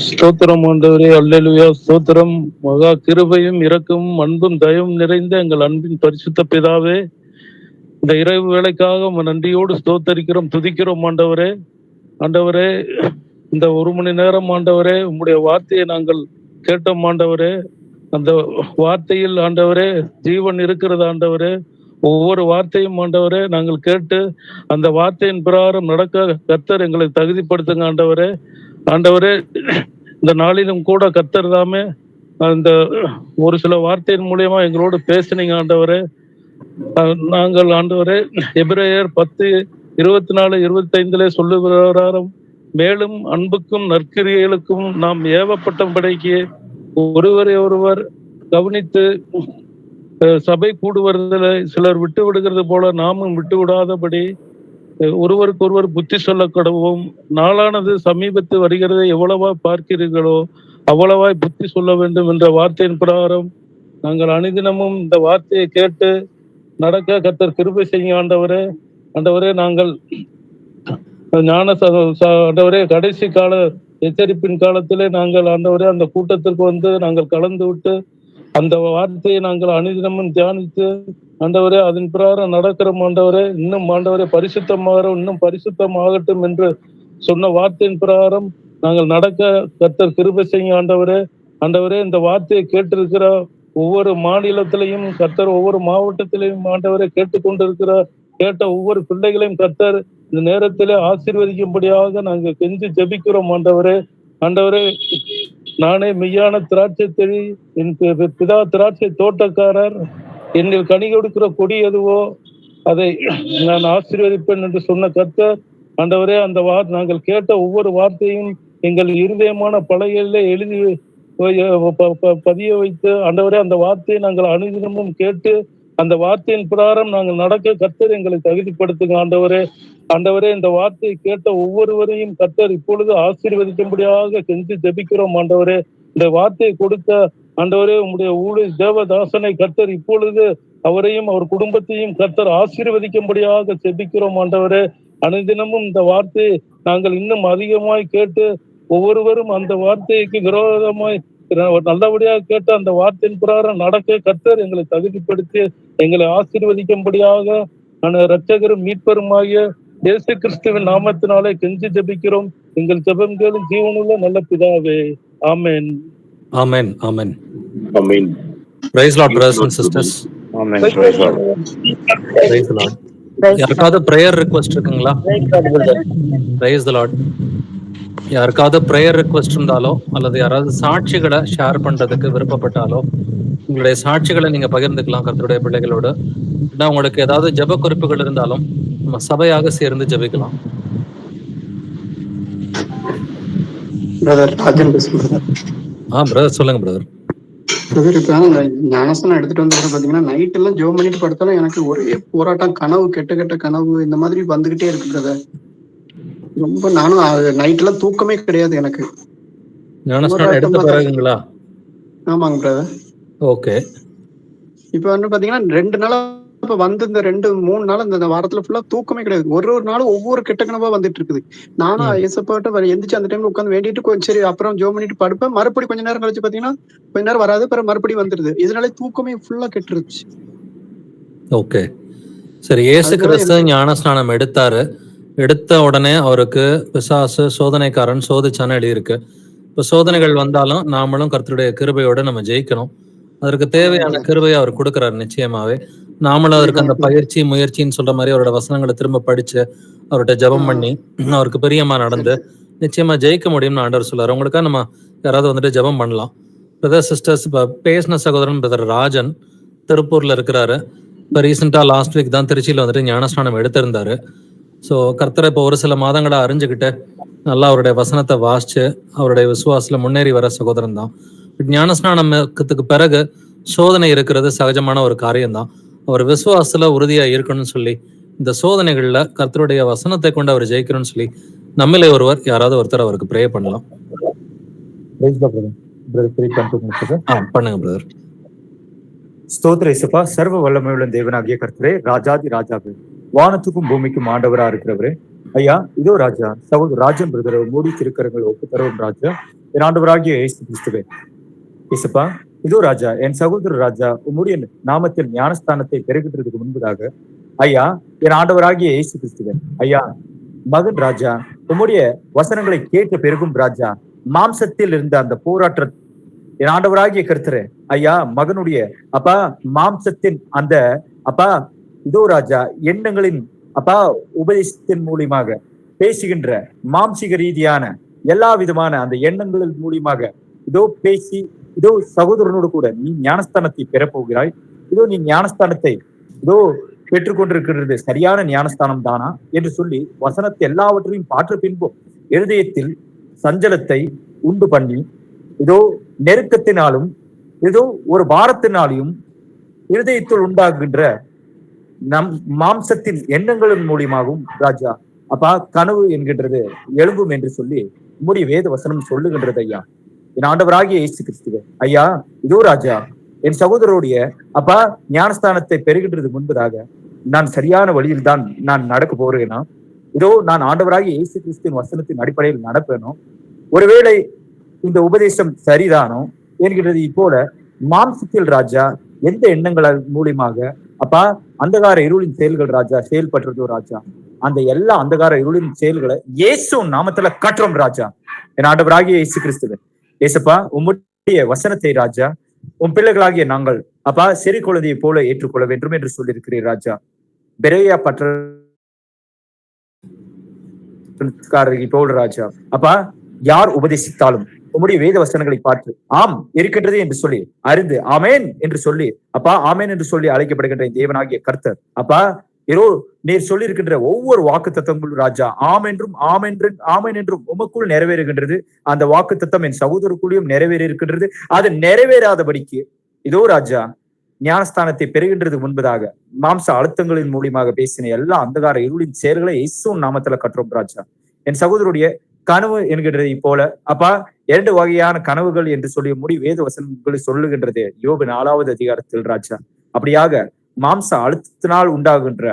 ஸ்தோத்திரம் ஆண்டவரே, அல்லேலூயா. ஸ்தோத்திரம். மகா கிருபையும் இரக்கமும் அன்பும் தயவும் நிறைந்த எங்கள் அன்பின் பரிசுத்த பிதாவே, இந்த இரவு வேளைக்காக நன்றியோடு ஸ்தோத்தரிக்கிறோம், துதிக்கிறோம் ஆண்டவரே. ஆண்டவரே, இந்த 1 மணி நேரம் ஆண்டவரே உம்முடைய வார்த்தையை நாங்கள் கேட்டோம் ஆண்டவரே. அந்த வார்த்தையில் ஆண்டவரே ஜீவன் இருக்கிறது ஆண்டவரே. ஒவ்வொரு வார்த்தையும் ஆண்டவரே நாங்கள் கேட்டு அந்த வார்த்தையின் பிரகாரம் நடக்க கர்த்தர் எங்களை தகுதிப்படுத்துங்க ஆண்டவரே. ஆண்டவரே, இந்த நாளிலும் கூட கர்த்தர் தாமே அந்த ஒரு சில வார்த்தையின் மூலியமா எங்களோடு பேசினீங்க ஆண்டவரே. நாங்கள் ஆண்டவரே எபிரேயர் 10:24-25 சொல்லுகிறாரும், மேலும் அன்புக்கும் நற்கிரியைகளுக்கும் நாம் ஏவப்பட்டபடிக்கு ஒருவரை ஒருவர் கவனித்து சபை கூடுவதில் சிலர் விட்டு விடுகிறது போல நாமும் விட்டு விடாதபடி ஒருவருக்கு ஒருவர் புத்தி சொல்ல கடவும். நாளானது சமீபத்து வருகிறதை எவ்வளவா பார்க்கிறீர்களோ அவ்வளவாய் புத்தி சொல்ல வேண்டும் என்ற வார்த்தையின் பிரகாரம் நாங்கள் அனுதினமும் இந்த வார்த்தையை கேட்டு நடக்க கர்த்தர் கிருபை செய்யும். ஆண்டவரே, ஆண்டவரே, நாங்கள் ஆண்டவரே, கடைசி கால எச்சரிப்பின் காலத்திலே நாங்கள் ஆண்டவரே அந்த கூட்டத்திற்கு வந்து நாங்கள் கலந்து விட்டு அந்த வார்த்தையை நாங்கள் அனுதினமும் தியானித்து ஆண்டவரே அதன் பிரகாரம் நடக்கிறோம். ஆண்டவரே, இன்னும் ஆண்டவரே பரிசுத்தமாக இன்னும் பரிசுத்தமாகட்டும் என்று சொன்ன வார்த்தையின் பிரகாரம் நாங்கள் நடக்க கர்த்தர் கிருபை செய்யும். ஆண்டவரே, ஆண்டவரே, இந்த வார்த்தையை கேட்டிருக்கிற ஒவ்வொரு மாநிலத்திலையும் கர்த்தர், ஒவ்வொரு மாவட்டத்திலையும் ஆண்டவரை கேட்டுக்கொண்டிருக்கிற கேட்ட ஒவ்வொரு பிள்ளைகளையும் கர்த்தர் இந்த நேரத்திலே ஆசீர்வதிக்கும்படியாக நாங்கள் கெஞ்சி ஜெபிக்கிறோம். ஆண்டவரே, ஆண்டவரே, நானே மெய்யான திராட்சை செடி, என் பிதா திராட்சை தோட்டக்காரர், என்னில் கனி கொடுக்கிற கொடி எதுவோ அதை நான் ஆசீர்வதிப்பேன் என்று சொன்ன கர்த்தர், ஆண்டவரே, அந்த நாங்கள் கேட்ட ஒவ்வொரு வார்த்தையும் எங்கள் இருதயமான பலகையிலே எழுதி பதிய வைத்து ஆண்டவரே அந்த வார்த்தையை நாங்கள் அனுதினமும் கேட்டு அந்த வார்த்தையின் பிரகாரம் நாங்கள் நடக்க கர்த்தர் எங்களை தகுதிப்படுத்துங்க. ஆண்டவரே, ஆண்டவரே, இந்த வார்த்தையை கேட்ட ஒவ்வொருவரையும் கர்த்தர் இப்பொழுது ஆசீர்வதிக்கும்படியாக கெஞ்சி ஜெபிக்கிறோம். ஆண்டவரே, இந்த வார்த்தையை கொடுத்த ஆண்டவரே உம்முடைய ஊழியர் தேவதாசனை கர்த்தர் இப்பொழுது அவரையும் அவர் குடும்பத்தையும் கர்த்தர் ஆசீர்வதிக்கும்படியாக ஜெபிக்கிறோம். ஆண்டவரே, அனுதினமும் இந்த வார்த்தையை நாங்கள் இன்னும் அதிகமாய் கேட்டு ஒவ்வொருவரும் அந்த வார்த்தைக்கு விரோதமாய் நல்லபடியாக கேட்டு அந்த வார்த்தையின் பிரகாரம் நடக்க கர்த்தர் எங்களை தகுதிப்படுத்தி எங்களை ஆசீர்வதிக்கும்படியாக இரட்சகரும் மீட்பருமாகிய இயேசு கிறிஸ்துவின் நாமத்தினாலே கெஞ்சி ஜெபிக்கிறோம். எங்கள் ஜெபம் கேளும் ஜீவனுள்ள நல்ல பிதாவே. ஆமென். ஆமென். ஆமென். ஆமென். Praise Lord, brothers and sisters. Amen. Praise Lord. Praise the Lord. யாருக்காவது பிரேயர் ரிக்வெஸ்ட் இருக்குங்களா? Praise the Lord. யாருக்காவது பிரேயர் ரிக்வெஸ்ட் இருந்தாலோ அல்லது யாராவது சாட்சிகளை ஷேர் பண்றதுக்கு விருப்பப்பட்டாலோ உங்களுடைய சாட்சிகளை நீங்க பகிர்ந்துக்கலாம் கர்த்தருடைய பிள்ளைகளோடு. உங்களுக்கு ஏதாவது ஜெப குறிப்புகள் இருந்தாலும் நம்ம சபையாக சேர்ந்து ஜெபிக்கலாம். பிரதர் ராஜன் பேசுறேன். பிரதர் சொல்லுங்க பிரதர். பிரதர், இப்ப ஞானஸ்தானம் எடுத்துட்டு வந்து பாத்தீங்கன்னா நைட் எல்லாம் ஜோம் பண்ணிட்டு படுத்தாலும் எனக்கு ஒரே போராட்டம், கனவு, கெட்ட கெட்ட கனவு இந்த மாதிரி வந்துகிட்டே இருக்கு பிரதர். ரொம்ப நானும் நைட் எல்லாம் தூக்கமே கிடையாது எனக்கு. ஞானஸ்தானம் எடுத்த பிறகுங்களா? ஆமாங்க பிரதர். ஓகே. இப்ப வந்து பாத்தீங்கன்னா 2 நாளா இப்ப வந்து இந்த 2-3 நாள் இந்த வாரத்துல ஃபுல்லா தூக்கமே கிடையாது. ஒரு நாளும் ஒவ்வொரு கெட்ட கனவா வந்துட்டு இருக்குது. நானும் ஏசப்பாட்ட எந்திரிச்சு அந்த டைம்ல உட்காந்து வேண்டிட்டு கொஞ்சம் சரி அப்புறம் ஜோம் பண்ணிட்டு படுப்பேன். மறுபடியும் கொஞ்ச நேரம் கழிச்சு பாத்தீங்கன்னா கொஞ்ச நேரம் வராது, அப்புறம் மறுபடியும் வந்துருது. இதனால தூக்கமே ஃபுல்லா கெட்டுருச்சு. ஓகே, சரி. இயேசு கிறிஸ்து ஞானஸ்நானம் எடுத்தாரு. எடுத்த உடனே அவருக்கு பிசாசு சோதனைக்காரன் சோதிச்சான்னு எழுதியிருக்கு. இப்ப சோதனைகள் வந்தாலும் நாமளும் கர்த்தருடைய கிருபையோட நம்ம ஜெயிக்கணும். அதற்கு தேவையான கிருபையை அவர் கொடுக்குறாரு நிச்சயமாவே. நாமளும் அவருக்கு அந்த பயிற்சி முயற்சின்னு சொல்ற மாதிரி அவரோட வசனங்களை திரும்ப படிச்சு அவர்கிட்ட ஜெபம் பண்ணி அவருக்கு பிரியமா நடந்து நிச்சயமா ஜெயிக்க முடியும்னு ஆண்டவர் சொல்றாரு. உங்களுக்காக நம்ம யாராவது வந்துட்டு ஜெபம் பண்ணலாம். பிரதர் சிஸ்டர்ஸ், இப்ப பேசின சகோதரன் பிரதர் ராஜன் திருப்பூர்ல இருக்கிறாரு. இப்ப ரீசெண்டா லாஸ்ட் வீக் தான் திருச்சியில வந்துட்டு ஞானஸ்நானம் எடுத்திருந்தாரு. ஸோ கர்த்தரை இப்போ ஒரு சில மாதங்களா அறிஞ்சுக்கிட்டு நல்லா அவருடைய வசனத்தை வாசிச்சு அவருடைய விசுவாசத்துல முன்னேறி வர சகோதரன் தான். ஞானஸ்நானத்துக்கு பிறகு சோதனை இருக்கிறது சகஜமான ஒரு காரியம்தான். அவர் விசுவாசத்துல உறுதியா இருக்கணும்னு சொல்லி இந்த சோதனைகள்ல கர்த்தருடைய வசனத்தை கொண்டு அவர் ஜெயிக்கணும்னு சொல்லி நம்மளே யாராவது ஒருத்தர் அவருக்கு ப்ரே பண்ணலாம். பண்ணுங்க பிரதர். ஸ்தோத்திர இயேசுப்பா, சர்வ வல்லமையுள்ள தேவனாகிய கர்த்தரே, ராஜாதி ராஜாவே, வானத்துக்கும் பூமிக்கும் ஆண்டவரா இருக்கிறவரே, ஐயா இதோ ராஜா சகோதர ராஜன் பிரதர் மூடி திருக்கரங்கள் ஒப்பு தருவோம் ராஜா. என் ஆண்டவராகிய இயேசு கிறிஸ்துவே, இயேசுப்பா இதோ ராஜா என் சகோதரர் ராஜா உம்முடைய நாமத்தில் ஞானஸ்தானத்தை பெருகின்றதுக்கு முன்பதாக ஐயா என் ஆண்டவராகிய இயேசு கிறிஸ்துவே, ஐயா மகன் ராஜா உம்முடைய வசனங்களை கேட்டு பெருகும் ராஜா, மாம்சத்தில் இருந்த அந்த போராட்ட என் ஆண்டவராகிய கர்த்தரே, ஐயா மகனுடைய அப்பா மாம்சத்தின் அந்த அப்பா இதோ ராஜா எண்ணங்களின் அப்பா உபதேசத்தின் மூலியமாக பேசுகின்ற மாம்சிக ரீதியான எல்லா விதமான அந்த எண்ணங்களின் மூலியமாக இதோ பேசி இதோ சகோதரனோடு கூட நீ ஞானஸ்தானத்தை பெறப்போகிறாய். இதோ நீ ஞானஸ்தானத்தை இதோ பெற்றுக்கொண்டிருக்கிறது சரியான ஞானஸ்தானம் தானா என்று சொல்லி வசனத்தை எல்லாவற்றையும் பாற்ற பின்பும் இருதயத்தில் சஞ்சலத்தை உண்டு பண்ணி இதோ நெருக்கத்தினாலும் இதோ ஒரு பாரத்தினாலையும் இருதயத்தில் உண்டாகின்ற நம் மாம்சத்தின் எண்ணங்களின் மூலியமாகவும் ராஜா அப்பா கனவு என்கின்றது எழும்பும் என்று சொல்லி உம்முடைய வேத வசனம் சொல்லுகின்றது ஐயா. என் ஆண்டவராகிய இயேசு கிறிஸ்துவே ஐயா, இதோ ராஜா என் சகோதரருடைய அப்பா ஞானஸ்தானத்தை பெறுகின்றது முன்பதாக நான் சரியான வழியில் தான் நான் நடக்க போறேனா? இதோ நான் ஆண்டவராகிய இயேசு கிறிஸ்துவின் வசனத்தின் அடிப்படையில் நடப்பேனோ? ஒருவேளை இந்த உபதேசம் சரிதானோ என்கிறது போல மாம்சத்தில் ராஜா எந்த எண்ணங்கள் மூலியமாக அப்பா அந்தகார இருளின் செயல்கள் ராஜா செயல்படுறதோ ராஜா, அந்த எல்லா அந்தகார இருளின் செயல்களை இயேசு நாமத்துல கட்டுறோம் ராஜா. என் ஆண்டவராகிய இயேசு கிறிஸ்துவே ஏசப்பா, உம்முடைய வசனத்தை ராஜா உன் பிள்ளைகளாகிய நாங்கள் அப்பா சிறு குழந்தையை போல ஏற்றுக்கொள்ள வேண்டும் என்று சொல்லியிருக்கிறீர் ராஜா. பெரையா பற்ற போல் ராஜா அப்பா யார் உபதேசித்தாலும் உம்முடைய வேத வசனங்களை பார்த்து ஆம் இருக்கின்றது என்று சொல்லி அறிந்து ஆமேன் என்று சொல்லி அப்பா ஆமேன் என்று சொல்லி அழைக்கப்படுகின்ற தேவனாகிய கர்த்தர் அப்பா ஏதோ நீர் சொல்லி இருக்கின்ற ஒவ்வொரு வாக்கு தத்தங்களும் ராஜா ஆம் என்றும் ஆமேன் என்றும் உமக்குள் நிறைவேறுகின்றது. அந்த வாக்கு தத்தம் என் சகோதரக்குள்ளையும் நிறைவேறி இருக்கின்றது. அது நிறைவேறாதபடிக்கு இதோ ராஜா ஞானஸ்தானத்தை பெறுகின்றது முன்பதாக மாம்ச அழுத்தங்களின் மூலியமாக பேசின எல்லா அந்தகார இருளின் செயல்களை இயேசு நாமத்துல கட்டுறோம் ராஜா. என் சகோதரருடைய கனவு என்கின்றது போல அப்பா 2 வகையான கனவுகள் என்று சொல்லி வேத வசனங்களை சொல்லுகின்றது யோபு 4வது அதிகாரத்தில் ராஜா. அப்படியாக மாம்ச அழுத்தத்தினால் உண்டாகின்ற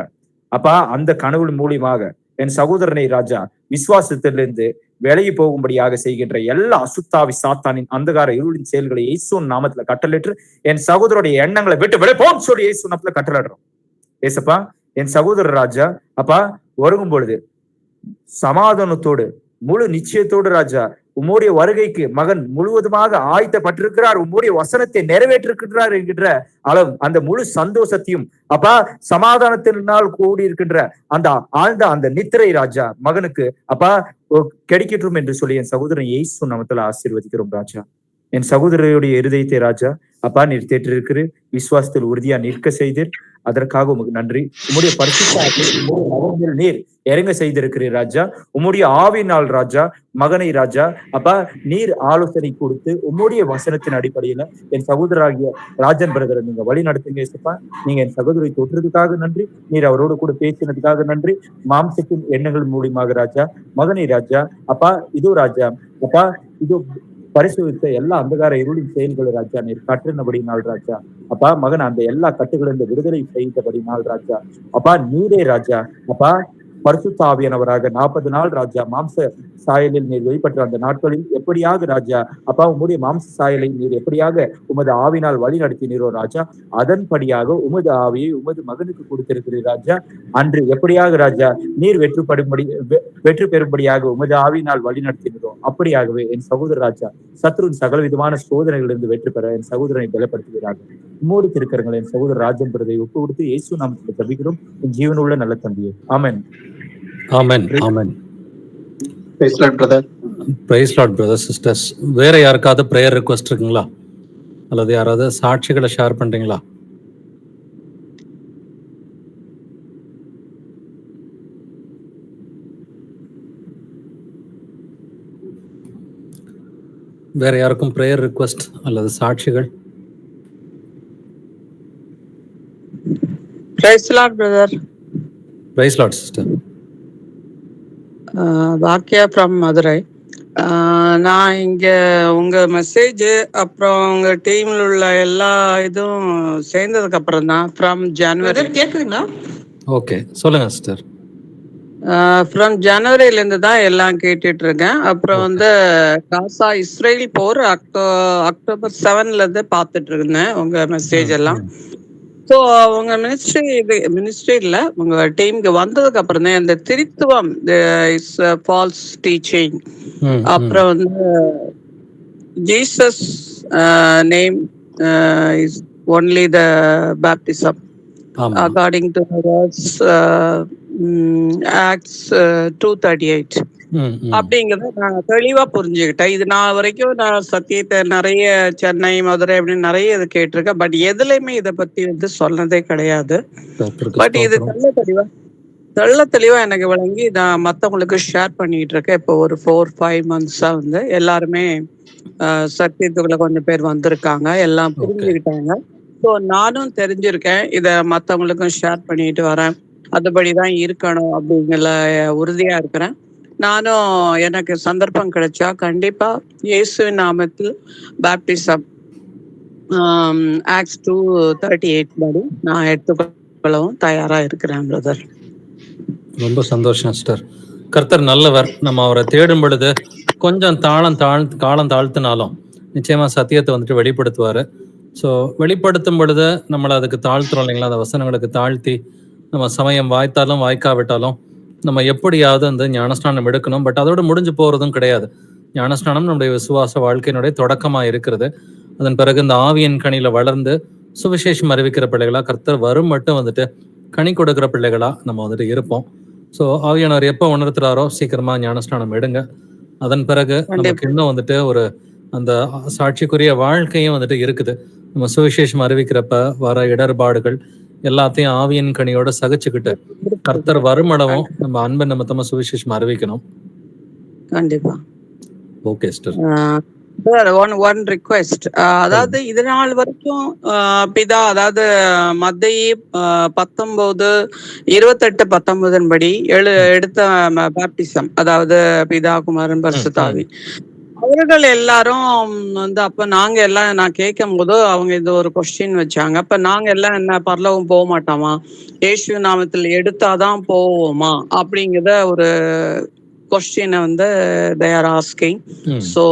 அப்பா அந்த கனவு மூலியமாக என் சகோதரனை ராஜா விசுவாசத்திலிருந்து விலகி போகும்படியாக செய்கின்ற எல்லா அசுத்தாவி சாத்தானின் அந்தகார இருளின் செயல்களை இயேசு நாமத்துல கட்டளிட்டு என் சகோதரருடைய எண்ணங்களை விட்டு விளைப்போம் சொல்லி இயேசு நாமத்துல கட்டளிடுறோம். ஏசப்பா என் சகோதரர் ராஜா அப்பா உறங்கும் பொழுது சமாதானத்தோடு முழு நிச்சயத்தோடு ராஜா உம்முடைய வருகைக்கு மகன் முழுவதுமாக ஆயத்தப்பட்டிருக்கிறார், உம்முடைய வசனத்தை நிறைவேற்றிருக்கிறார் என்கின்ற அளவு அந்த முழு சந்தோஷத்தையும் அப்பா சமாதானத்தினால் கூடி இருக்கின்ற அந்த ஆழ்ந்த அந்த நித்திரை ராஜா மகனுக்கு அப்பா கிடைக்கட்டும் என்று சொல்லி என் சகோதரன் இயேசு நாமத்துல ஆசீர்வதிக்கிறோம் ராஜா. என் சகோதரருடைய இருதயத்தை ராஜா அப்பா நீர் தேற்றிருக்கிற விசுவாசத்தில் உறுதியா நிற்க செய்தீர், அதற்காக உமக்கு நன்றி. உம்முடைய பரிசுத்த நீர் இறங்க செய்திருக்கிறீர் ராஜா. உம்முடைய ஆவினால் ராஜா மகனை ராஜா அப்பா நீர் ஆலோசனை கொடுத்து உம்முடைய வசனத்தின் அடிப்படையில என் சகோதராகிய ராஜன் பிரதரை நீங்க வழி நடத்துங்க ஏசப்பா. நீங்க என் சகோதரை தொற்றதுக்காக நன்றி, நீர் அவரோடு கூட பேசினதுக்காக நன்றி. மாம்சத்தின் எண்ணங்கள் மூலியமாக ராஜா மகனை ராஜா அப்பா இதோ ராஜா அப்பா இதோ பரிசுத்த எல்லா அந்தகார இருளின் செயல்களை ராஜா நீர் கட்டினபடினால் ராஜா அப்பா மகன் அந்த எல்லா கட்டுகளிலிருந்து விடுதலை செய்தபடினால் ராஜா அப்பா நீரே ராஜா அப்பா பரிசுத்த ஆவியானவராக 40 நாள் ராஜா மாம்ச சாயலில் நீர் வெளிப்பட்ட அந்த நாட்களில் எப்படியாக ராஜா அப்பா உம்முடைய மாம்ச சாயலை நீர் எப்படியாக உமது ஆவினால் வழி நடத்தினீரோ ராஜா, அதன்படியாக உமது ஆவியை உமது மகனுக்கு கொடுத்திருக்கிறீர் ராஜா. அன்று எப்படியாக ராஜா நீர் வெற்றி பெறும்படியாக உமது ஆவியினால் வழி நடத்தினீரோ அப்படியாகவே என் சகோதர ராஜா சத்ருவின் சகல விதமான சோதனைகளிலிருந்து வெற்றி பெற என் சகோதரனை பலப்படுத்துகிறார்கள். உம்மோடு இருக்கிறங்கள் என் சகோதரர் ராஜன் பிரதை ஒப்பு கொடுத்து இயேசு நாமத்தில் ஜெபிக்கிறோம் என் ஜீவனுள்ள நல்ல தம்பியே. ஆமென். ஆமென். ஆமென். Praise Lord, brother. Praise Lord, brothers, sisters. வேற யாருக்காவது பிரேயர் ரிக்வெஸ்ட் இருக்குங்களா? அல்லது யாராவது சாட்சிகளை ஷேர் பண்றீங்களா? வேற யாருக்கும் பிரேயர் ரிக்வெஸ்ட் அல்லது சாட்சிகள்? Praise Lord, brother. Praise Lord, sister. பாக்கியா ஃப்ரம் மதுரை. நான் இங்க உங்க மெசேஜ் அப்புறம் உங்க டீம்ல உள்ள எல்லா இதுவும் சேர்ந்ததுக்கு அப்புறம் தான் ஃப்ரம் ஜனவரி கேக்குதுங்களா? ஓகே சொல்லுங்க சிஸ்டர். ஃப்ரம் ஜனவரில இருந்து தான் எல்லாம் கேட்டுட்டு இருக்கேன். அப்புறம் வந்து காசா இஸ்ரேல் போர் அக்டோபர் 7ல இருந்து பாத்துட்டு இருந்தேன் உங்க மெசேஜ் எல்லாம். ஸோ உங்க மினிஸ்ட்ரியில உங்க டீமுக்கு வந்ததுக்கு அப்புறம் தான் இந்த திருத்துவம் இஸ் ஃபால்ஸ் டீச்சிங், அப்புறம் வந்து Jesus name is only the baptism according to acts 2:38 அப்படிங்கறத நான் தெளிவா புரிஞ்சுக்கிட்டேன். இது நான் வரைக்கும் நான் சத்தியத்தை நிறைய சென்னை மதுரை அப்படின்னு நிறைய இது கேட்டிருக்கேன். பட் எதுலையுமே இதை பத்தி வந்து சொன்னதே கிடையாது. பட் இது தெள்ள தெளிவா எனக்கு விளங்கி நான் மத்தவங்களுக்கு ஷேர் பண்ணிட்டு இருக்கேன். இப்போ ஒரு 4-5 months-ஆ வந்து எல்லாருமே சத்தியத்துக்குள்ள கொஞ்சம் பேர் வந்திருக்காங்க, எல்லாம் புரிஞ்சுக்கிட்டாங்க. ஸோ நானும் தெரிஞ்சிருக்கேன், இதை மற்றவங்களுக்கும் ஷேர் பண்ணிட்டு வரேன். அதுபடிதான் இருக்கணும் அப்படிங்கிற உறுதியா இருக்கிறேன். நானும் எனக்கு சந்தர்ப்பம் கிடைச்சா கண்டிப்பா இயேசுவின் நாமத்தில் பேப்டிசம் ஆக்ட்ஸ் 2:38 படி நான் எடுத்துக்கொள்ளவும் தயாரா இருக்கிறேன் பிரதர். ரொம்ப சந்தோஷம் சிஸ்டர். கர்த்தர் நல்லவர். நம்ம அவரை தேடும் பொழுது கொஞ்சம் காலம் தாழ்த்தினாலும் நிச்சயமா சத்தியத்தை வந்துட்டு வெளிப்படுத்துவாரு. ஸோ வெளிப்படுத்தும் பொழுது நம்மளை அதுக்கு தாழ்த்துறோம் இல்லைங்களா, அந்த வசனங்களுக்கு தாழ்த்தி நம்ம சமயம் வாய்த்தாலும் வாய்க்காவிட்டாலும் நம்ம எப்படியாவது அந்த ஞானஸ்நானம் எடுக்கணும். பட் அதோட முடிஞ்சு போறதும் கிடையாது. ஞானஸ்நானம் நம்முடைய விசுவாச வாழ்க்கையினுடைய தொடக்கமா இருக்கிறது. அதன் பிறகு இந்த ஆவியின் கனியில வளர்ந்து சுவிசேஷம் அறிவிக்கிற பிள்ளைகளா, கர்த்தர் வரும் மட்டும் வந்துட்டு கனி கொடுக்கிற பிள்ளைகளா நம்ம வந்துட்டு இருப்போம். ஸோ ஆவியானவர் எப்போ உணர்த்துறாரோ சீக்கிரமா ஞானஸ்நானம் எடுங்க. அதன் பிறகு நமக்கு இன்னும் வந்துட்டு ஒரு அந்த சாட்சிக்குரிய வாழ்க்கையும் வந்துட்டு இருக்குது. நம்ம சுவிசேஷம் அறிவிக்கிறப்ப வர இடர்பாடுகள் எல்லாத்தையும் ஆவியின் கனியோட சகிச்சுக்கிட்டு கர்த்தர் வருமளவும் நம்ம அன்பு நிமித்தமா சுவிசேஷம் அறிவிக்கணும். கண்டிப்பா. Okay sister. ஒன் ரிக்வெஸ்ட், அதாவது இது நாள் வரைக்கும் பிதா, அதாவது மத்தேயு 19:28-19 படி எடுத்த பேப்டிசம், அதாவது பிதா, குமாரன், பரிசுத்த ஆவி, அவர்கள் எல்லாரும் வந்து அப்ப நாங்க எல்லாம் நான் கேட்கும் போது அவங்க இது ஒரு கொஸ்டின் வச்சாங்க. அப்ப நாங்க எல்லாம் என்ன பரலோகம் போக மாட்டோமா, இயேசு நாமத்தில் எடுத்தாதான் போவோமா அப்படிங்கிற ஒரு கொஸ்டினை வந்து they are asking. So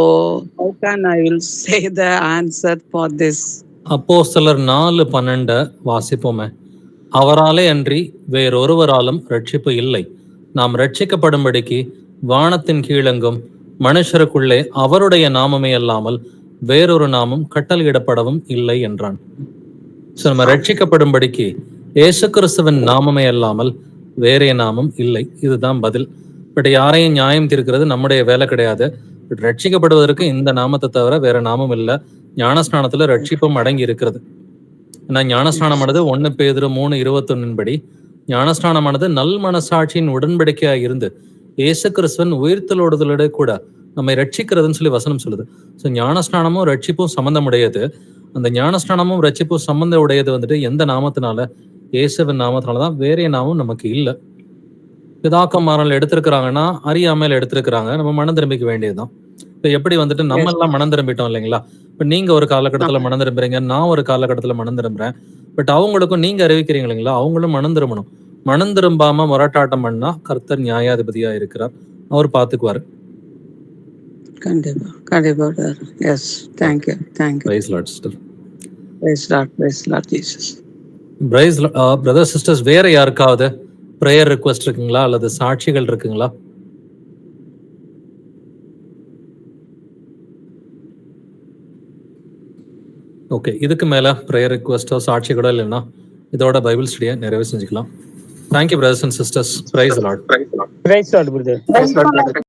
how can I will say the answer for this? அப்போஸ்தலர் 4:12 வாசிப்போமே. அவராலே அன்றி வேறொருவராலும் ரட்சிப்பு இல்லை. நாம் ரட்சிக்கப்படும்படிக்கு வானத்தின் கீழெங்கும் மனுஷருக்குள்ளே அவருடைய நாமமே அல்லாமல் வேறொரு நாமம் கட்டளையிடப்படவும் இல்லை என்றான். ஸோ நம்ம ரட்சிக்கப்படும்படிக்கு இயேசு கிறிஸ்துவின் நாமமே அல்லாமல் வேறே நாமம் இல்லை. இதுதான் பதில். பட் யாரையும் நியாயம் தீர்க்கிறது நம்முடைய வேலை கிடையாது. பட் ரட்சிக்கப்படுவதற்கு இந்த நாமத்தை தவிர வேற நாமம் இல்லை. ஞானஸ்நானத்துல ரட்சிப்பும் அடங்கி இருக்கிறது. ஏன்னா ஞானஸ்நானமானது 1 பேதுரு 3:21 படி ஞானஸ்நானமானது நல் மனசாட்சியின் உடன்படிக்கையா இருந்து இயேசு கிறிஸ்துவன் உயிர்த்தலோடுதலோட கூட நம்மை ரட்சிக்கிறதுன்னு சொல்லி வசனம் சொல்லுது. ஸோ ஞானஸ்நானமும் ரட்சிப்பும் சம்பந்தமுடையது. அந்த ஞானஸ்நானமும் ரட்சிப்பும் சம்பந்தம் உடையது வந்துட்டு எந்த நாமத்தினால? இயேசுவின் நாமத்தினாலதான். வேறே நாமம் நமக்கு இல்லை. பிதாக்கமாரல் எடுத்திருக்கிறாங்கன்னா அறியாமையில எடுத்திருக்கிறாங்க. நம்ம மனம் திரும்பிக்க வேண்டியதுதான். இப்ப எப்படி வந்துட்டு நம்ம எல்லாம் மனம் திரும்பிட்டோம் இல்லைங்களா? இப்ப நீங்க ஒரு காலகட்டத்துல மனம் திரும்புறீங்க, நான் ஒரு காலகட்டத்துல மனம் திரும்புறேன். பட் அவங்களுக்கும் நீங்க அறிவிக்கிறீங்க இல்லைங்களா, அவங்களும் மனம் திரும்பணும். மனம் திரும்பாம முரட்டாட்டம் பண்ணா கர்த்தர் நியாயாதிபதியா இருக்கிறார், அவர் பாத்துக்குவாரு. கண்டிப்பா கண்டிப்பா. Yes, thank you thank you. Praise Lord sister. Praise Lord Jesus. Praise brother sisters, வேற யாருக்காவது பிரேயர் ரிக்வெஸ்ட் இருக்குங்களா அல்லது சாட்சிகள் இருக்குங்களா? ஓகே, இதுக்கு மேல பிரேயர் ரிக்வெஸ்டோ சாட்சிகளோ இல்லைன்னா இதோட பைபிள் ஸ்டடியை நிறைவு செஞ்சுக்கலாம். Thank you brothers and sisters. Praise Lord. Praise Lord brother.